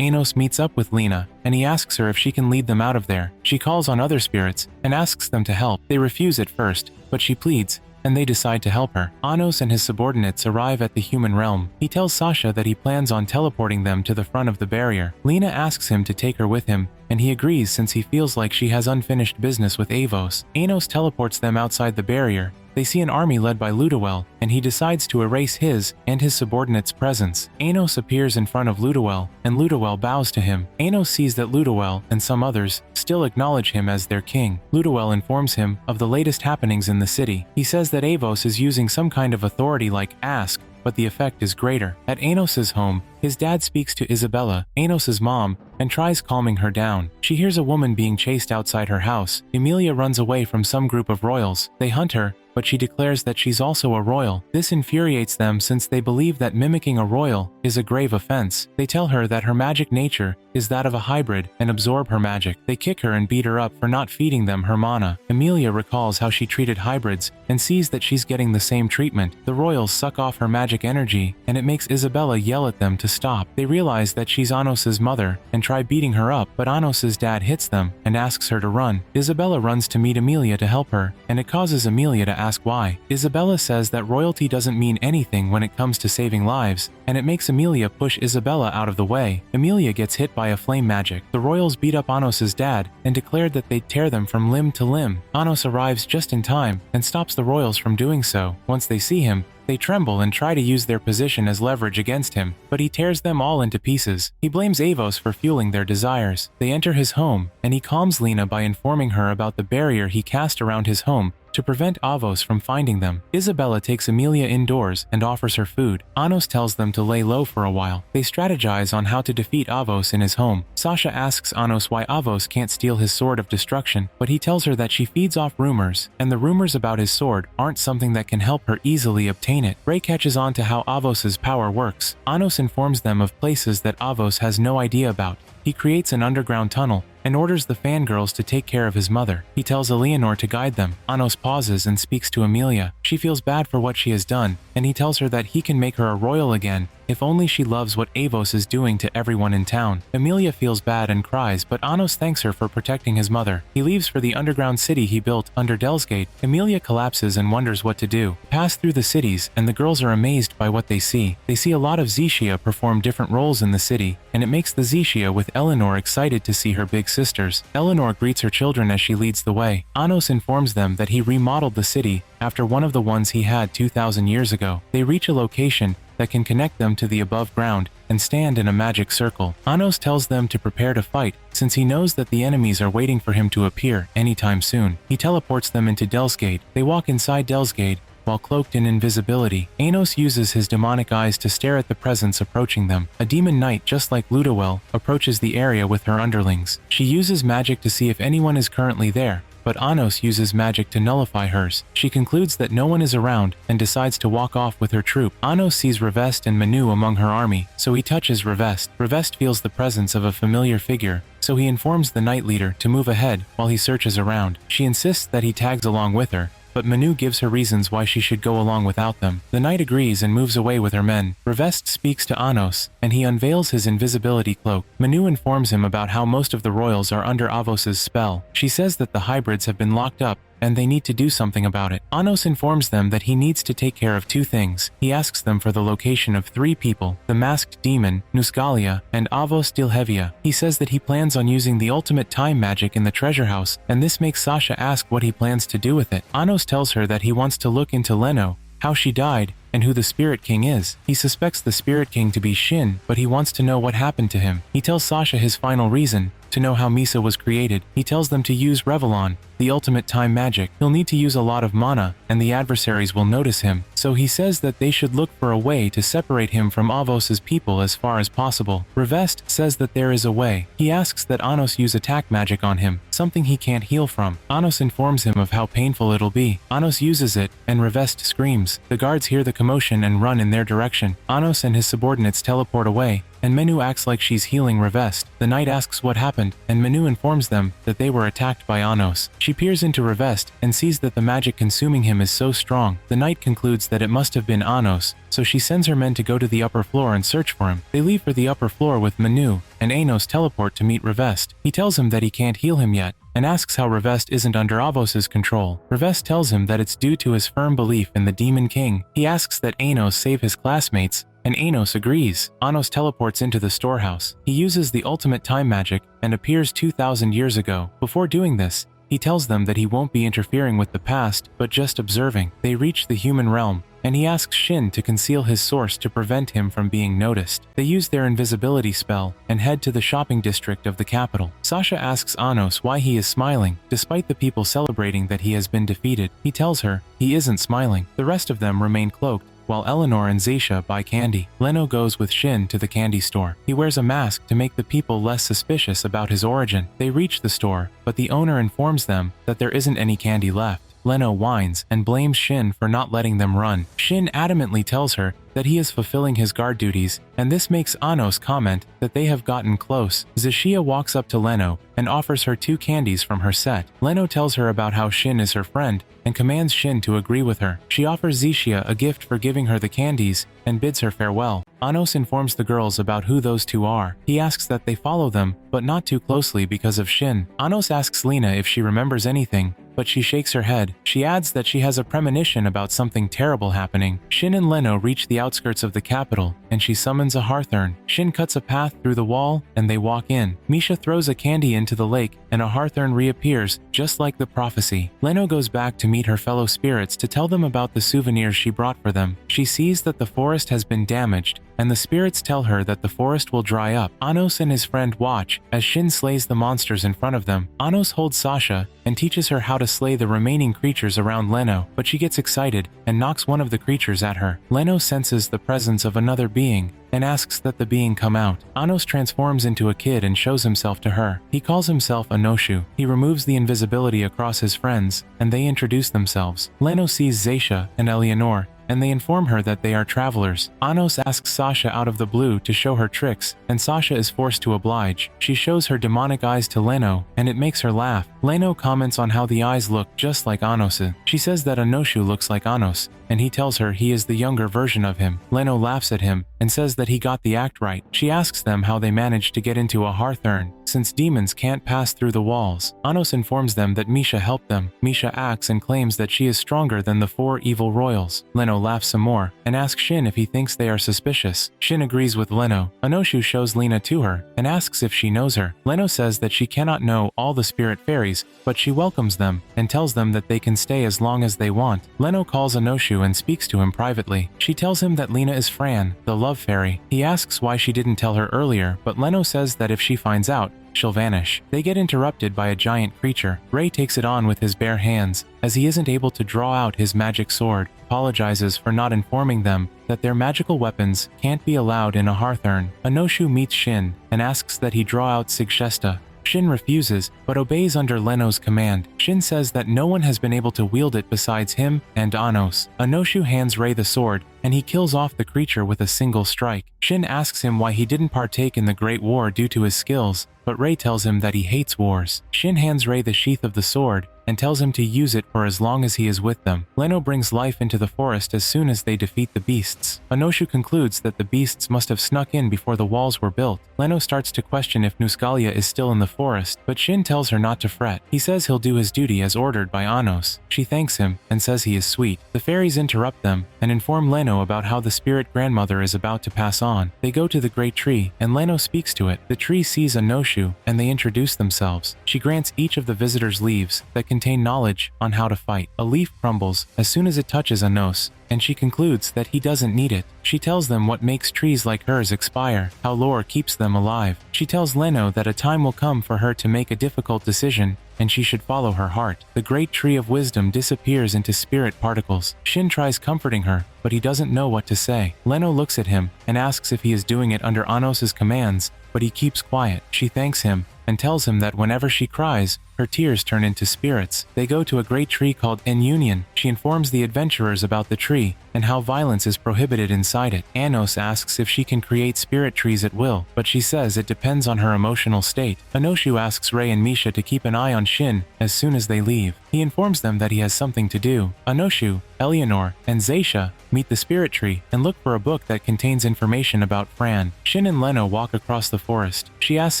Anos meets up with Lena, and he asks her if she can lead them out of there. She calls on other spirits and asks them to help. They refuse at first, but she pleads, and they decide to help her. Anos and his subordinates arrive at the human realm. He tells Sasha that he plans on teleporting them to the front of the barrier. Lena asks him to take her with him, and he agrees since he feels like she has unfinished business with Avos. Anos teleports them outside the barrier. They see an army led by Ludowel, and he decides to erase his and his subordinates' presence. Anos appears in front of Ludowel, and Ludowel bows to him. Anos sees that Ludowel and some others still acknowledge him as their king. Ludowel informs him of the latest happenings in the city. He says that Avos is using some kind of authority like Ask, but the effect is greater. At Anos's home, his dad speaks to Isabella, Anos's mom, and tries calming her down. She hears a woman being chased outside her house. Emilia runs away from some group of royals. They hunt her, but she declares that she's also a royal. This infuriates them since they believe that mimicking a royal is a grave offense. They tell her that her magic nature is that of a hybrid and absorb her magic. They kick her and beat her up for not feeding them her mana. Emilia recalls how she treated hybrids and sees that she's getting the same treatment. The royals suck off her magic energy, and it makes Isabella yell at them to stop. They realize that she's Anos's mother and try beating her up, but Anos's dad hits them and asks her to run. Isabella runs to meet Emilia to help her, and it causes Emilia to ask why. Isabella says that royalty doesn't mean anything when it comes to saving lives, and it makes Emilia push Isabella out of the way. Emilia gets hit by a flame magic. The royals beat up Anos's dad and declared that they'd tear them from limb to limb. Anos arrives just in time and stops the royals from doing so. Once they see him, They tremble and try to use their position as leverage against him, but he tears them all into pieces. He blames Avos for fueling their desires. They enter his home, and he calms Lena by informing her about the barrier he cast around his home to prevent Avos from finding them. Isabella takes Emilia indoors and offers her food. Anos tells them to lay low for a while. They strategize on how to defeat Avos in his home. Sasha asks Anos why Avos can't steal his sword of destruction, but he tells her that she feeds off rumors, and the rumors about his sword aren't something that can help her easily obtain it. Ray catches on to how Avos's power works. Anos informs them of places that Avos has no idea about. He creates an underground tunnel and orders the fangirls to take care of his mother. He tells Eleanor to guide them. Anos pauses and speaks to Emilia. She feels bad for what she has done, and he tells her that he can make her a royal again if only she loves what Avos is doing to everyone in town. Emilia feels bad and cries, but Anos thanks her for protecting his mother. He leaves for the underground city he built under Dellsgate. Emilia collapses and wonders what to do. Pass through the cities, and the girls are amazed by what they see. They see a lot of Zixia perform different roles in the city, and it makes the Zixia with Eleanor excited to see her big sisters. Eleanor greets her children as she leads the way. Anos informs them that he remodeled the city after one of the ones he had 2,000 years ago. They reach a location that can connect them to the above ground and stand in a magic circle. Anos tells them to prepare to fight, since he knows that the enemies are waiting for him to appear anytime soon. He teleports them into Dellsgate. They walk inside Dellsgate while cloaked in invisibility. Anos uses his demonic eyes to stare at the presence approaching them. A demon knight just like Ludowell approaches the area with her underlings. She uses magic to see if anyone is currently there, but Anos uses magic to nullify hers. She concludes that no one is around and decides to walk off with her troop. Anos sees Revest and Manu among her army, so he touches Revest. Revest feels the presence of a familiar figure, so he informs the knight leader to move ahead while he searches around. She insists that he tags along with her, but Manu gives her reasons why she should go along without them. The knight agrees and moves away with her men. Revest speaks to Anos, and he unveils his invisibility cloak. Manu informs him about how most of the royals are under Avos's spell. She says that the hybrids have been locked up, and they need to do something about it. Anos informs them that he needs to take care of two things. He asks them for the location of three people, the masked demon, Nusgalia, and Avos Dilhevia. He says that he plans on using the ultimate time magic in the treasure house, and this makes Sasha ask what he plans to do with it. Anos tells her that he wants to look into Leno, how she died, and who the Spirit King is. He suspects the Spirit King to be Shin, but he wants to know what happened to him. He tells Sasha his final reason, to know how Misa was created. He tells them to use Revellon, the ultimate time magic. He'll need to use a lot of mana, and the adversaries will notice him. So he says that they should look for a way to separate him from Avos's people as far as possible. Revest says that there is a way. He asks that Anos use attack magic on him, something he can't heal from. Anos informs him of how painful it'll be. Anos uses it, and Revest screams. The guards hear the commotion and run in their direction. Anos and his subordinates teleport away, and Menu acts like she's healing Revest. The knight asks what happened, and Menu informs them that they were attacked by Anos. She peers into Revest and sees that the magic consuming him is so strong. The knight concludes that it must have been Anos, so she sends her men to go to the upper floor and search for him. They leave for the upper floor with Menu, and Anos teleport to meet Revest. He tells him that he can't heal him yet, and asks how Revest isn't under Avos's control. Revest tells him that it's due to his firm belief in the Demon King. He asks that Anos save his classmates, and Anos agrees. Anos teleports into the storehouse. He uses the ultimate time magic and appears 2,000 years ago. Before doing this, he tells them that he won't be interfering with the past, but just observing. They reach the human realm, and he asks Shin to conceal his source to prevent him from being noticed. They use their invisibility spell and head to the shopping district of the capital. Sasha asks Anos why he is smiling, despite the people celebrating that he has been defeated. He tells her he isn't smiling. The rest of them remain cloaked, while Eleanor and Zaisha buy candy. Leno goes with Shin to the candy store. He wears a mask to make the people less suspicious about his origin. They reach the store, but the owner informs them that there isn't any candy left. Leno whines and blames Shin for not letting them run. Shin adamantly tells her that he is fulfilling his guard duties, and this makes Anos comment that they have gotten close. Zixia walks up to Leno and offers her 2 candies from her set. Leno tells her about how Shin is her friend and commands Shin to agree with her. She offers Zixia a gift for giving her the candies and bids her farewell. Anos informs the girls about who those 2 are. He asks that they follow them, but not too closely because of Shin. Anos asks Lena if she remembers anything, but she shakes her head. She adds that she has a premonition about something terrible happening. Shin and Leno reach the outskirts of the capital, and she summons a hearthurn. Shin cuts a path through the wall, and they walk in. Misha throws a candy into the lake, and a hearthurn reappears, just like the prophecy. Leno goes back to meet her fellow spirits to tell them about the souvenirs she brought for them. She sees that the forest has been damaged, and the spirits tell her that the forest will dry up. Anos and his friend watch as Shin slays the monsters in front of them. Anos holds Sasha and teaches her how to slay the remaining creatures around Leno, but she gets excited and knocks one of the creatures at her. Leno senses the presence of another being and asks that the being come out. Anos transforms into a kid and shows himself to her. He calls himself Anoshu. He removes the invisibility across his friends, and they introduce themselves. Leno sees Zaisha and Eleanor, and they inform her that they are travelers. Anos asks Sasha out of the blue to show her tricks, and Sasha is forced to oblige. She shows her demonic eyes to Leno, and it makes her laugh. Leno comments on how the eyes look just like Anos'. She says that Anoshu looks like Anos, and he tells her he is the younger version of him. Leno laughs at him and says that he got the act right. She asks them how they managed to get into a hearthurn, since demons can't pass through the walls. Anos informs them that Misha helped them. Misha acts and claims that she is stronger than the 4 evil royals. Leno laughs some more and asks Shin if he thinks they are suspicious. Shin agrees with Leno. Anoshu shows Lena to her and asks if she knows her. Leno says that she cannot know all the spirit fairies, but she welcomes them and tells them that they can stay as long as they want. Leno calls Anoshu and speaks to him privately. She tells him that Lena is Fran, the love fairy. He asks why she didn't tell her earlier, but Leno says that if she finds out, she'll vanish. They get interrupted by a giant creature. Ray takes it on with his bare hands, as he isn't able to draw out his magic sword, apologizes for not informing them that their magical weapons can't be allowed in a hearthurn. Anoshu meets Shin and asks that he draw out Sigshesta. Shin refuses, but obeys under Leno's command. Shin says that no one has been able to wield it besides him and Anos. Anoshu hands Ray the sword, and he kills off the creature with a single strike. Shin asks him why he didn't partake in the Great War due to his skills, but Ray tells him that he hates wars. Shin hands Ray the sheath of the sword and tells him to use it for as long as he is with them. Leno brings life into the forest as soon as they defeat the beasts. Anoshu concludes that the beasts must have snuck in before the walls were built. Leno starts to question if Nuskalia is still in the forest, but Shin tells her not to fret. He says he'll do his duty as ordered by Anos. She thanks him and says he is sweet. The fairies interrupt them and inform Leno about how the spirit grandmother is about to pass on. They go to the great tree, and Leno speaks to it. The tree sees Anoshu, and they introduce themselves. She grants each of the visitors leaves that contain knowledge on how to fight. A leaf crumbles as soon as it touches Anos, and she concludes that he doesn't need it. She tells them what makes trees like hers expire, how lore keeps them alive. She tells Leno that a time will come for her to make a difficult decision, and she should follow her heart. The great tree of wisdom disappears into spirit particles. Shin tries comforting her, but he doesn't know what to say. Leno looks at him and asks if he is doing it under Anos' commands, but he keeps quiet. She thanks him and tells him that whenever she cries, her tears turn into spirits. They go to a great tree called En Union. She informs the adventurers about the tree and how violence is prohibited inside it. Anos asks if she can create spirit trees at will, but she says it depends on her emotional state. Anoshu asks Ray and Misha to keep an eye on Shin as soon as they leave. He informs them that he has something to do. Anoshu, Eleanor, and Zaisha meet the spirit tree and look for a book that contains information about Fran. Shin and Leno walk across the forest. She asks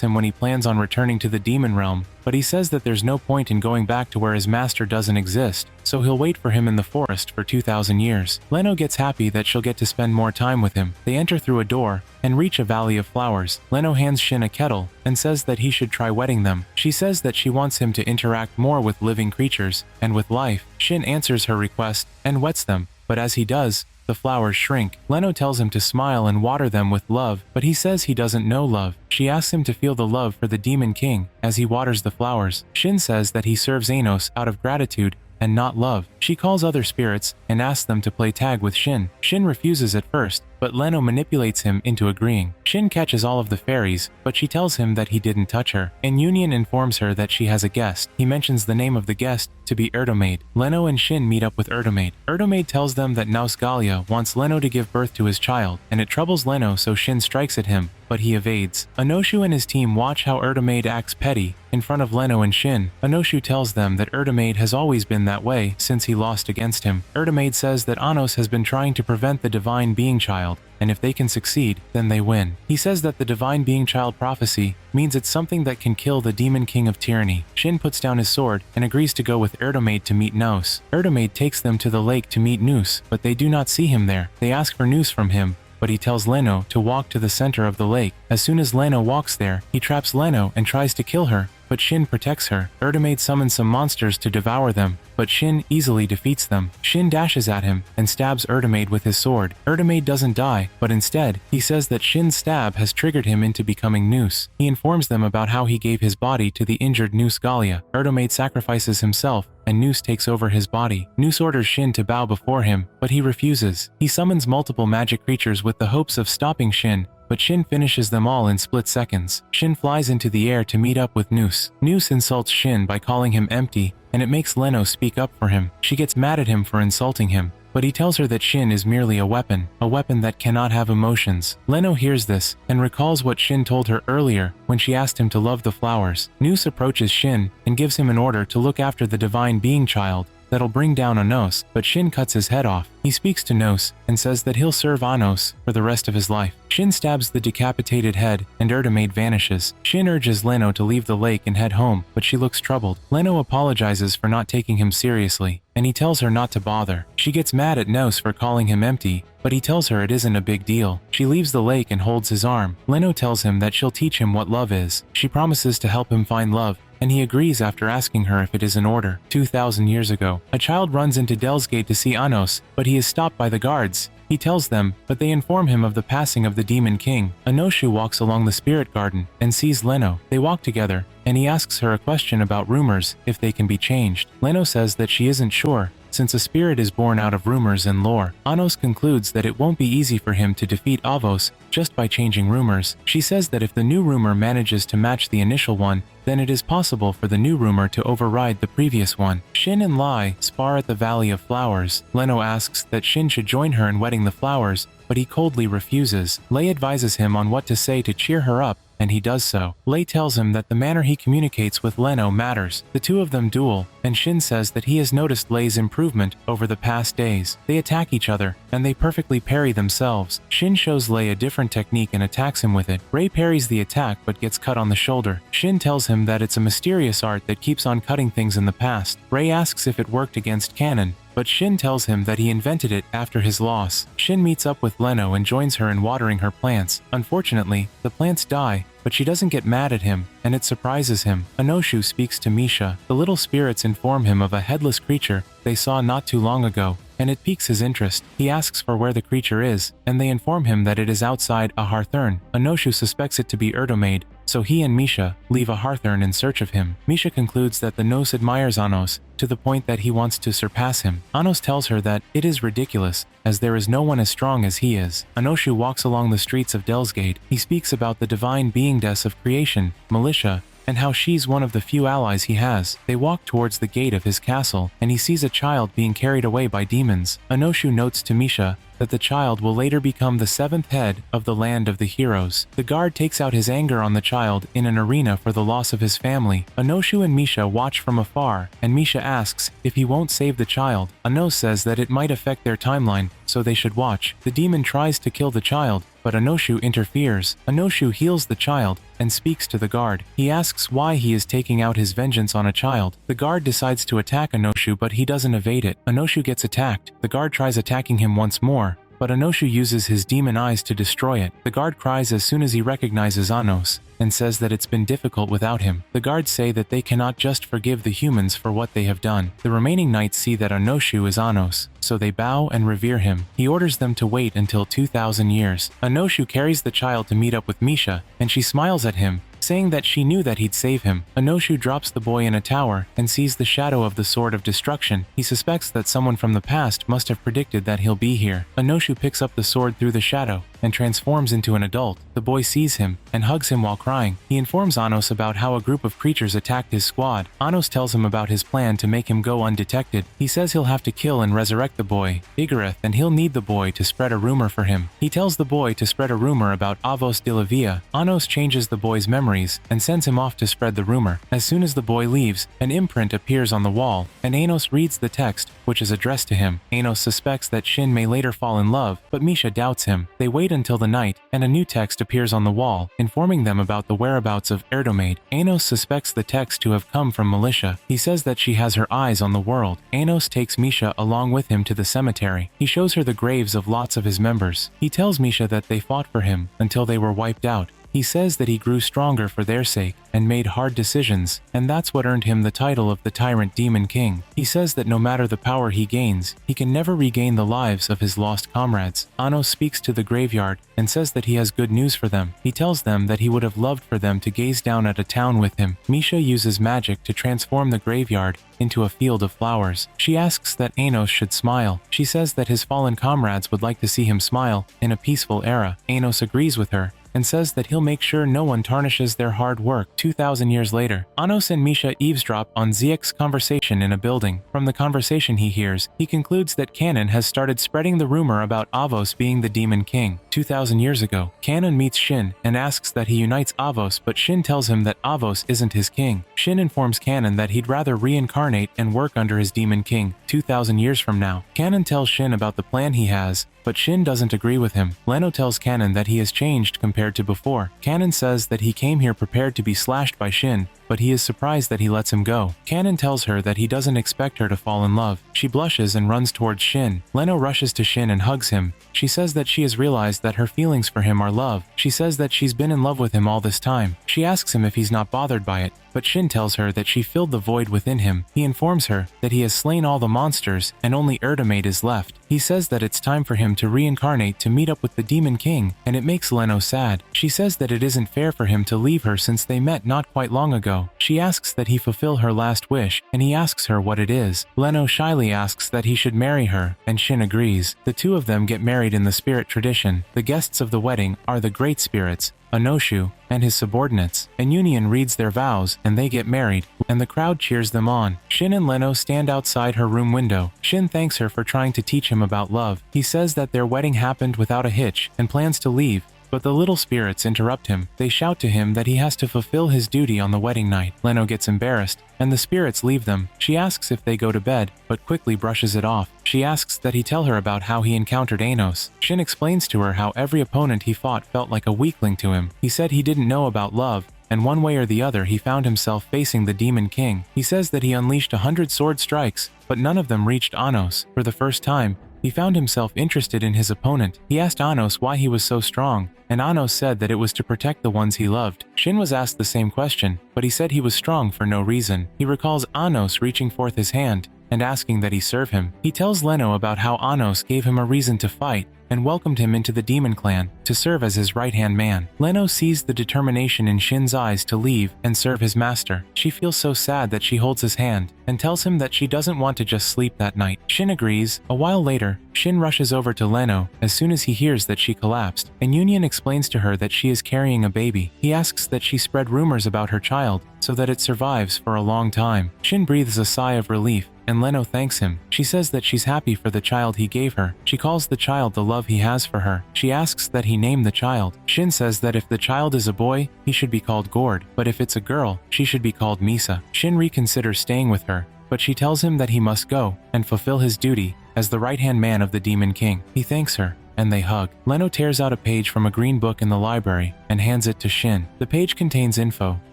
him when he plans on returning to the demon realm, but he says that there's no point in going back to where his master doesn't exist, so he'll wait for him in the forest for 2,000 years. Leno gets happy that she'll get to spend more time with him. They enter through a door and reach a valley of flowers. Leno hands Shin a kettle and says that he should try wetting them. She says that she wants him to interact more with living creatures and with life. Shin answers her request and wets them, but as he does, the flowers shrink. Leno tells him to smile and water them with love, but he says he doesn't know love. She asks him to feel the love for the Demon King as he waters the flowers. Shin says that he serves Anos out of gratitude and not love. She calls other spirits and asks them to play tag with Shin. Shin refuses at first, but Leno manipulates him into agreeing. Shin catches all of the fairies, but she tells him that he didn't touch her. And Union informs her that she has a guest. He mentions the name of the guest to be Erdomaid. Leno and Shin meet up with Erdomaid. Erdomaid tells them that Nausgalia wants Leno to give birth to his child, and it troubles Leno, so Shin strikes at him but he evades. Anoshu and his team watch how Erdemaid acts petty in front of Leno and Shin. Anoshu tells them that Erdemaid has always been that way since he lost against him. Erdemaid says that Anos has been trying to prevent the Divine Being Child, and if they can succeed, then they win. He says that the Divine Being Child prophecy means it's something that can kill the Demon King of Tyranny. Shin puts down his sword and agrees to go with Erdemaid to meet Nous. Erdemaid takes them to the lake to meet Nous, but they do not see him there. They ask for news from him, but he tells Leno to walk to the center of the lake. As soon as Leno walks there, he traps Leno and tries to kill her, but Shin protects her. Erdemaid summons some monsters to devour them, but Shin easily defeats them. Shin dashes at him and stabs Erdemaid with his sword. Erdemaid doesn't die, but instead, he says that Shin's stab has triggered him into becoming Nous. He informs them about how he gave his body to the injured Nous Gallia. Erdemaid sacrifices himself, and Nous takes over his body. Nous orders Shin to bow before him, but he refuses. He summons multiple magic creatures with the hopes of stopping Shin, but Shin finishes them all in split seconds. Shin flies into the air to meet up with Nous. Nous insults Shin by calling him empty, and it makes Leno speak up for him. She gets mad at him for insulting him, but he tells her that Shin is merely a weapon that cannot have emotions. Leno hears this and recalls what Shin told her earlier when she asked him to love the flowers. Nous approaches Shin and gives him an order to look after the Divine Being Child that'll bring down Anos, but Shin cuts his head off. He speaks to Nous and says that he'll serve Anos for the rest of his life. Shin stabs the decapitated head and Erdemaid vanishes. Shin urges Leno to leave the lake and head home, but she looks troubled. Leno apologizes for not taking him seriously, and he tells her not to bother. She gets mad at Nous for calling him empty, but he tells her it isn't a big deal. She leaves the lake and holds his arm. Leno tells him that she'll teach him what love is. She promises to help him find love, and he agrees after asking her if it is in order. 2,000 years ago, a child runs into Dellsgate to see Anos, but he is stopped by the guards. He tells them, but they inform him of the passing of the Demon King. Anoshu walks along the spirit garden and sees Leno. They walk together, and he asks her a question about rumors, if they can be changed. Leno says that she isn't sure, since a spirit is born out of rumors and lore. Anos concludes that it won't be easy for him to defeat Avos just by changing rumors. She says that if the new rumor manages to match the initial one, then it is possible for the new rumor to override the previous one. Shin and Lai spar at the Valley of Flowers. Leno asks that Shin should join her in wedding the flowers, but he coldly refuses. Lei advises him on what to say to cheer her up, and he does so. Lei tells him that the manner he communicates with Leno matters. The two of them duel, and Shin says that he has noticed Lei's improvement over the past days. They attack each other, and they perfectly parry themselves. Shin shows Lei a different technique and attacks him with it. Rei parries the attack but gets cut on the shoulder. Shin tells him that it's a mysterious art that keeps on cutting things in the past. Rei asks if it worked against Canon, but Shin tells him that he invented it after his loss. Shin meets up with Leno and joins her in watering her plants. Unfortunately, the plants die, but she doesn't get mad at him, and it surprises him. Anoshu speaks to Misha. The little spirits inform him of a headless creature they saw not too long ago, and it piques his interest. He asks for where the creature is, and they inform him that it is outside a hearthurn. Anoshu suspects it to be Erdemaid, so he and Misha leave a hearthurn in search of him. Misha concludes that the Nos admires Anos to the point that he wants to surpass him. Anos tells her that it is ridiculous, as there is no one as strong as he is. Anoshu walks along the streets of Dellsgate. He speaks about the divine beingdess of creation, Militia, and how she's one of the few allies he has. They walk towards the gate of his castle, and he sees a child being carried away by demons. Anoshu notes to Misha that the child will later become the seventh head of the land of the heroes. The guard takes out his anger on the child in an arena for the loss of his family. Anoshu and Misha watch from afar, and Misha asks if he won't save the child. Anos says that it might affect their timeline, so they should watch. The demon tries to kill the child, but Anoshu interferes. Anoshu heals the child and speaks to the guard. He asks why he is taking out his vengeance on a child. The guard decides to attack Anoshu, but he doesn't evade it. Anoshu gets attacked. The guard tries attacking him once more, but Anoshu uses his demon eyes to destroy it. The guard cries as soon as he recognizes Anos, and says that it's been difficult without him. The guards say that they cannot just forgive the humans for what they have done. The remaining knights see that Anoshu is Anos, so they bow and revere him. He orders them to wait until 2,000 years. Anoshu carries the child to meet up with Misha, and she smiles at him, saying that she knew that he'd save him. Anoshu drops the boy in a tower and sees the shadow of the Sword of Destruction. He suspects that someone from the past must have predicted that he'll be here. Anoshu picks up the sword through the shadow and transforms into an adult. The boy sees him and hugs him while crying. He informs Anos about how a group of creatures attacked his squad. Anos tells him about his plan to make him go undetected. He says he'll have to kill and resurrect the boy, Igareth, and he'll need the boy to spread a rumor for him. He tells the boy to spread a rumor about Avos de la Via. Anos changes the boy's memories and sends him off to spread the rumor. As soon as the boy leaves, an imprint appears on the wall, and Anos reads the text, which is addressed to him. Anos suspects that Shin may later fall in love, but Misha doubts him. They wait until the night, and a new text appears on the wall, informing them about the whereabouts of Erdomaid. Anos suspects the text to have come from Militia. He says that she has her eyes on the world. Anos takes Misha along with him to the cemetery. He shows her the graves of lots of his members. He tells Misha that they fought for him until they were wiped out. He says that he grew stronger for their sake and made hard decisions, and that's what earned him the title of the Tyrant Demon King. He says that no matter the power he gains, he can never regain the lives of his lost comrades. Anos speaks to the graveyard and says that he has good news for them. He tells them that he would have loved for them to gaze down at a town with him. Misha uses magic to transform the graveyard into a field of flowers. She asks that Anos should smile. She says that his fallen comrades would like to see him smile in a peaceful era. Anos agrees with her and says that he'll make sure no one tarnishes their hard work. 2,000 years later, Anos and Misha eavesdrop on Ziek's conversation in a building. From the conversation he hears, he concludes that Canon has started spreading the rumor about Avos being the Demon King. 2,000 years ago, Canon meets Shin and asks that he unites Avos, but Shin tells him that Avos isn't his king. Shin informs Canon that he'd rather reincarnate and work under his Demon King 2,000 years from now. Canon tells Shin about the plan he has, but Shin doesn't agree with him. Leno tells Canon that he has changed compared to before. Canon says that he came here prepared to be slashed by Shin, but he is surprised that he lets him go. Canon tells her that he doesn't expect her to fall in love. She blushes and runs towards Shin. Leno rushes to Shin and hugs him. She says that she has realized that her feelings for him are love. She says that she's been in love with him all this time. She asks him if he's not bothered by it, but Shin tells her that she filled the void within him. He informs her that he has slain all the monsters and only Erdomaid is left. He says that it's time for him to reincarnate to meet up with the Demon King, and it makes Leno sad. She says that it isn't fair for him to leave her since they met not quite long ago. She asks that he fulfill her last wish, and he asks her what it is. Leno shyly asks that he should marry her, and Shin agrees. The two of them get married in the spirit tradition. The guests of the wedding are the Great Spirits, Anoshu, and his subordinates. An union reads their vows, and they get married, and the crowd cheers them on. Shin and Leno stand outside her room window. Shin thanks her for trying to teach him about love. He says that their wedding happened without a hitch, and plans to leave, but the little spirits interrupt him. They shout to him that he has to fulfill his duty on the wedding night. Leno gets embarrassed, and the spirits leave them. She asks if they go to bed, but quickly brushes it off. She asks that he tell her about how he encountered Anos. Shin explains to her how every opponent he fought felt like a weakling to him. He said he didn't know about love, and one way or the other he found himself facing the Demon King. He says that he unleashed 100 sword strikes, but none of them reached Anos. For the first time, he found himself interested in his opponent. He asked Anos why he was so strong, and Anos said that it was to protect the ones he loved. Shin was asked the same question, but he said he was strong for no reason. He recalls Anos reaching forth his hand and asking that he serve him. He tells Leno about how Anos gave him a reason to fight and welcomed him into the Demon Clan to serve as his right-hand man. Leno sees the determination in Shin's eyes to leave and serve his master. She feels so sad that she holds his hand and tells him that she doesn't want to just sleep that night. Shin agrees. A while later, Shin rushes over to Leno as soon as he hears that she collapsed, and Union explains to her that she is carrying a baby. He asks that she spread rumors about her child so that it survives for a long time. Shin breathes a sigh of relief, and Leno thanks him. She says that she's happy for the child he gave her. She calls the child the love he has for her. She asks that he name the child. Shin says that if the child is a boy, he should be called Gord, but if it's a girl, she should be called Misa. Shin reconsiders staying with her, but she tells him that he must go and fulfill his duty as the right-hand man of the Demon King. He thanks her, and they hug. Leno tears out a page from a green book in the library and hands it to Shin. The page contains info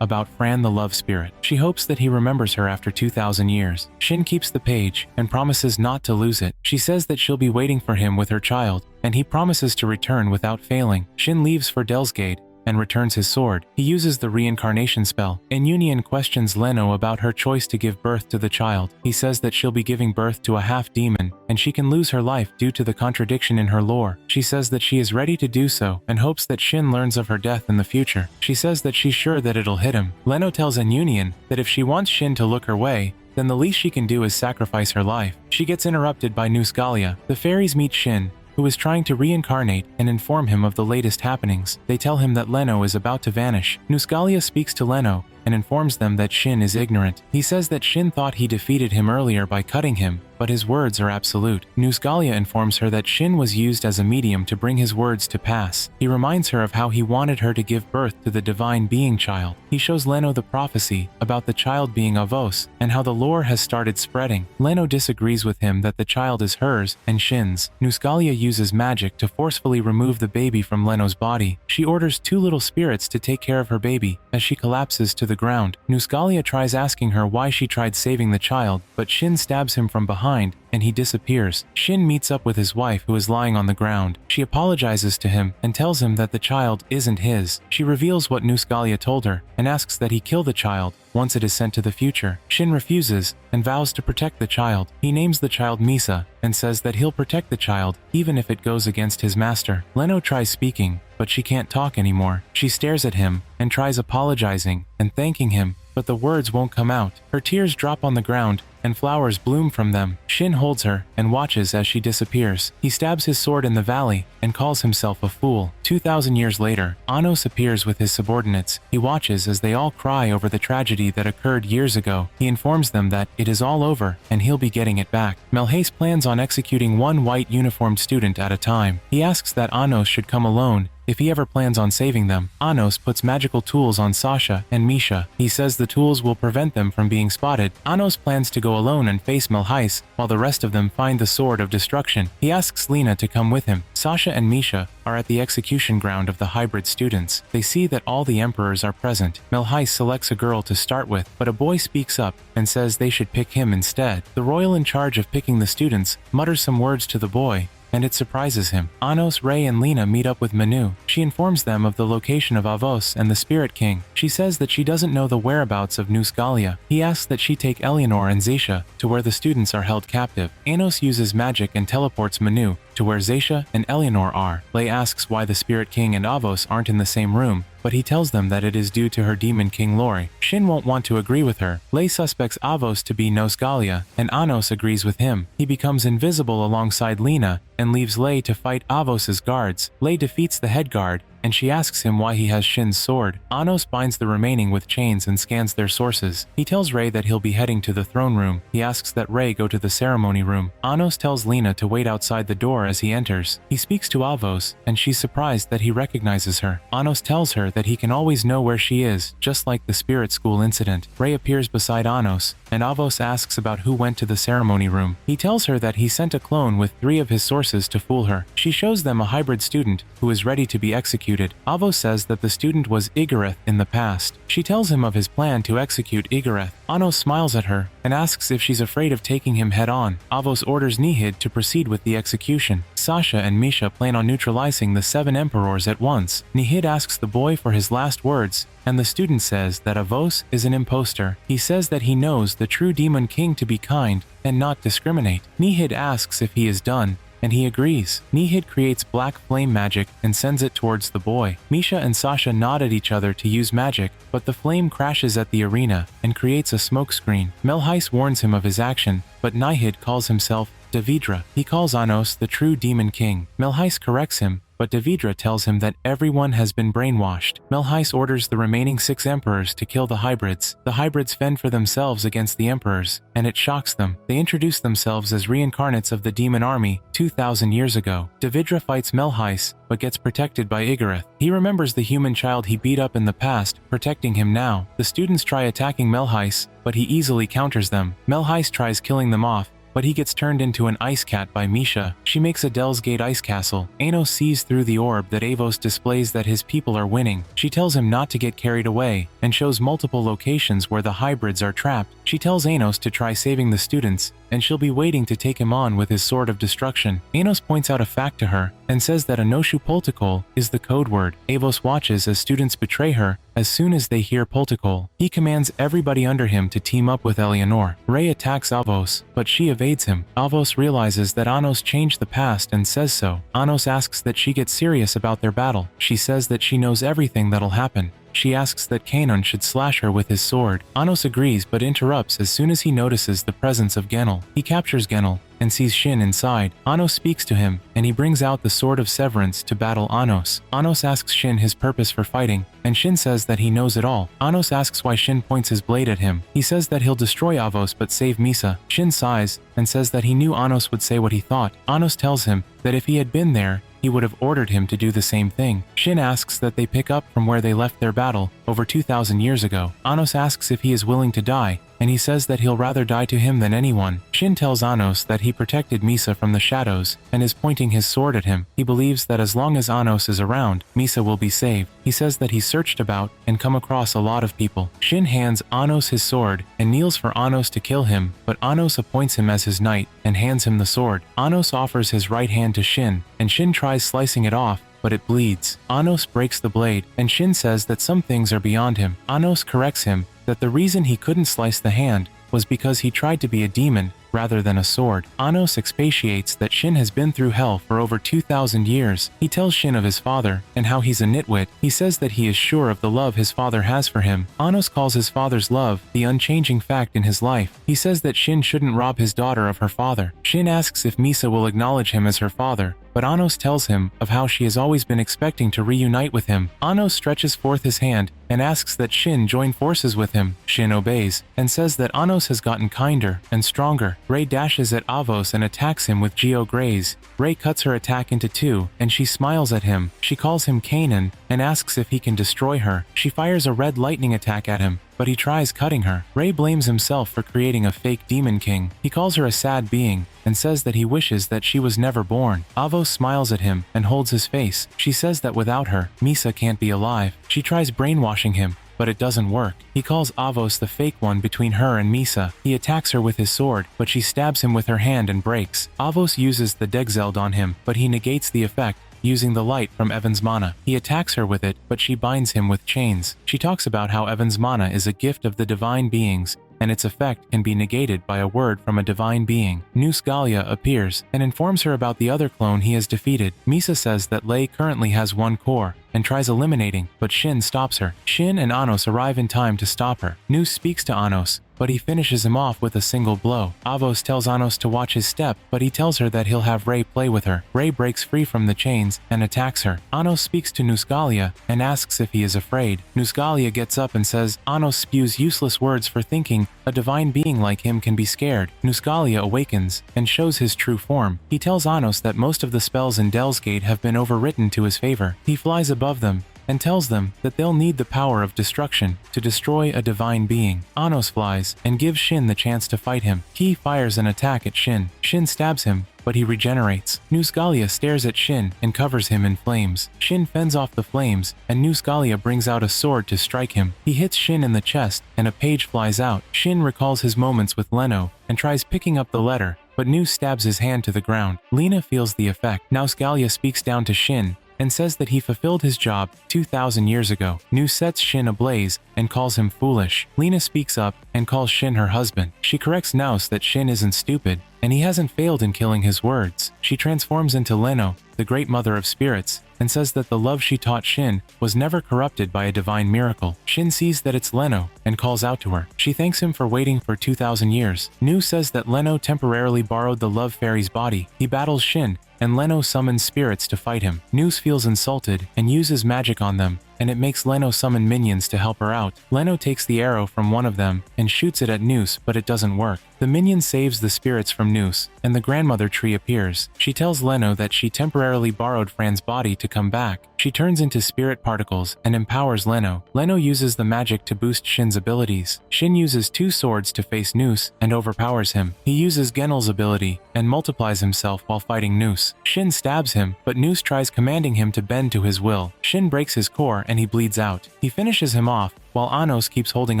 about Fran the Love Spirit. She hopes that he remembers her after 2,000 years. Shin keeps the page and promises not to lose it. She says that she'll be waiting for him with her child, and he promises to return without failing. Shin leaves for Delsgate and returns his sword. He uses the reincarnation spell, and Union questions Leno about her choice to give birth to the child. He says that she'll be giving birth to a half-demon, and she can lose her life due to the contradiction in her lore. She says that she is ready to do so, and hopes that Shin learns of her death in the future. She says that she's sure that it'll hit him. Leno tells Union that if she wants Shin to look her way, then the least she can do is sacrifice her life. She gets interrupted by Nusgalia. The fairies meet Shin who is trying to reincarnate and inform him of the latest happenings. They tell him that Leno is about to vanish. Nusgalia speaks to Leno and informs them that Shin is ignorant. He says that Shin thought he defeated him earlier by cutting him, but his words are absolute. Nusgalia informs her that Shin was used as a medium to bring his words to pass. He reminds her of how he wanted her to give birth to the divine being child. He shows Leno the prophecy about the child being Avos and how the lore has started spreading. Leno disagrees with him that the child is hers and Shin's. Nusgalia uses magic to forcefully remove the baby from Leno's body. She orders two little spirits to take care of her baby as she collapses to the ground. Nusgalia tries asking her why she tried saving the child, but Shin stabs him from behind and he disappears. Shin meets up with his wife who is lying on the ground. She apologizes to him and tells him that the child isn't his. She reveals what Nusgalia told her and asks that he kill the child once it is sent to the future. Shin refuses and vows to protect the child. He names the child Misa and says that he'll protect the child even if it goes against his master. Leno tries speaking, but she can't talk anymore. She stares at him and tries apologizing and thanking him, but the words won't come out. Her tears drop on the ground and flowers bloom from them. Shin holds her and watches as she disappears. He stabs his sword in the valley and calls himself a fool. 2,000 years later, Anos appears with his subordinates. He watches as they all cry over the tragedy that occurred years ago. He informs them that it is all over and he'll be getting it back. Melhace plans on executing one white uniformed student at a time. He asks that Anos should come alone if he ever plans on saving them. Anos puts magical tools on Sasha and Misha. He says the tools will prevent them from being spotted. Anos plans to go alone and face Melhace, while the rest of them find the sword of destruction. He asks Lena to come with him. Sasha and Misha are at the execution ground of the hybrid students. They see that all the emperors are present. Melhace selects a girl to start with, but a boy speaks up and says they should pick him instead. The royal in charge of picking the students mutters some words to the boy, and it surprises him. Anos, Ray, and Lena meet up with Manu. She informs them of the location of Avos and the Spirit King. She says that she doesn't know the whereabouts of Nusgalia. He asks that she take Eleanor and Zaisha to where the students are held captive. Anos uses magic and teleports Manu to where Zaisha and Eleanor are. Lay asks why the Spirit King and Avos aren't in the same room, but he tells them that it is due to her Demon King Lori. Shin won't want to agree with her. Lay suspects Avos to be Nosgalia, and Anos agrees with him. He becomes invisible alongside Lena and leaves Lay to fight Avos's guards. Lay defeats the head guard, and she asks him why he has Shin's sword. Anos binds the remaining with chains and scans their sources. He tells Ray that he'll be heading to the throne room. He asks that Ray go to the ceremony room. Anos tells Lena to wait outside the door as he enters. He speaks to Avos, and she's surprised that he recognizes her. Anos tells her that he can always know where she is, just like the spirit school incident. Ray appears beside Anos, and Avos asks about who went to the ceremony room. He tells her that he sent a clone with 3 of his sources to fool her. She shows them a hybrid student who is ready to be executed. Avos says that the student was Igareth in the past. She tells him of his plan to execute Igareth. Anos smiles at her and asks if she's afraid of taking him head-on. Avos orders Nihid to proceed with the execution. Sasha and Misha plan on neutralizing the 7 emperors at once. Nihid asks the boy for his last words, and the student says that Avos is an imposter. He says that he knows the true Demon King to be kind and not discriminate. Nihid asks if he is done, and he agrees. Nihid creates black flame magic and sends it towards the boy. Misha and Sasha nod at each other to use magic, but the flame crashes at the arena and creates a smoke screen. Melhace warns him of his action, but Nihid calls himself Davidra. He calls Anos the true Demon King. Melhace corrects him, but Davidra tells him that everyone has been brainwashed. Melhace orders the remaining 6 emperors to kill the hybrids. The hybrids fend for themselves against the emperors, and it shocks them. They introduce themselves as reincarnates of the demon army 2,000 years ago. Davidra fights Melhace, but gets protected by Igareth. He remembers the human child he beat up in the past, protecting him now. The students try attacking Melhace, but he easily counters them. Melhace tries killing them off, but he gets turned into an ice cat by Misha. She makes a Del's Gate ice castle. Anos sees through the orb that Avos displays that his people are winning. She tells him not to get carried away, and shows multiple locations where the hybrids are trapped. She tells Anos to try saving the students, and she'll be waiting to take him on with his sword of destruction. Anos points out a fact to her, and says that Anoshu Poltikol is the code word. Avos watches as students betray her as soon as they hear Poltikol. He commands everybody under him to team up with Eleanor. Ray attacks Avos, but she evades him. Avos realizes that Anos changed the past and says so. Anos asks that she get serious about their battle. She says that she knows everything that'll happen, She asks that Kanon should slash her with his sword. Anos agrees but interrupts as soon as he notices the presence of Genel. He captures Genel and sees Shin inside. Anos speaks to him, and he brings out the Sword of Severance to battle Anos. Anos asks Shin his purpose for fighting, and Shin says that he knows it all. Anos asks why Shin points his blade at him. He says that he'll destroy Avos but save Misa. Shin sighs and says that he knew Anos would say what he thought. Anos tells him that if he had been there, he would have ordered him to do the same thing. Shin asks that they pick up from where they left their battle over 2,000 years ago. Anos asks if he is willing to die, and he says that he'll rather die to him than anyone. Shin tells Anos that he protected Misa from the shadows and is pointing his sword at him. He believes that as long as Anos is around, Misa will be saved. He says that he's searched about and come across a lot of people. Shin hands Anos his sword and kneels for Anos to kill him, but Anos appoints him as his knight and hands him the sword. Anos offers his right hand to Shin, and Shin tries slicing it off, but it bleeds. Anos breaks the blade, and Shin says that some things are beyond him. Anos corrects him that the reason he couldn't slice the hand was because he tried to be a demon rather than a sword. Anos expatiates that Shin has been through hell for over 2,000 years. He tells Shin of his father and how he's a nitwit. He says that he is sure of the love his father has for him. Anos calls his father's love the unchanging fact in his life. He says that Shin shouldn't rob his daughter of her father. Shin asks if Misa will acknowledge him as her father, but Anos tells him of how she has always been expecting to reunite with him. Anos stretches forth his hand and asks that Shin join forces with him. Shin obeys and says that Anos has gotten kinder and stronger. Rei dashes at Avos and attacks him with Geo Graze. Rei cuts her attack into two, and she smiles at him. She calls him Kanon and asks if he can destroy her. She fires a red lightning attack at him, but he tries cutting her. Rei blames himself for creating a fake demon king. He calls her a sad being and says that he wishes that she was never born. Avos smiles at him and holds his face. She says that without her, Misa can't be alive. She tries brainwashing him, but it doesn't work. He calls Avos the fake one between her and Misa. He attacks her with his sword, but she stabs him with her hand and breaks. Avos uses the Degzeld on him, but he negates the effect using the light from Evan's mana. He attacks her with it, but she binds him with chains. She talks about how Evan's mana is a gift of the divine beings, and its effect can be negated by a word from a divine being. Nusgalia appears and informs her about the other clone he has defeated. Misa says that Lei currently has one core and tries eliminating, but Shin stops her. Shin and Anos arrive in time to stop her. Nus speaks to Anos, but he finishes him off with a single blow. Avos tells Anos to watch his step, but he tells her that he'll have Rei play with her. Rei breaks free from the chains and attacks her. Anos speaks to Nusgalia and asks if he is afraid. Nusgalia gets up and says Anos spews useless words for thinking a divine being like him can be scared. Nusgalia awakens and shows his true form. He tells Anos that most of the spells in Dellsgate have been overwritten to his favor. He flies above them and tells them that they'll need the power of destruction to destroy a divine being. Anos flies and gives Shin the chance to fight him. He fires an attack at Shin. Shin stabs him, but he regenerates. Nusgalia stares at Shin and covers him in flames. Shin fends off the flames, and Nusgalia brings out a sword to strike him. He hits Shin in the chest, and a page flies out. Shin recalls his moments with Leno and tries picking up the letter, but Nus stabs his hand to the ground. Lena feels the effect. Nusgalia speaks down to Shin and says that he fulfilled his job 2,000 years ago. Nus sets Shin ablaze and calls him foolish. Lena speaks up and calls Shin her husband. She corrects Naus that Shin isn't stupid, and he hasn't failed in killing his words. She transforms into Leno, the great mother of spirits, and says that the love she taught Shin was never corrupted by a divine miracle. Shin sees that it's Leno and calls out to her. She thanks him for waiting for 2,000 years. Nu says that Leno temporarily borrowed the Love Fairy's body. He battles Shin, and Leno summons spirits to fight him. Nus feels insulted and uses magic on them, and it makes Leno summon minions to help her out. Leno takes the arrow from one of them and shoots it at Nus, but it doesn't work. The minion saves the spirits from Nus, and the grandmother tree appears. She tells Leno that she temporarily borrowed Fran's body to come back. She turns into spirit particles and empowers Leno. Leno uses the magic to boost Shin's abilities. Shin uses 2 swords to face Nus and overpowers him. He uses Genel's ability and multiplies himself while fighting Nus. Shin stabs him, but Nus tries commanding him to bend to his will. Shin breaks his core and he bleeds out. He finishes him off, while Anos keeps holding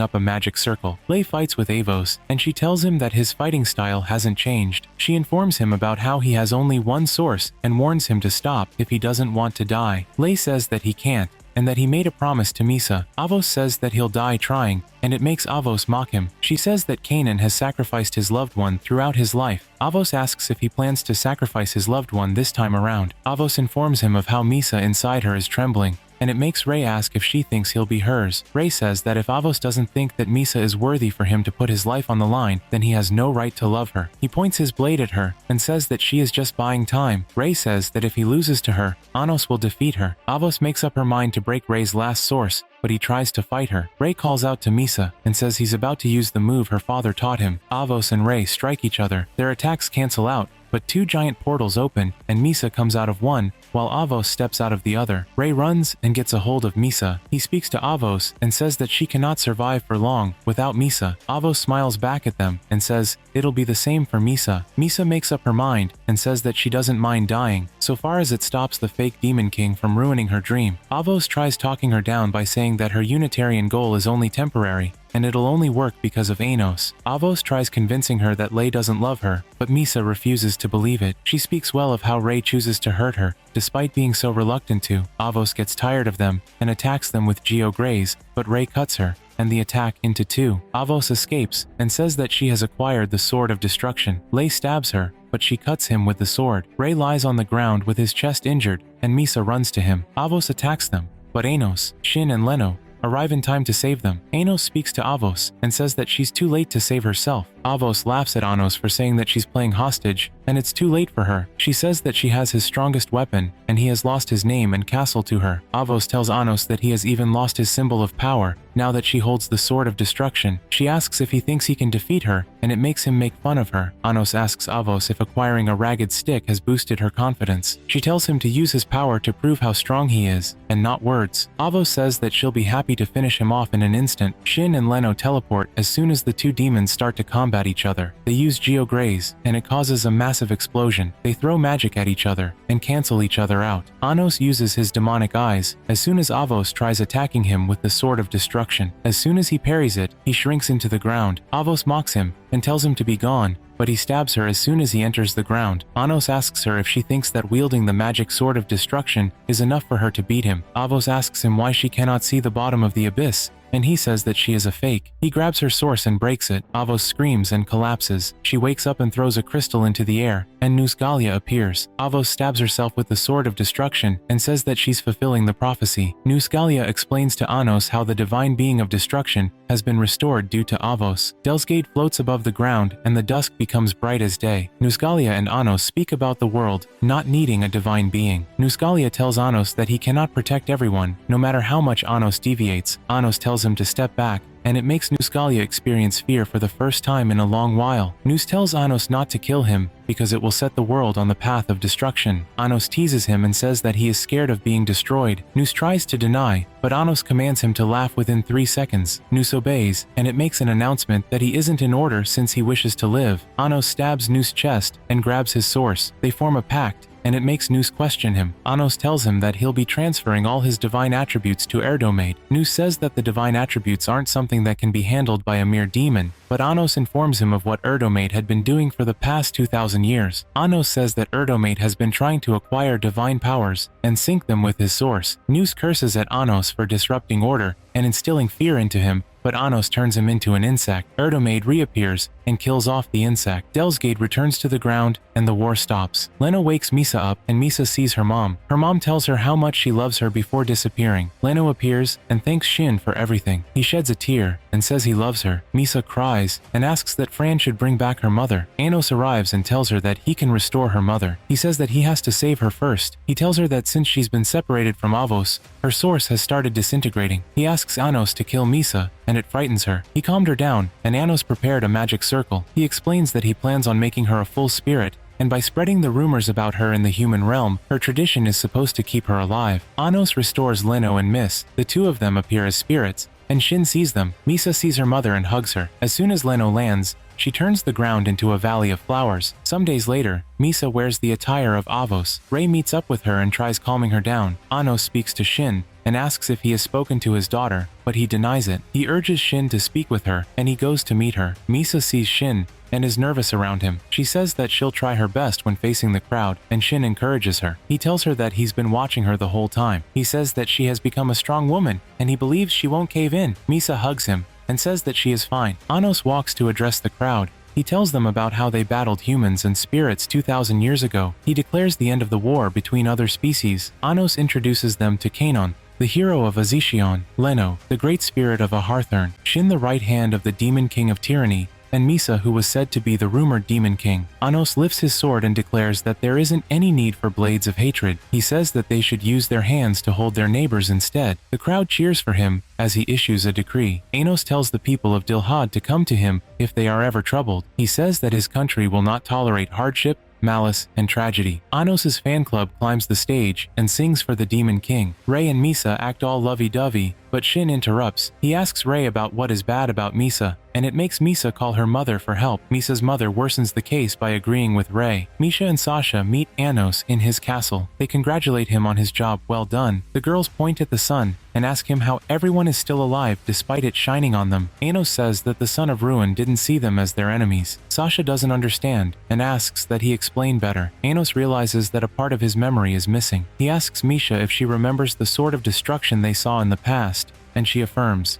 up a magic circle. Lei fights with Avos, and she tells him that his fighting style hasn't changed. She informs him about how he has only one source and warns him to stop if he doesn't want to die. Lei says that he can't, and that he made a promise to Misa. Avos says that he'll die trying, and it makes Avos mock him. She says that Kanon has sacrificed his loved one throughout his life. Avos asks if he plans to sacrifice his loved one this time around. Avos informs him of how Misa inside her is trembling, and it makes Rei ask if she thinks he'll be hers. Rei says that if Avos doesn't think that Misa is worthy for him to put his life on the line, then he has no right to love her. He points his blade at her and says that she is just buying time. Rei says that if he loses to her, Anos will defeat her. Avos makes up her mind to break Rei's last source, but he tries to fight her. Rei calls out to Misa and says he's about to use the move her father taught him. Avos and Rei strike each other. Their attacks cancel out, but two giant portals open, and Misa comes out of one, while Avos steps out of the other. Rei runs and gets a hold of Misa. He speaks to Avos and says that she cannot survive for long without Misa. Avos smiles back at them and says it'll be the same for Misa. Misa makes up her mind and says that she doesn't mind dying, so far as it stops the fake Demon King from ruining her dream. Avos tries talking her down by saying that her Unitarian goal is only temporary, and it'll only work because of Anos. Avos tries convincing her that Lei doesn't love her, but Misa refuses to believe it. She speaks well of how Rei chooses to hurt her, despite being so reluctant to. Avos gets tired of them and attacks them with Geo Graze, but Rei cuts her and the attack into two. Avos escapes and says that she has acquired the Sword of Destruction. Lei stabs her, but she cuts him with the sword. Rei lies on the ground with his chest injured, and Misa runs to him. Avos attacks them, but Anos, Shin and Leno arrive in time to save them. Anos speaks to Avos and says that she's too late to save herself. Avos laughs at Anos for saying that she's playing hostage, and it's too late for her. She says that she has his strongest weapon, and he has lost his name and castle to her. Avos tells Anos that he has even lost his symbol of power, now that she holds the Sword of Destruction. She asks if he thinks he can defeat her, and it makes him make fun of her. Anos asks Avos if acquiring a ragged stick has boosted her confidence. She tells him to use his power to prove how strong he is, and not words. Avos says that she'll be happy to finish him off in an instant. Shin and Leno teleport as soon as the two demons start to combat each other. They use Geo Graze, and it causes a massive explosion. They throw magic at each other and cancel each other out. Anos uses his demonic eyes as soon as Avos tries attacking him with the Sword of Destruction. As soon as he parries it, he shrinks into the ground. Avos mocks him and tells him to be gone, but he stabs her as soon as he enters the ground. Anos asks her if she thinks that wielding the magic Sword of Destruction is enough for her to beat him. Avos asks him why she cannot see the bottom of the abyss, and he says that she is a fake. He grabs her source and breaks it. Avos screams and collapses. She wakes up and throws a crystal into the air, and Nusgalia appears. Avos stabs herself with the Sword of Destruction and says that she's fulfilling the prophecy. Nusgalia explains to Anos how the divine being of destruction has been restored due to Avos. Delsgate floats above the ground, and the dusk becomes bright as day. Nusgalia and Anos speak about the world not needing a divine being. Nusgalia tells Anos that he cannot protect everyone, no matter how much Anos deviates. Anos tells him to step back, and it makes Nusgalia experience fear for the first time in a long while. Nus tells Anos not to kill him because it will set the world on the path of destruction. Anos teases him and says that he is scared of being destroyed. Nus tries to deny, but Anos commands him to laugh within 3 seconds. Nus obeys, and it makes an announcement that he isn't in order since he wishes to live. Anos stabs Nus' chest and grabs his source. They form a pact, and it makes Nus question him. Anos tells him that he'll be transferring all his divine attributes to Erdomade. Nus says that the divine attributes aren't something that can be handled by a mere demon, but Anos informs him of what Erdomade had been doing for the past 2,000 years. Anos says that Erdomade has been trying to acquire divine powers and sync them with his source. Nus curses at Anos for disrupting order and instilling fear into him, but Anos turns him into an insect. Erdomade reappears and kills off the insect. Delsgate returns to the ground, and the war stops. Leno wakes Misa up, and Misa sees her mom. Her mom tells her how much she loves her before disappearing. Leno appears and thanks Shin for everything. He sheds a tear and says he loves her. Misa cries and asks that Fran should bring back her mother. Anos arrives and tells her that he can restore her mother. He says that he has to save her first. He tells her that since she's been separated from Avos, her source has started disintegrating. He asks Anos to kill Misa, and it frightens her. He calmed her down, and Anos prepared a magic circle. He explains that he plans on making her a full spirit, and by spreading the rumors about her in the human realm, her tradition is supposed to keep her alive. Anos restores Leno and Miss. The two of them appear as spirits, and Shin sees them. Misa sees her mother and hugs her. As soon as Leno lands, she turns the ground into a valley of flowers. Some days later, Misa wears the attire of Avos. Rei meets up with her and tries calming her down. Anos speaks to Shin and asks if he has spoken to his daughter, but he denies it. He urges Shin to speak with her, and he goes to meet her. Misa sees Shin and is nervous around him. She says that she'll try her best when facing the crowd, and Shin encourages her. He tells her that he's been watching her the whole time. He says that she has become a strong woman, and he believes she won't cave in. Misa hugs him and says that she is fine. Anos walks to address the crowd. He tells them about how they battled humans and spirits 2,000 years ago. He declares the end of the war between other species. Anos introduces them to Kanon, the hero of Azishion, Leno, the great spirit of Aharthurn, Shin the right hand of the demon king of tyranny, and Misa, who was said to be the rumored demon king. Anos lifts his sword and declares that there isn't any need for blades of hatred. He says that they should use their hands to hold their neighbors instead. The crowd cheers for him as he issues a decree. Anos tells the people of Dilhad to come to him if they are ever troubled. He says that his country will not tolerate hardship, malice, and tragedy. Anos' fan club climbs the stage and sings for the Demon King. Rei and Misa act all lovey-dovey, but Shin interrupts. He asks Rei about what is bad about Misa, and it makes Misa call her mother for help. Misa's mother worsens the case by agreeing with Rei. Misha and Sasha meet Anos in his castle. They congratulate him on his job well done. The girls point at the sun and ask him how everyone is still alive despite it shining on them. Anos says that the Son of Ruin didn't see them as their enemies. Sasha doesn't understand and asks that he explain better. Anos realizes that a part of his memory is missing. He asks Misha if she remembers the sword of destruction they saw in the past, and she affirms.